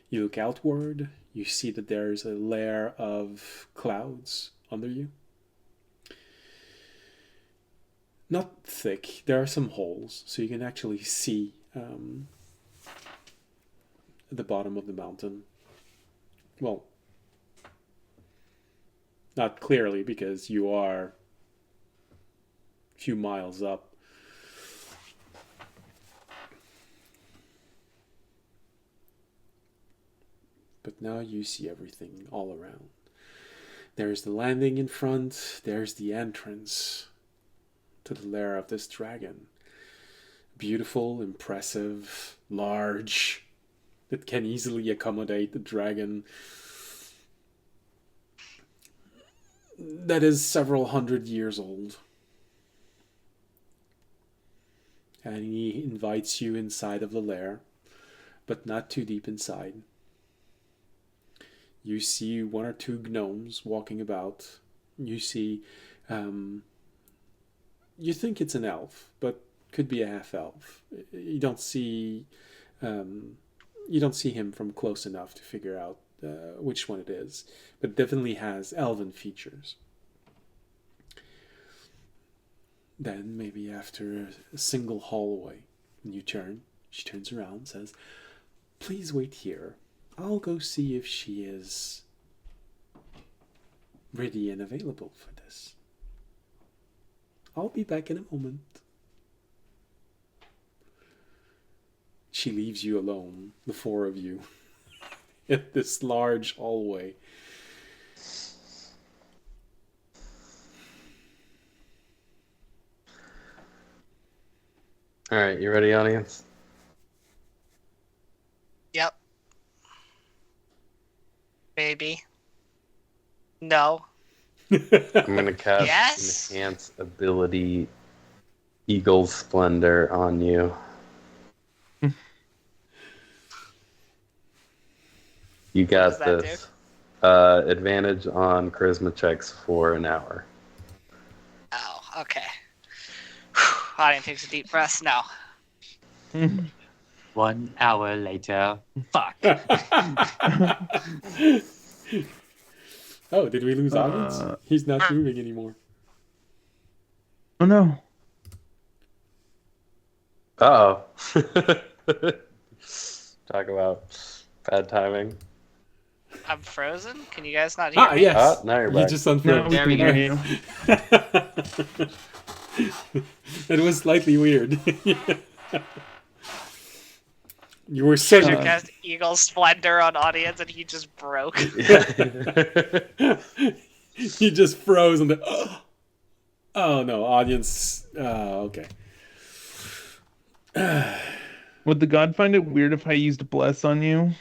You look outward, you see that there's a layer of clouds under you. Not thick, there are some holes, so you can actually see the bottom of the mountain. Well, not clearly because you are a few miles up. But now you see everything all around. There's the landing in front, there's the entrance to the lair of this dragon. Beautiful, impressive, large. It can easily accommodate the dragon that is several hundred years old. And he invites you inside of the lair, but not too deep inside. You see one or two gnomes walking about. You see, you think it's an elf, but could be a half-elf. You don't see him from close enough to figure out which one it is, but definitely has elven features. Then, maybe after a single hallway, when you turn, she turns around and says, "Please wait here. I'll go see if she is ready and available for this. I'll be back in a moment." She leaves you alone, the four of you, in this large hallway. All right, you ready, audience? Yep. Maybe. No. I'm going to cast Yes? Enhance Ability Eagle's Splendor on you. You got What does that this. Advantage on charisma checks for an hour. Oh, okay. Audience takes a deep breath. No. 1 hour later. Fuck. Oh, did we lose audience? He's not moving anymore. Oh no. Uh-oh. Talk about bad timing. I'm frozen? Can you guys not hear me? Yes. Now you're You back. just No, unfroze. we There we can hear you. It was slightly weird. You were so Treasure cast Eagle Splendor on audience, and he just broke. He just froze and oh no, audience. Okay. Would the god find it weird if I used bless on you?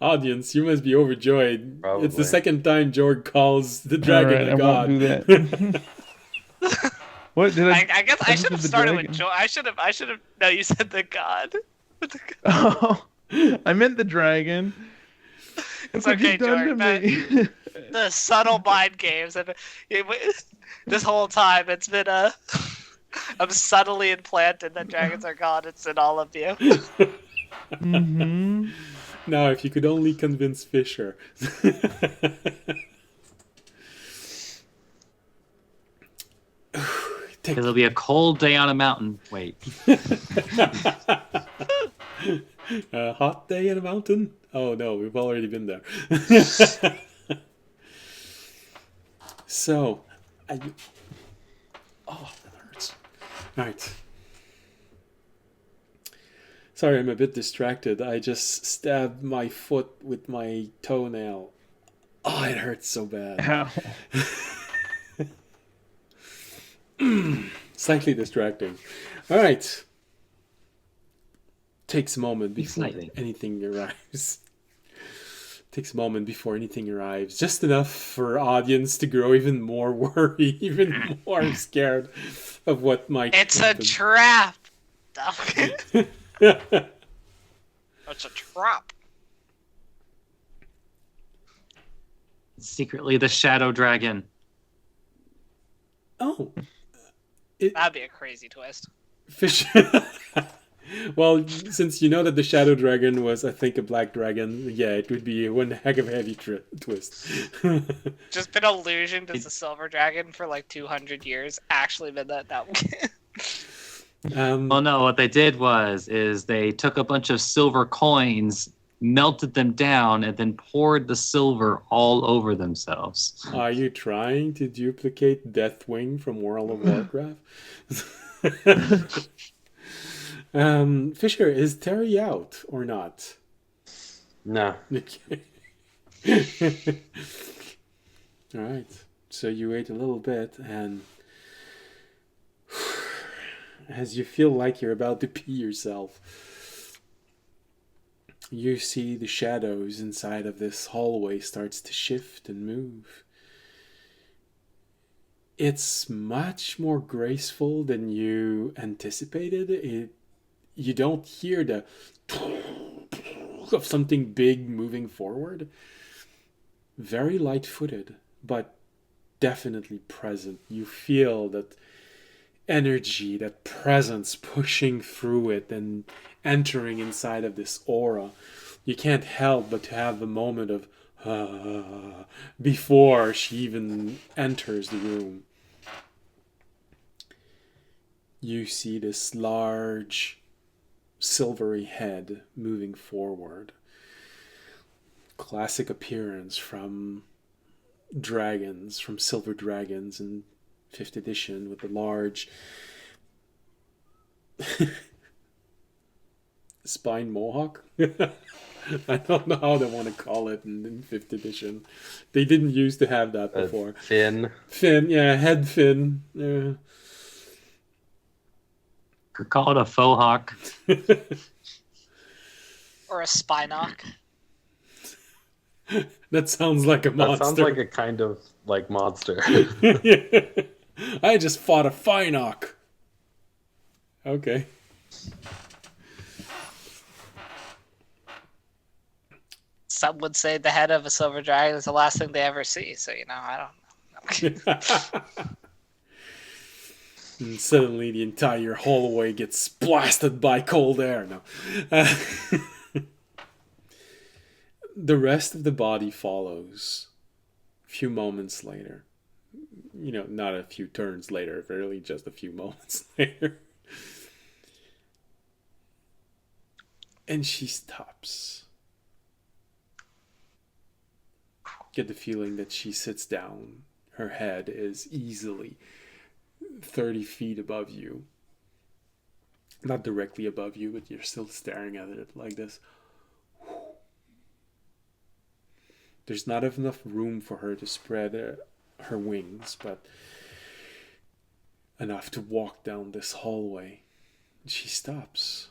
Audience, you must be overjoyed. Probably. It's the second time Jorg calls the dragon a god. I won't do that. What did I guess I should have started with Joy. I should have. No, you said the god. Oh, I meant the dragon. It's What okay, you've done Jorg. to me. The subtle mind games. This whole time, it's been I'm subtly implanted that dragons are god. It's in all of you. Mm-hmm. Now, if you could only convince Fisher. It'll be a cold day on a mountain. Wait. A hot day in a mountain? Oh no, we've already been there. So, oh, that hurts. All right. Sorry, I'm a bit distracted. I just stabbed my foot with my toenail. Oh, it hurts so bad. Ow. Slightly distracting. All right. Takes a moment before Exciting. anything arrives. Takes a moment before anything arrives. Just enough for audience to grow even more worried, even more scared of what might It's happen. a trap. It's a trap. Secretly the shadow dragon. Oh. That'd be a crazy twist. Fish. Well, since you know that the shadow dragon was, I think, a black dragon, yeah, it would be one heck of a heavy twist. Just been illusioned as a silver dragon for like 200 years. Actually been that. Well, no, what they did is they took a bunch of silver coins, melted them down, and then poured the silver all over themselves. Are you trying to duplicate Deathwing from World of Warcraft? Fisher, is Terry out or not? No. Okay. All right. So you wait a little bit, and as you feel like you're about to pee yourself, you see the shadows inside of this hallway starts to shift and move. It's much more graceful than you anticipated. You don't hear the of something big moving forward. Very light-footed, but definitely present. You feel that energy, that presence pushing through it and entering inside of this aura. You can't help but to have the moment of before she even enters the room. You see this large silvery head moving forward. Classic appearance from dragons, from silver dragons in 5th edition, with the large spine mohawk. I don't know how they want to call it in 5th edition. They didn't used to have that before. Fin. Fin, yeah, head fin. Yeah. Could call it a faux hawk. Or a Spinock. That sounds like a monster. That sounds like a kind of like monster. I just fought a Finock. Okay. Some would say the head of a silver dragon is the last thing they ever see. So, I don't know. And suddenly the entire hallway gets blasted by cold air. No. The rest of the body follows a few moments later. Not a few turns later, really just a few moments later. And she stops. Get the feeling that she sits down. Her head is easily 30 feet above you. Not directly above you, but you're still staring at it like this. There's not enough room for her to spread her wings, but enough to walk down this hallway. She stops.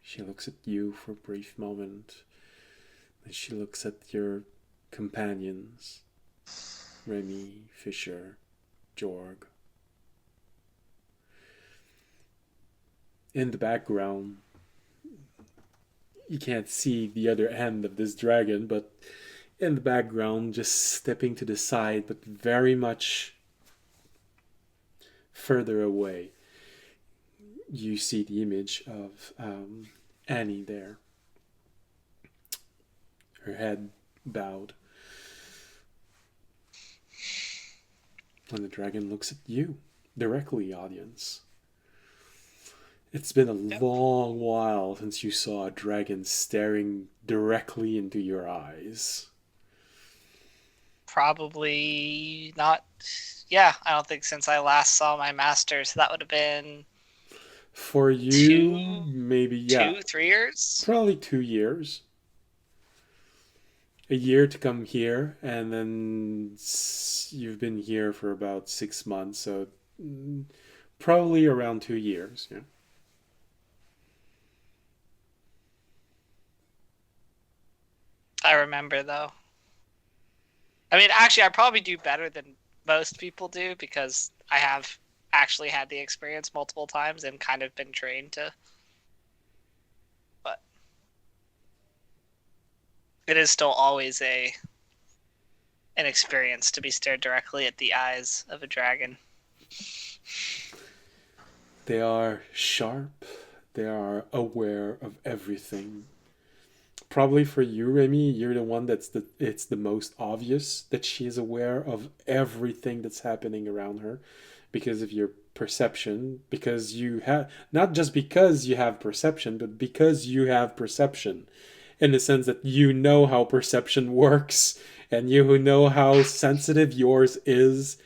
She looks at you for a brief moment, and she looks at your companions, Remy, Fisher, Jorg. In the background, you can't see the other end of this dragon, but in the background, just stepping to the side, but very much further away, you see the image of Annie there. Her head bowed. And the dragon looks at you directly, audience. It's been a long while since you saw a dragon staring directly into your eyes. Probably not. Yeah, I don't think since I last saw my master, so that would have been... For you, maybe, yeah. 2-3 years? Probably 2 years. A year to come here, and then you've been here for about 6 months, so probably around 2 years, yeah. I remember, though. I mean, actually, I probably do better than most people do because I have actually had the experience multiple times and kind of been trained to. But it is still always an experience to be stared directly at the eyes of a dragon. They are sharp. They are aware of everything. Probably for you, Remy, you're the one it's the most obvious that she is aware of everything that's happening around her because of your perception, because you have, not just because you have perception, but because you have perception, in the sense that you know how perception works, and you who know how sensitive yours is,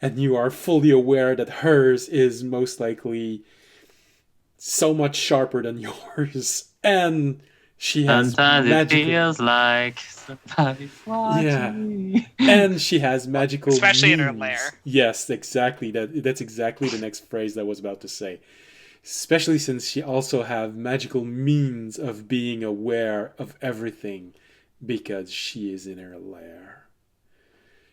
and you are fully aware that hers is most likely so much sharper than yours, and she has sometimes magical... it feels like somebody's watching. Yeah, and she has magical especially means. In her lair. Yes, exactly. That's exactly the next phrase that I was about to say. Especially since she also has magical means of being aware of everything because she is in her lair.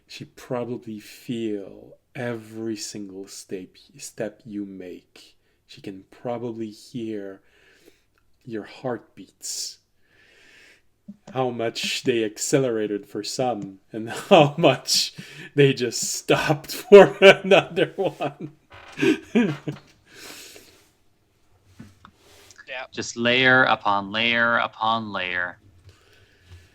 She probably feel every single step you make. She can probably hear your heartbeats, how much they accelerated for some and how much they just stopped for another one. Yeah, just layer upon layer upon layer.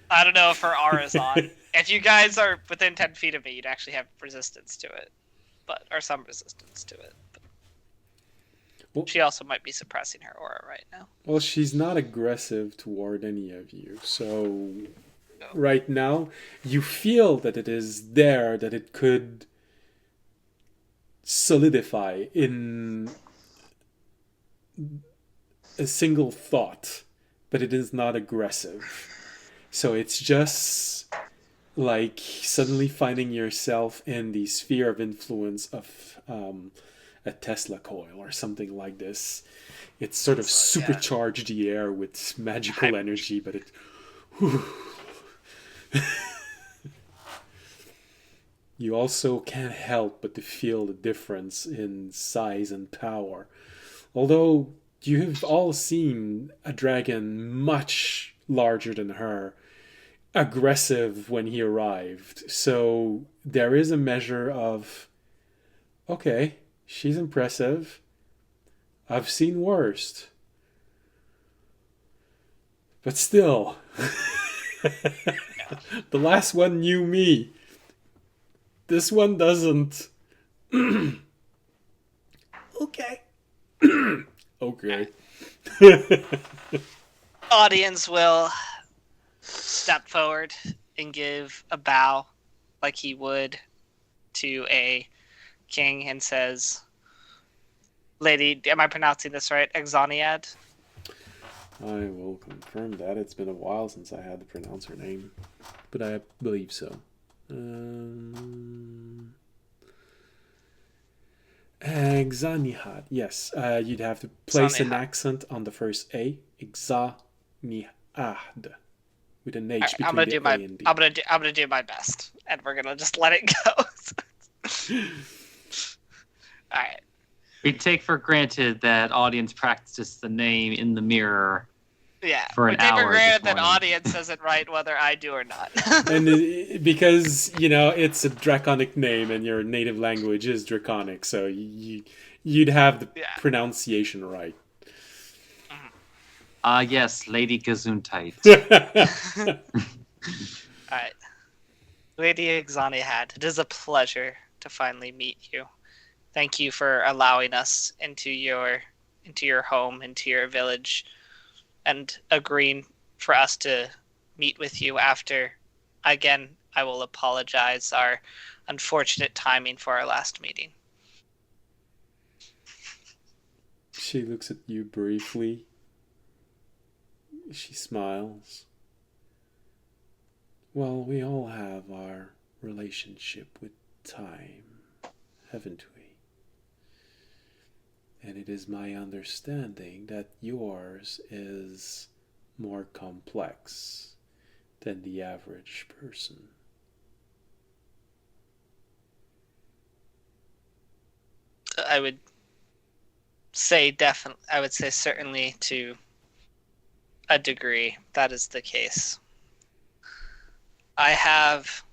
I don't know if her aura's on. If you guys are within 10 feet of me, you'd actually have resistance to it, or some resistance to it. Well, she also might be suppressing her aura right now. Well, she's not aggressive toward any of you, so right now you feel that it is there, that it could solidify in a single thought, but it is not aggressive. So it's just like suddenly finding yourself in the sphere of influence of a Tesla coil or something like this. It's sort of supercharged the air with magical energy, but it... You also can't help but to feel the difference in size and power. Although you have all seen a dragon much larger than her, aggressive when he arrived. So there is a measure of, okay, she's impressive. I've seen worst. But still, the last one knew me. This one doesn't. Okay. Okay. Audience will step forward and give a bow like he would to a king and says, Lady, am I pronouncing this right? Exoniad? I will confirm that. It's been a while since I had to pronounce her name, but I believe so. Exanihat. Yes, you'd have to place an accent on the first A. Exanihad with an H Right, between the A and D. I'm gonna do my best, and we're gonna just let it go. All right. We take for granted that audience practices the name in the mirror. Yeah, for an hour. We take for granted that audience says it right, whether I do or not. And because it's a draconic name, and your native language is draconic, so you'd have the pronunciation right. Yes, Lady Gesundheit. All right, Lady Exonihat, it is a pleasure to finally meet you. Thank you for allowing us into your home, into your village, and agreeing for us to meet with you after. Again, I will apologize our unfortunate timing for our last meeting. She looks at you briefly. She smiles. Well, we all have our relationship with time, haven't we? And it is my understanding that yours is more complex than the average person. I would say definitely. I would say certainly to a degree that is the case. I have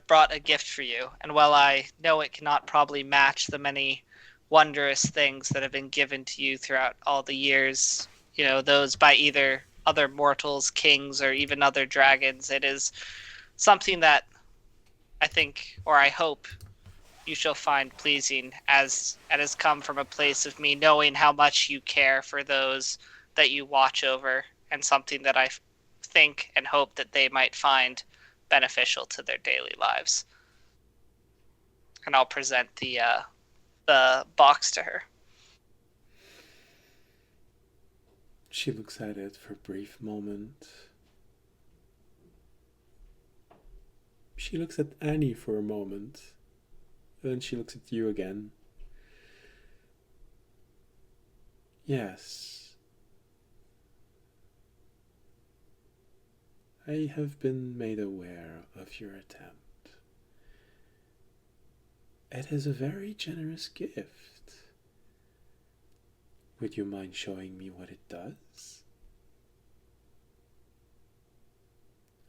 brought a gift for you, and while I know it cannot probably match the many wondrous things that have been given to you throughout all the years, those by either other mortals, kings, or even other dragons, it is something that I think, or I hope, you shall find pleasing, as it has come from a place of me knowing how much you care for those that you watch over, and something that I think and hope that they might find beneficial to their daily lives. And I'll present the box to her. She looks at it for a brief moment. She looks at Annie for a moment. Then she looks at you again. Yes. I have been made aware of your attempt. It is a very generous gift. Would you mind showing me what it does?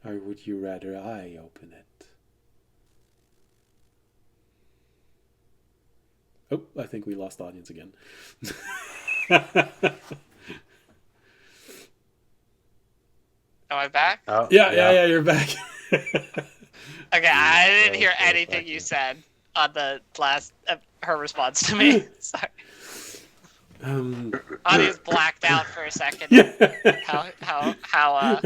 Or would you rather I open it? Oh, I think we lost audience again. Am I back? Oh, yeah, you're back. Okay, I didn't hear anything you said on the last her response to me. Sorry. Audience blacked out for a second. How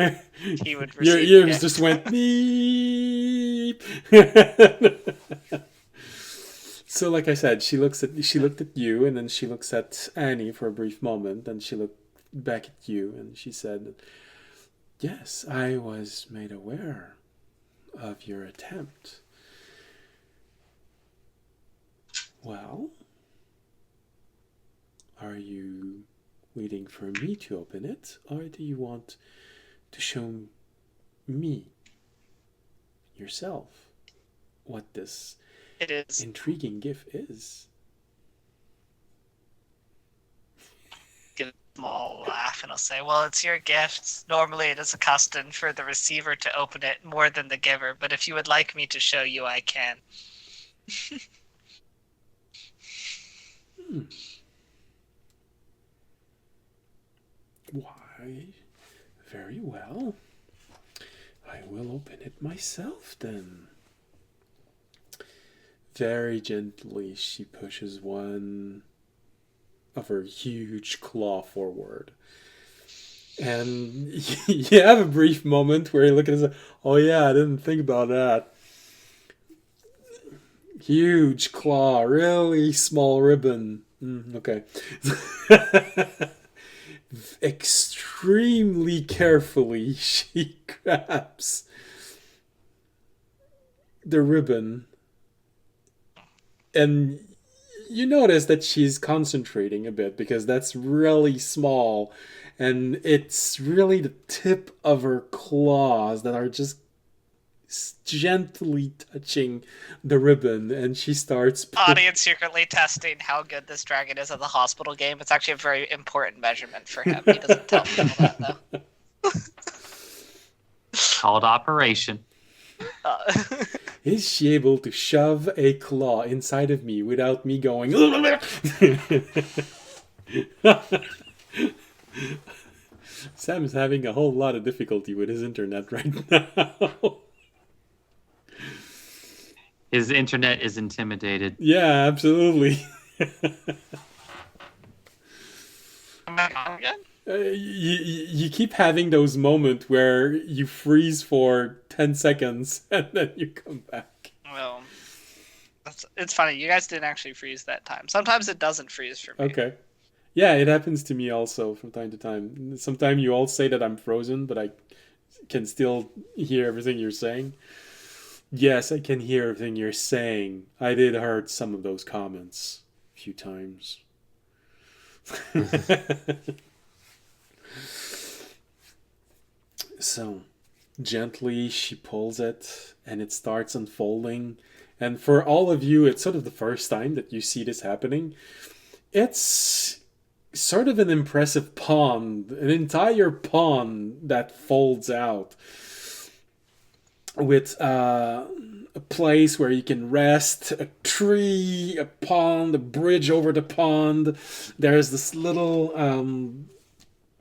he would receive your ears just went beep. So, like I said, she looked at you, and then she looks at Annie for a brief moment, and she looked back at you, and she said, "Yes, I was made aware of your attempt. Well, are you waiting for me to open it, or do you want to show me yourself what this intriguing gift is?" Give a small laugh, and I'll say, "Well, it's your gift. Normally it is a custom for the receiver to open it more than the giver, but if you would like me to show you, I can." Why, very well. I will open it myself then. Very gently, she pushes one of her huge claw forward. And you have a brief moment where you look at it and say, "Oh yeah, I didn't think about that." Huge claw, really small ribbon. Okay. Extremely carefully, she grabs the ribbon, and you notice that she's concentrating a bit because that's really small, and it's really the tip of her claws that are just gently touching the ribbon, and she starts audience secretly testing how good this dragon is at the hospital game. It's actually a very important measurement for him. He doesn't tell people that though. Called Operation. Is she able to shove a claw inside of me without me going Sam is having a whole lot of difficulty with his internet right now. His internet is intimidated. Yeah, absolutely. Am I on again? You keep having those moments where you freeze for 10 seconds and then you come back. Well, it's funny. You guys didn't actually freeze that time. Sometimes it doesn't freeze for me. Okay. Yeah, it happens to me also from time to time. Sometimes you all say that I'm frozen, but I can still hear everything you're saying. Yes, I can hear everything you're saying. I did heard some of those comments a few times. So, gently she pulls it and it starts unfolding. And for all of you, it's sort of the first time that you see this happening. It's sort of an impressive pond, an entire pond that folds out with a place where you can rest, a tree, a pond, a bridge over the pond. There's this little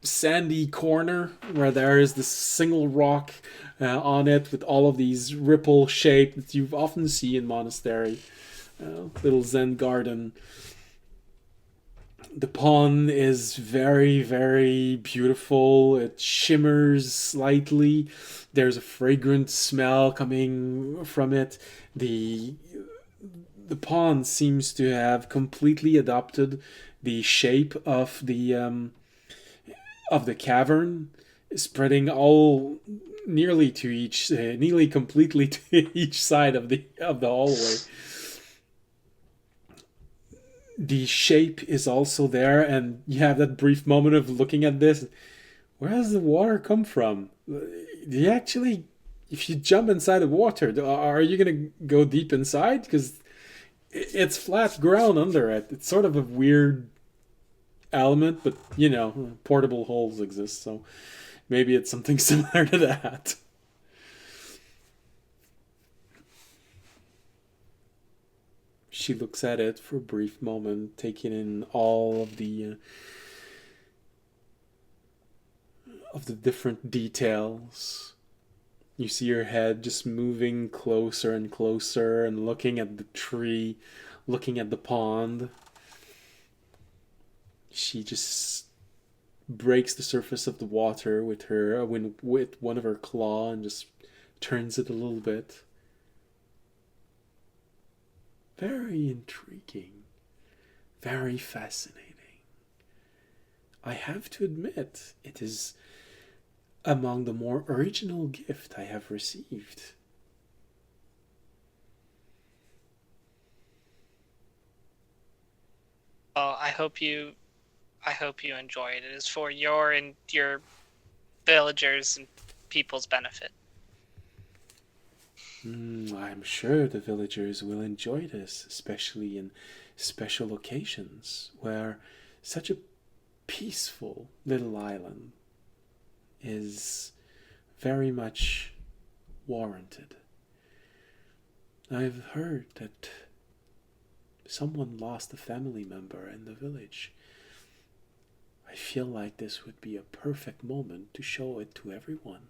sandy corner where there is this single rock on it with all of these ripple shape that you often see in monastery. Little Zen garden. The pond is very, very beautiful. It shimmers slightly. There's a fragrant smell coming from it. The pond seems to have completely adopted the shape of the cavern, spreading all nearly completely to each side of the hallway. The shape is also there, and you have that brief moment of looking at this. Where does the water come from? Do you actually, if you jump inside the water, are you going to go deep inside? Because it's flat ground under it. It's sort of a weird element, but you know, portable holes exist, so maybe it's something similar to that. She looks at it for a brief moment, taking in all of the different details. You see her head just moving closer and closer and looking at the tree, looking at the pond. She just breaks the surface of the water with one of her claw and just turns it a little bit. Very intriguing. Very fascinating. I have to admit, it is among the more original gift I have received. Well, I hope you enjoy it. It is for your and your villagers and people's benefit. I'm sure the villagers will enjoy this, especially in special occasions where such a peaceful little island is very much warranted. I've heard that someone lost a family member in the village. I feel like this would be a perfect moment to show it to everyone.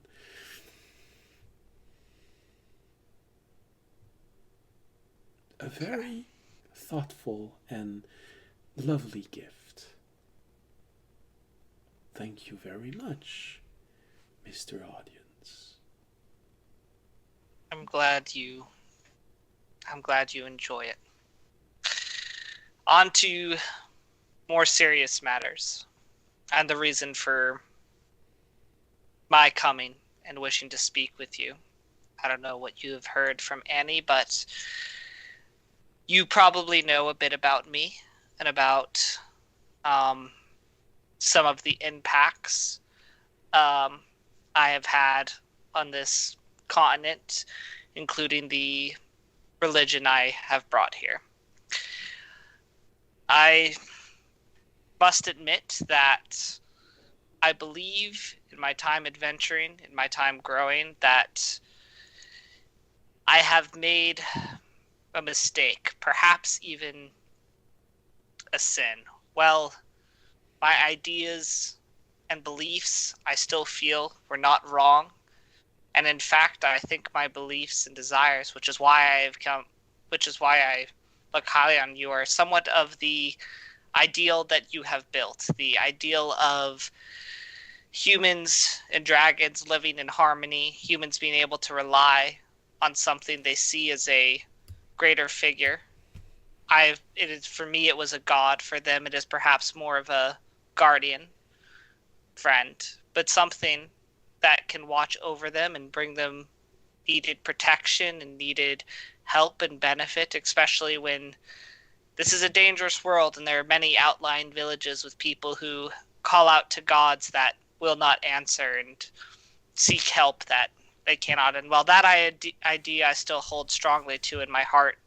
A very thoughtful and lovely gift. Thank you very much, Mr. Audience. I'm glad you I'm glad you enjoy it. On to more serious matters, and the reason for my coming and wishing to speak with you. I don't know what you have heard from Annie, but you probably know a bit about me and about some of the impacts I have had on this continent, including the religion I have brought here. I must admit that I believe in my time adventuring, in my time growing, that I have made a mistake, perhaps even a sin. Well, my ideas and beliefs, I still feel, were not wrong. And in fact, I think my beliefs and desires, which is why I look highly on you, are somewhat of the ideal that you have built, the ideal of humans and dragons living in harmony, humans being able to rely on something they see as a greater figure. For me, it was a god. For them, it is perhaps more of a guardian, friend, but something that can watch over them and bring them needed protection and needed help and benefit, especially when this is a dangerous world and there are many outlying villages with people who call out to gods that will not answer and seek help that they cannot. And while that idea I still hold strongly to in my heart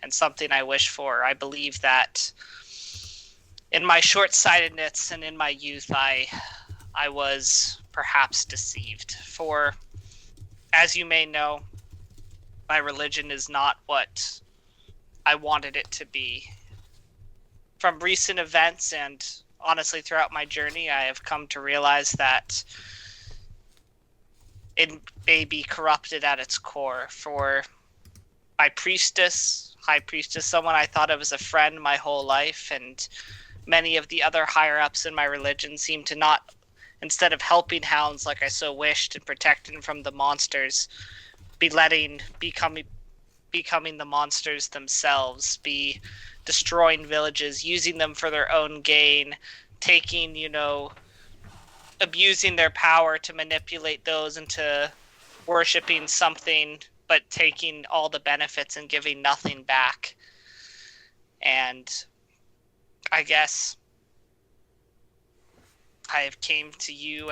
and something I wish for, I believe that in my short-sightedness and in my youth, I was perhaps deceived. For, as you may know, my religion is not what I wanted it to be. From recent events and honestly throughout my journey, I have come to realize that it may be corrupted at its core. For my high priestess, someone I thought of as a friend my whole life, and many of the other higher-ups in my religion seem to not, instead of helping hounds like I so wished and protecting them from the monsters, becoming the monsters themselves, be destroying villages, using them for their own gain, abusing their power to manipulate those into worshipping something, but taking all the benefits and giving nothing back. And I guess I have came to you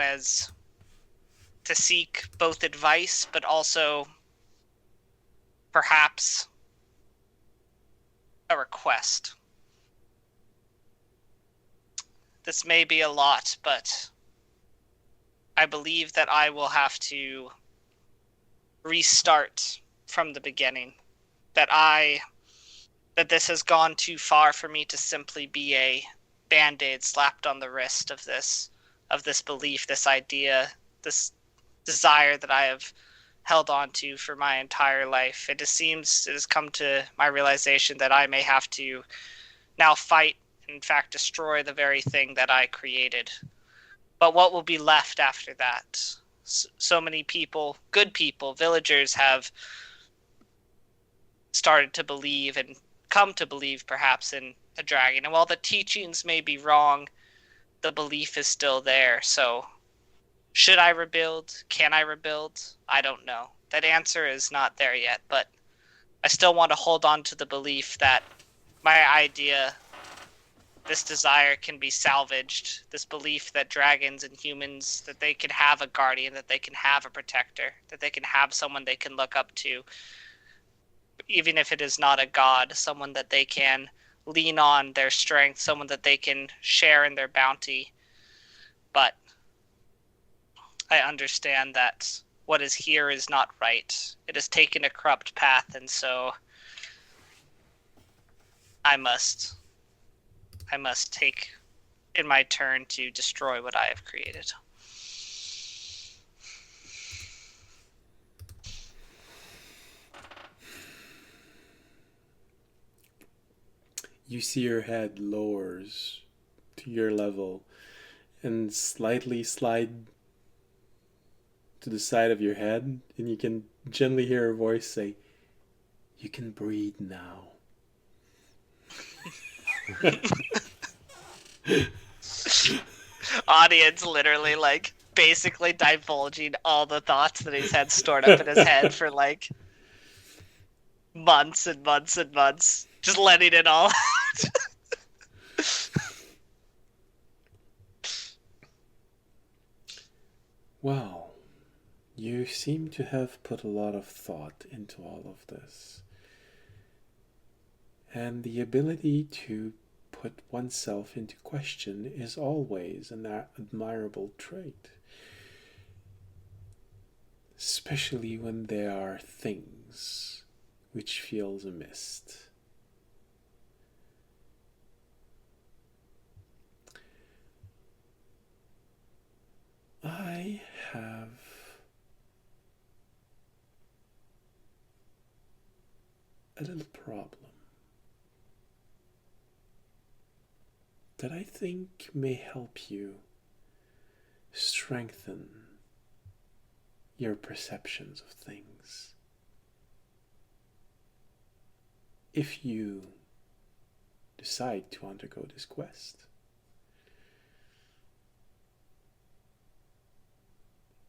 to seek both advice, but also perhaps a request. This may be a lot, but I believe that I will have to restart from the beginning. That this has gone too far for me to simply be a band-aid slapped on the wrist of this belief, this idea, this desire that I have held on to for my entire life. It has come to my realization that I may have to now fight, in fact, destroy the very thing that I created. But what will be left after that? So many people, good people, villagers have started to believe and come to believe perhaps in a dragon. And while the teachings may be wrong, the belief is still there. So should I rebuild? Can I rebuild? I don't know. That answer is not there yet, but I still want to hold on to the belief that my idea, this desire, can be salvaged. This belief that dragons and humans, that they can have a guardian, that they can have a protector, that they can have someone they can look up to, even if it is not a god, someone that they can lean on their strength, someone that they can share in their bounty. But I understand that what is here is not right. It has taken a corrupt path, and so I must take in my turn to destroy what I have created. You see your head lowers to your level and slightly slide to the side of your head, and you can gently hear a voice say, You can breathe now. Audience literally like basically divulging all the thoughts that he's had stored up in his head for like months and months and months, just letting it all out. Well, you seem to have put a lot of thought into all of this. And the ability to put oneself into question is always an admirable trait. Especially when there are things which feels amiss. I have a little problem that I think may help you strengthen your perceptions of things. If you decide to undergo this quest,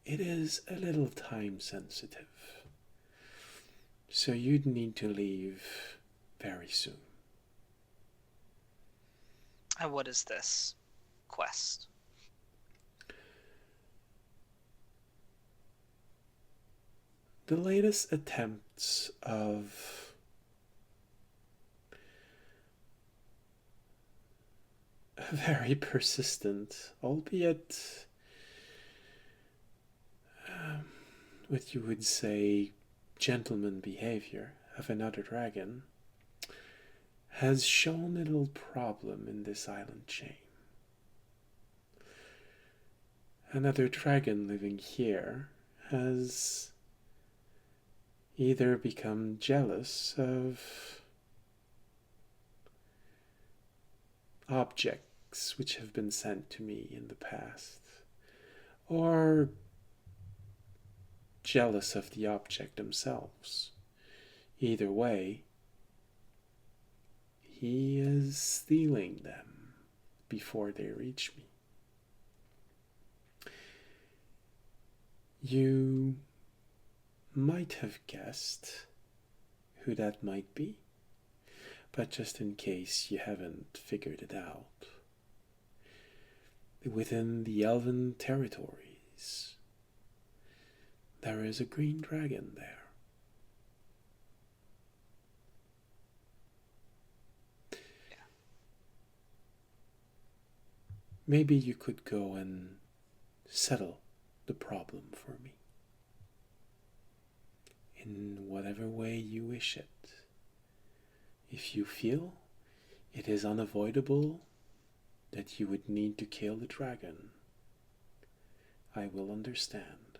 it is a little time sensitive, so you'd need to leave very soon. And what is this quest? The latest attempts of a very persistent, albeit what you would say gentleman behavior of another dragon has shown a little problem in this island chain. Another dragon living here has either become jealous of objects which have been sent to me in the past, or jealous of the object themselves. Either way, he is stealing them before they reach me. You might have guessed who that might be, but just in case you haven't figured it out, within the elven territories, there is a green dragon there. Maybe you could go and settle the problem for me in whatever way you wish it. If you feel it is unavoidable that you would need to kill the dragon, I will understand.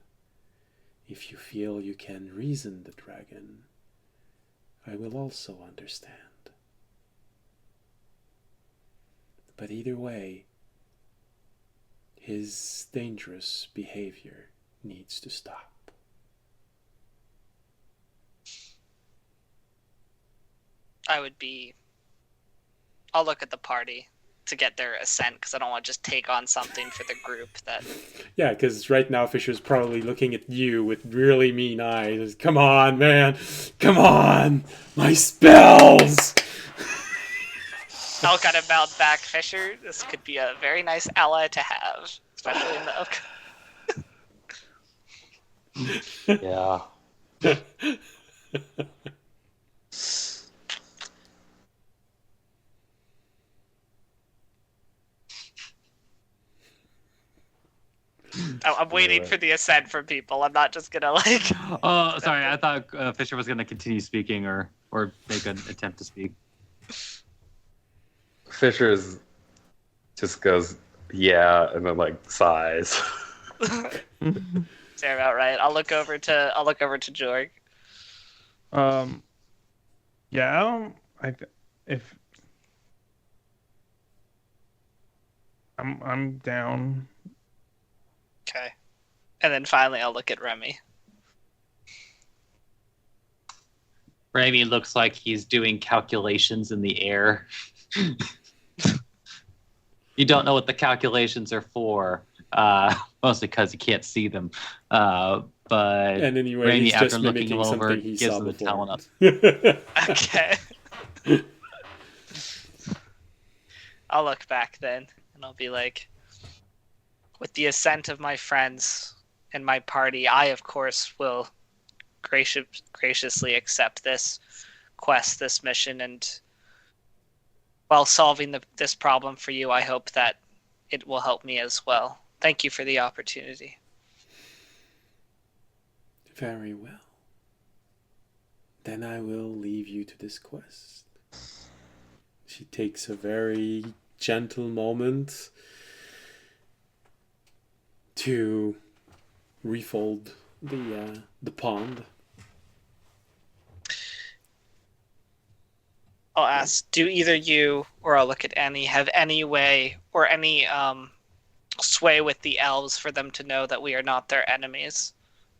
If you feel you can reason the dragon, I will also understand. But either way, his dangerous behavior needs to stop. I'll look at the party to get their assent, because I don't want to just take on something for the group that... Yeah, because right now Fisher's probably looking at you with really mean eyes. Come on, man. Come on. My spells. I'll kind of mount back, Fisher. This could be a very nice ally to have, especially in the... Yeah. I'm waiting for the assent from people. I'm not just gonna like... Oh, sorry. I thought Fisher was going to continue speaking or make an attempt to speak. Fisher just goes, yeah, and then like sighs. Sound about right. I'll look over to Jorg. Yeah, if I'm down. Okay. And then finally I'll look at Remy. Raimi looks like he's doing calculations in the air. You don't know what the calculations are for, mostly because you can't see them. But and anyway, Raimi, he's after just looking him mimicking over, something he gives saw him the before. talent up. Okay. I'll look back then, and I'll be like, with the assent of my friends and my party, I, of course, will graciously accept this quest, this mission, and while solving this problem for you, I hope that it will help me as well. Thank you for the opportunity. Very well. Then I will leave you to this quest. She takes a very gentle moment to refold the pond. I'll ask, do either you or I'll look at Annie have any way or any sway with the elves for them to know that we are not their enemies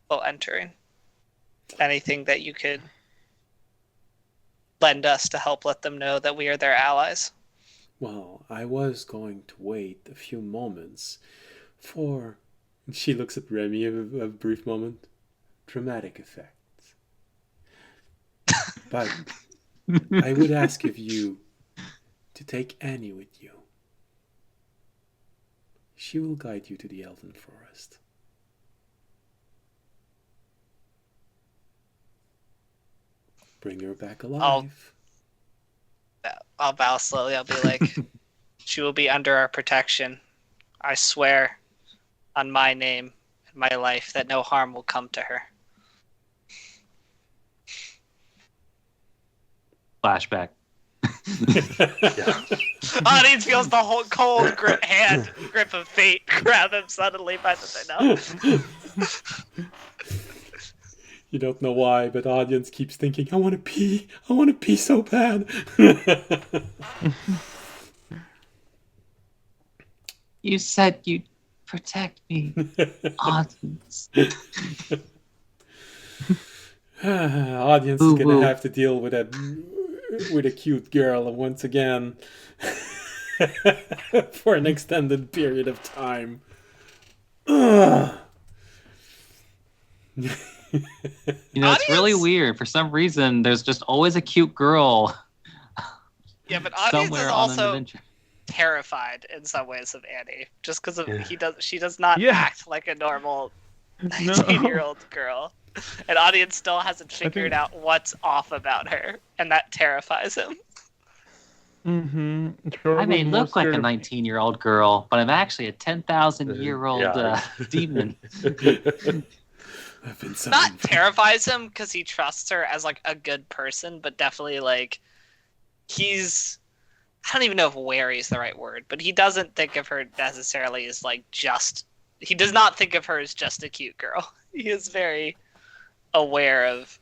while entering? Anything that you could lend us to help let them know that we are their allies? Well, I was going to wait a few moments for... She looks at Remy a brief moment. Dramatic effect. But I would ask of you to take Annie with you. She will guide you to the Elven Forest. Bring her back alive. I'll bow slowly. I'll be like, she will be under our protection. I swear on my name and my life that no harm will come to her. Flashback. Audience feels the whole cold hand grip of fate grab him suddenly by the no. You don't know why, but audience keeps thinking, I want to pee. I want to pee so bad. You said you'd protect me, audience. Audience is going to have to deal with a cute girl once again for an extended period of time. You know, it's really weird. For some reason, there's just always a cute girl. Yeah, but audience somewhere is on an also adventure. terrified in some ways of Annie, just because of she does not act like a normal 19-year-old girl. And audience still hasn't figured out what's off about her, and that terrifies him. I may look like a 19-year-old girl, but I'm actually a 10,000-year-old demon. Not terrifies him because he trusts her as like a good person, but definitely like he's, I don't even know if wary is the right word, but he doesn't think of her necessarily as like just, he does not think of her as just a cute girl. He is very aware of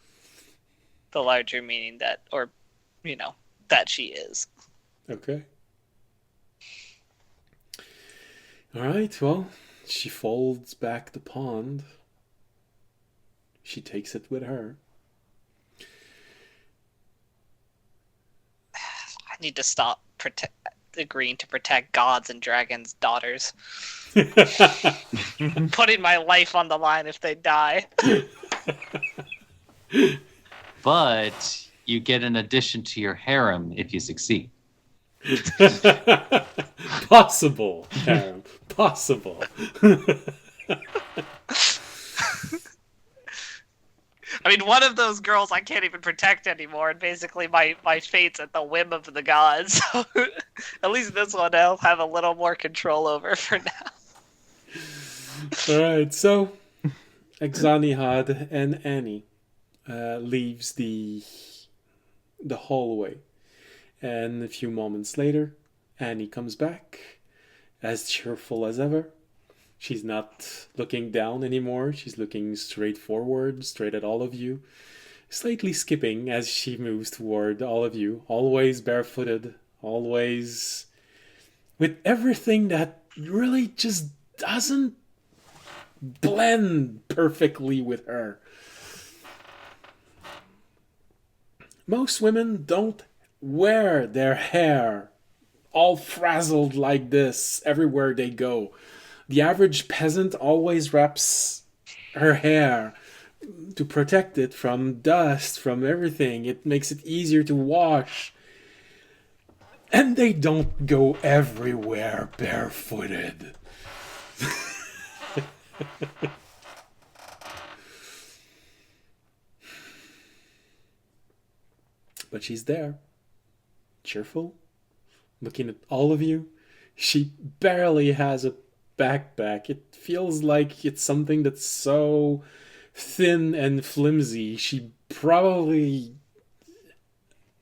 the larger meaning that, or you know, that she is. Okay. All right, well, she folds back the pond. She takes it with her. I need to stop agreeing to protect gods and dragons' daughters. Putting my life on the line if they die. But you get an addition to your harem if you succeed. Possible, harem. Possible. I mean, one of those girls I can't even protect anymore, and basically my fate's at the whim of the gods. So at least this one I'll have a little more control over for now. Alright, so Exanihad and Annie leaves the hallway. And a few moments later, Annie comes back, as cheerful as ever. She's not looking down anymore. She's looking straight forward, straight at all of you. Slightly skipping as she moves toward all of you. Always barefooted. Always with everything that really just doesn't blend perfectly with her. Most women don't wear their hair all frazzled like this everywhere they go. The average peasant always wraps her hair to protect it from dust, from everything. It makes it easier to wash. And they don't go everywhere barefooted. But she's there, cheerful, looking at all of you. She barely has a backpack. It feels like it's something that's so thin and flimsy. She probably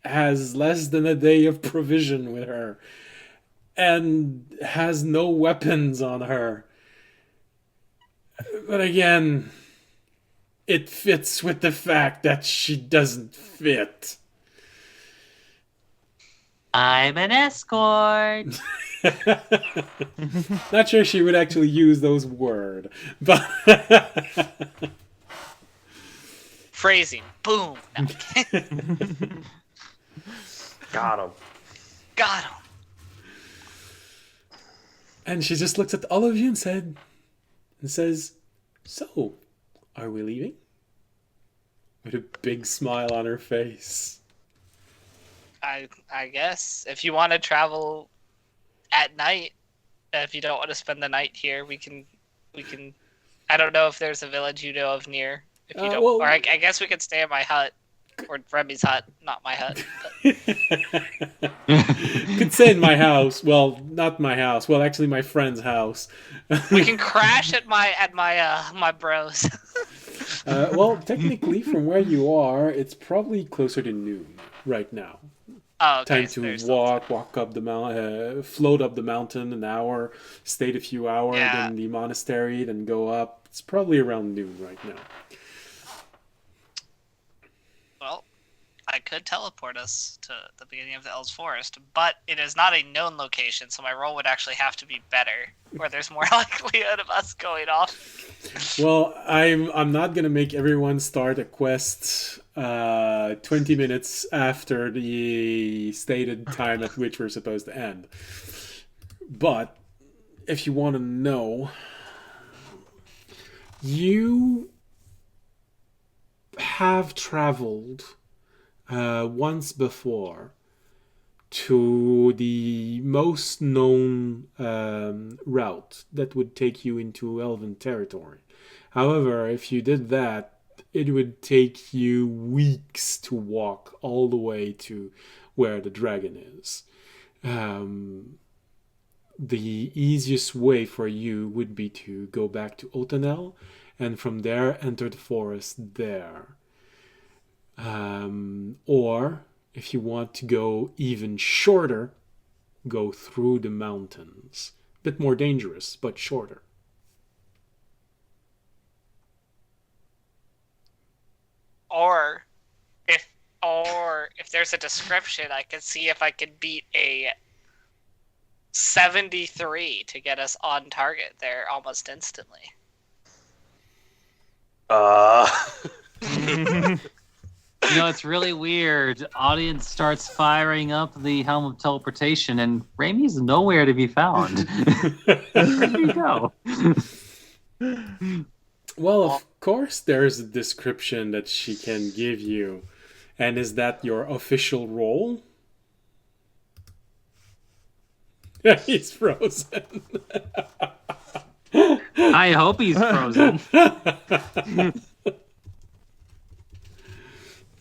has less than a day of provision with her and has no weapons on her. But again, it fits with the fact that she doesn't fit. I'm an escort. Not sure she would actually use those words, but Phrasing. Boom. No. Got him. Got him. And she just looks at all of you and says, "So, are we leaving?" With a big smile on her face. I guess if you want to travel at night, if you don't want to spend the night here, we can. I don't know if there's a village you know of near. If you don't, or I guess we could stay at my hut or Remy's hut, not my hut. Could stay in my house. Well, not my house. Well, actually, my friend's house. We can crash at my bros. Well, technically, from where you are, it's probably closer to noon right now. Oh, okay. Time to walk up the mountain, float up the mountain an hour, stay a few hours in the monastery, then go up. It's probably around noon right now. Well, I could teleport us to the beginning of the Elves Forest, but it is not a known location, so my roll would actually have to be better, where there's more likelihood of us going off. Well, I'm not gonna make everyone start a quest 20 minutes after the stated time at which we're supposed to end. But if you want to know, you have traveled once before to the most known route that would take you into Elven territory. However, if you did that, it would take you weeks to walk all the way to where the dragon is. The easiest way for you would be to go back to Otanel, and from there enter the forest there. Or, if you want to go even shorter, go through the mountains. A bit more dangerous, but shorter. Or if there's a description, I can see if I can beat a 73 to get us on target there almost instantly. You know, it's really weird. Audience starts firing up the Helm of Teleportation, and Remy's nowhere to be found. Where'd he go? Well, of course there's a description that she can give you. And is that your official role? He's frozen. I hope he's frozen.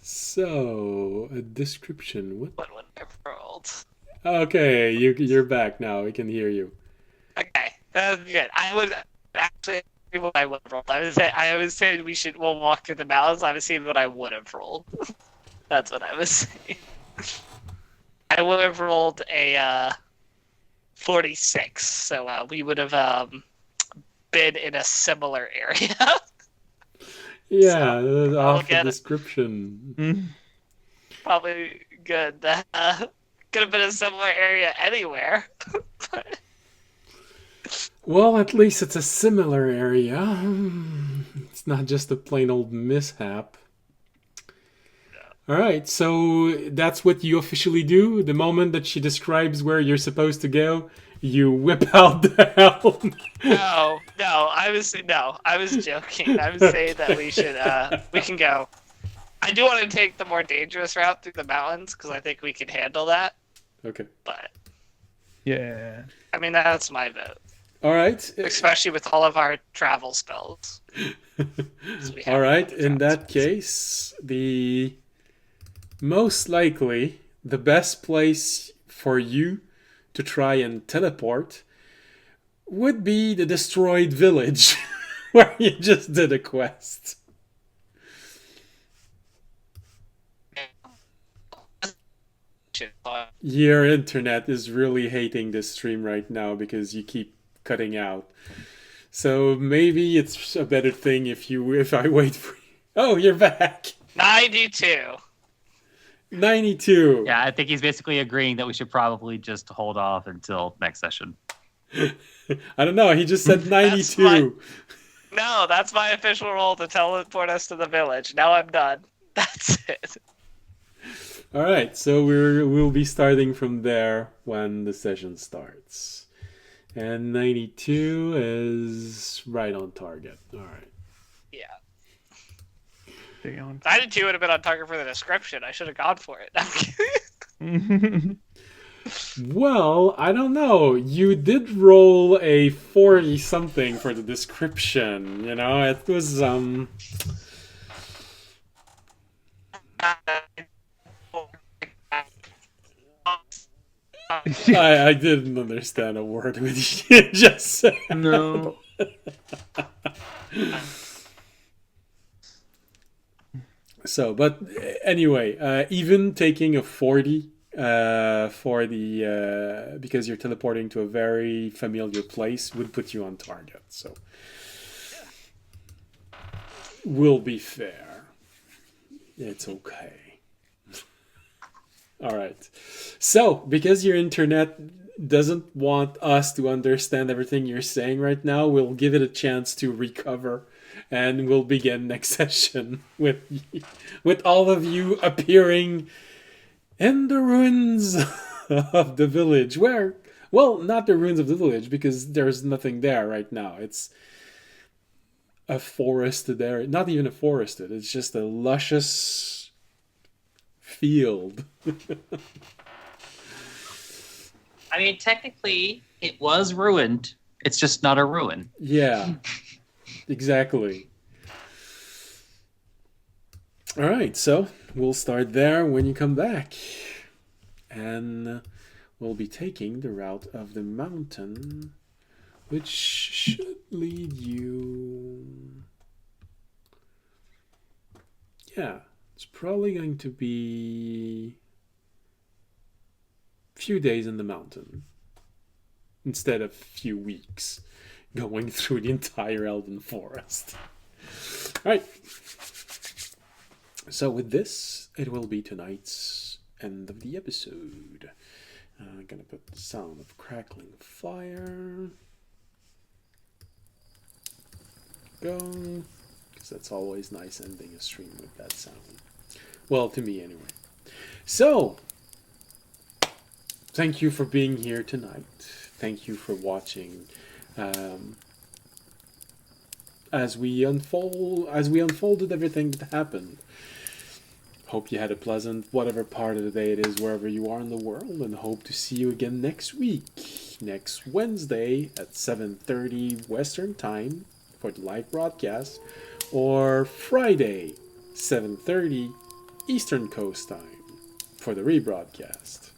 So, a description. What would I have rolled? Okay, you're back now. We can hear you. Okay, that's good. I would actually what I would have rolled. I was saying we'll walk through the mountains. I was seeing what I would have rolled. That's what I was saying. I would have rolled a 46, so we would have been in a similar area. Yeah, so off the description. Probably good. Could have been a similar area anywhere. Well, at least it's a similar area. It's not just a plain old mishap. All right, so that's what you officially do. The moment that she describes where you're supposed to go, you whip out the helm. I was joking. I was saying that we can go. I do want to take the more dangerous route through the mountains because I think we can handle that. Okay. But yeah, I mean that's my vote. All right. Especially with all of our travel spells. All right. In that case, the most likely the best place for you to try and teleport would be the destroyed village where you just did a quest. Your internet is really hating this stream right now because you keep cutting out. So maybe it's a better thing if I wait for you. Oh, you're back. 92. 92. Yeah, I think he's basically agreeing that we should probably just hold off until next session. I don't know. He just said 92. No, that's my official role to teleport us to the village. Now I'm done. That's it. All right, so we'll be starting from there when the session starts. And 92 is right on target. All right. Yeah. 92 would have been on target for the description. I should have gone for it. Well, I don't know. You did roll a 40-something for the description. You know, it was I didn't understand a word of what you just said. No. So, but anyway, even taking a 40 for the because you're teleporting to a very familiar place would put you on target. So, we'll be fair. It's okay. All right. So, because your internet doesn't want us to understand everything you're saying right now, we'll give it a chance to recover, and we'll begin next session with all of you appearing in the ruins of the village. Where, well, not the ruins of the village, because there's nothing there right now. It's a forested area. Not even a forested. It's just a luscious field. I mean, technically, it was ruined. It's just not a ruin. Yeah, exactly. All right, so we'll start there when you come back. And we'll be taking the route of the mountain, which should lead you... Yeah, it's probably going to be a few days in the mountain instead of a few weeks going through the entire Elven Forest. All right. So with this, it will be tonight's end of the episode. I'm going to put the sound of crackling fire. Go. Because that's always nice ending a stream with that sound. Well, to me anyway. So, thank you for being here tonight. Thank you for watching. As we unfolded everything that happened. Hope you had a pleasant whatever part of the day it is wherever you are in the world, and hope to see you again next week, next Wednesday at 7:30 Western Time for the live broadcast, or Friday 7:30 Eastern Coast Time for the rebroadcast.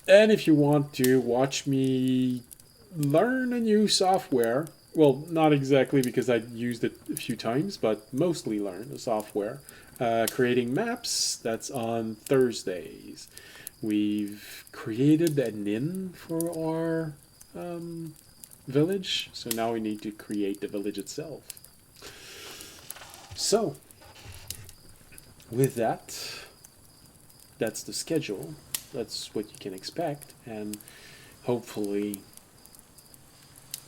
And if you want to watch me learn a new software, well, not exactly because I used it a few times, but mostly learn the software, creating maps, that's on Thursdays. We've created an inn for our village, so now we need to create the village itself. So, with that, that's the schedule. That's what you can expect, and hopefully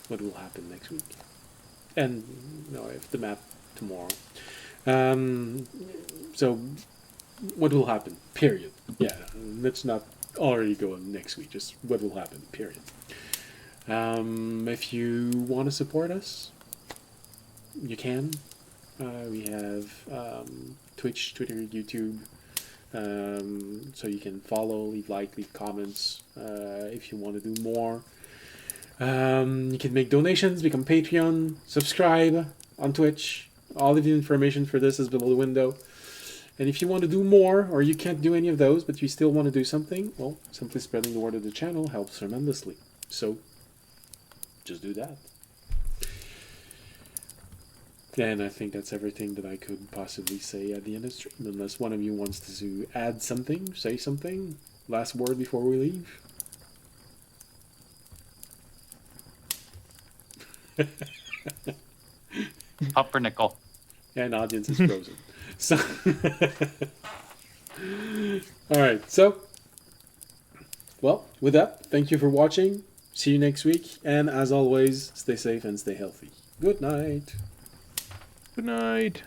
what will happen next week. And if the map tomorrow. So, what will happen? Period. Yeah, let's not already go on next week. Just what will happen? Period. If you want to support us, you can. We have Twitch, Twitter, YouTube. So you can follow, leave comments if you want to do more. You can make donations, become Patreon, subscribe on Twitch. All of the information for this is below the window. And if you want to do more, or you can't do any of those, but you still want to do something, well, simply spreading the word of the channel helps tremendously. So, just do that. And I think that's everything that I could possibly say at the end of the stream, unless one of you wants to add something, say something. Last word before we leave. Pumpernickel. And audience is frozen. So, alright, so, well, with that, thank you for watching. See you next week. And as always, stay safe and stay healthy. Good night. Good night.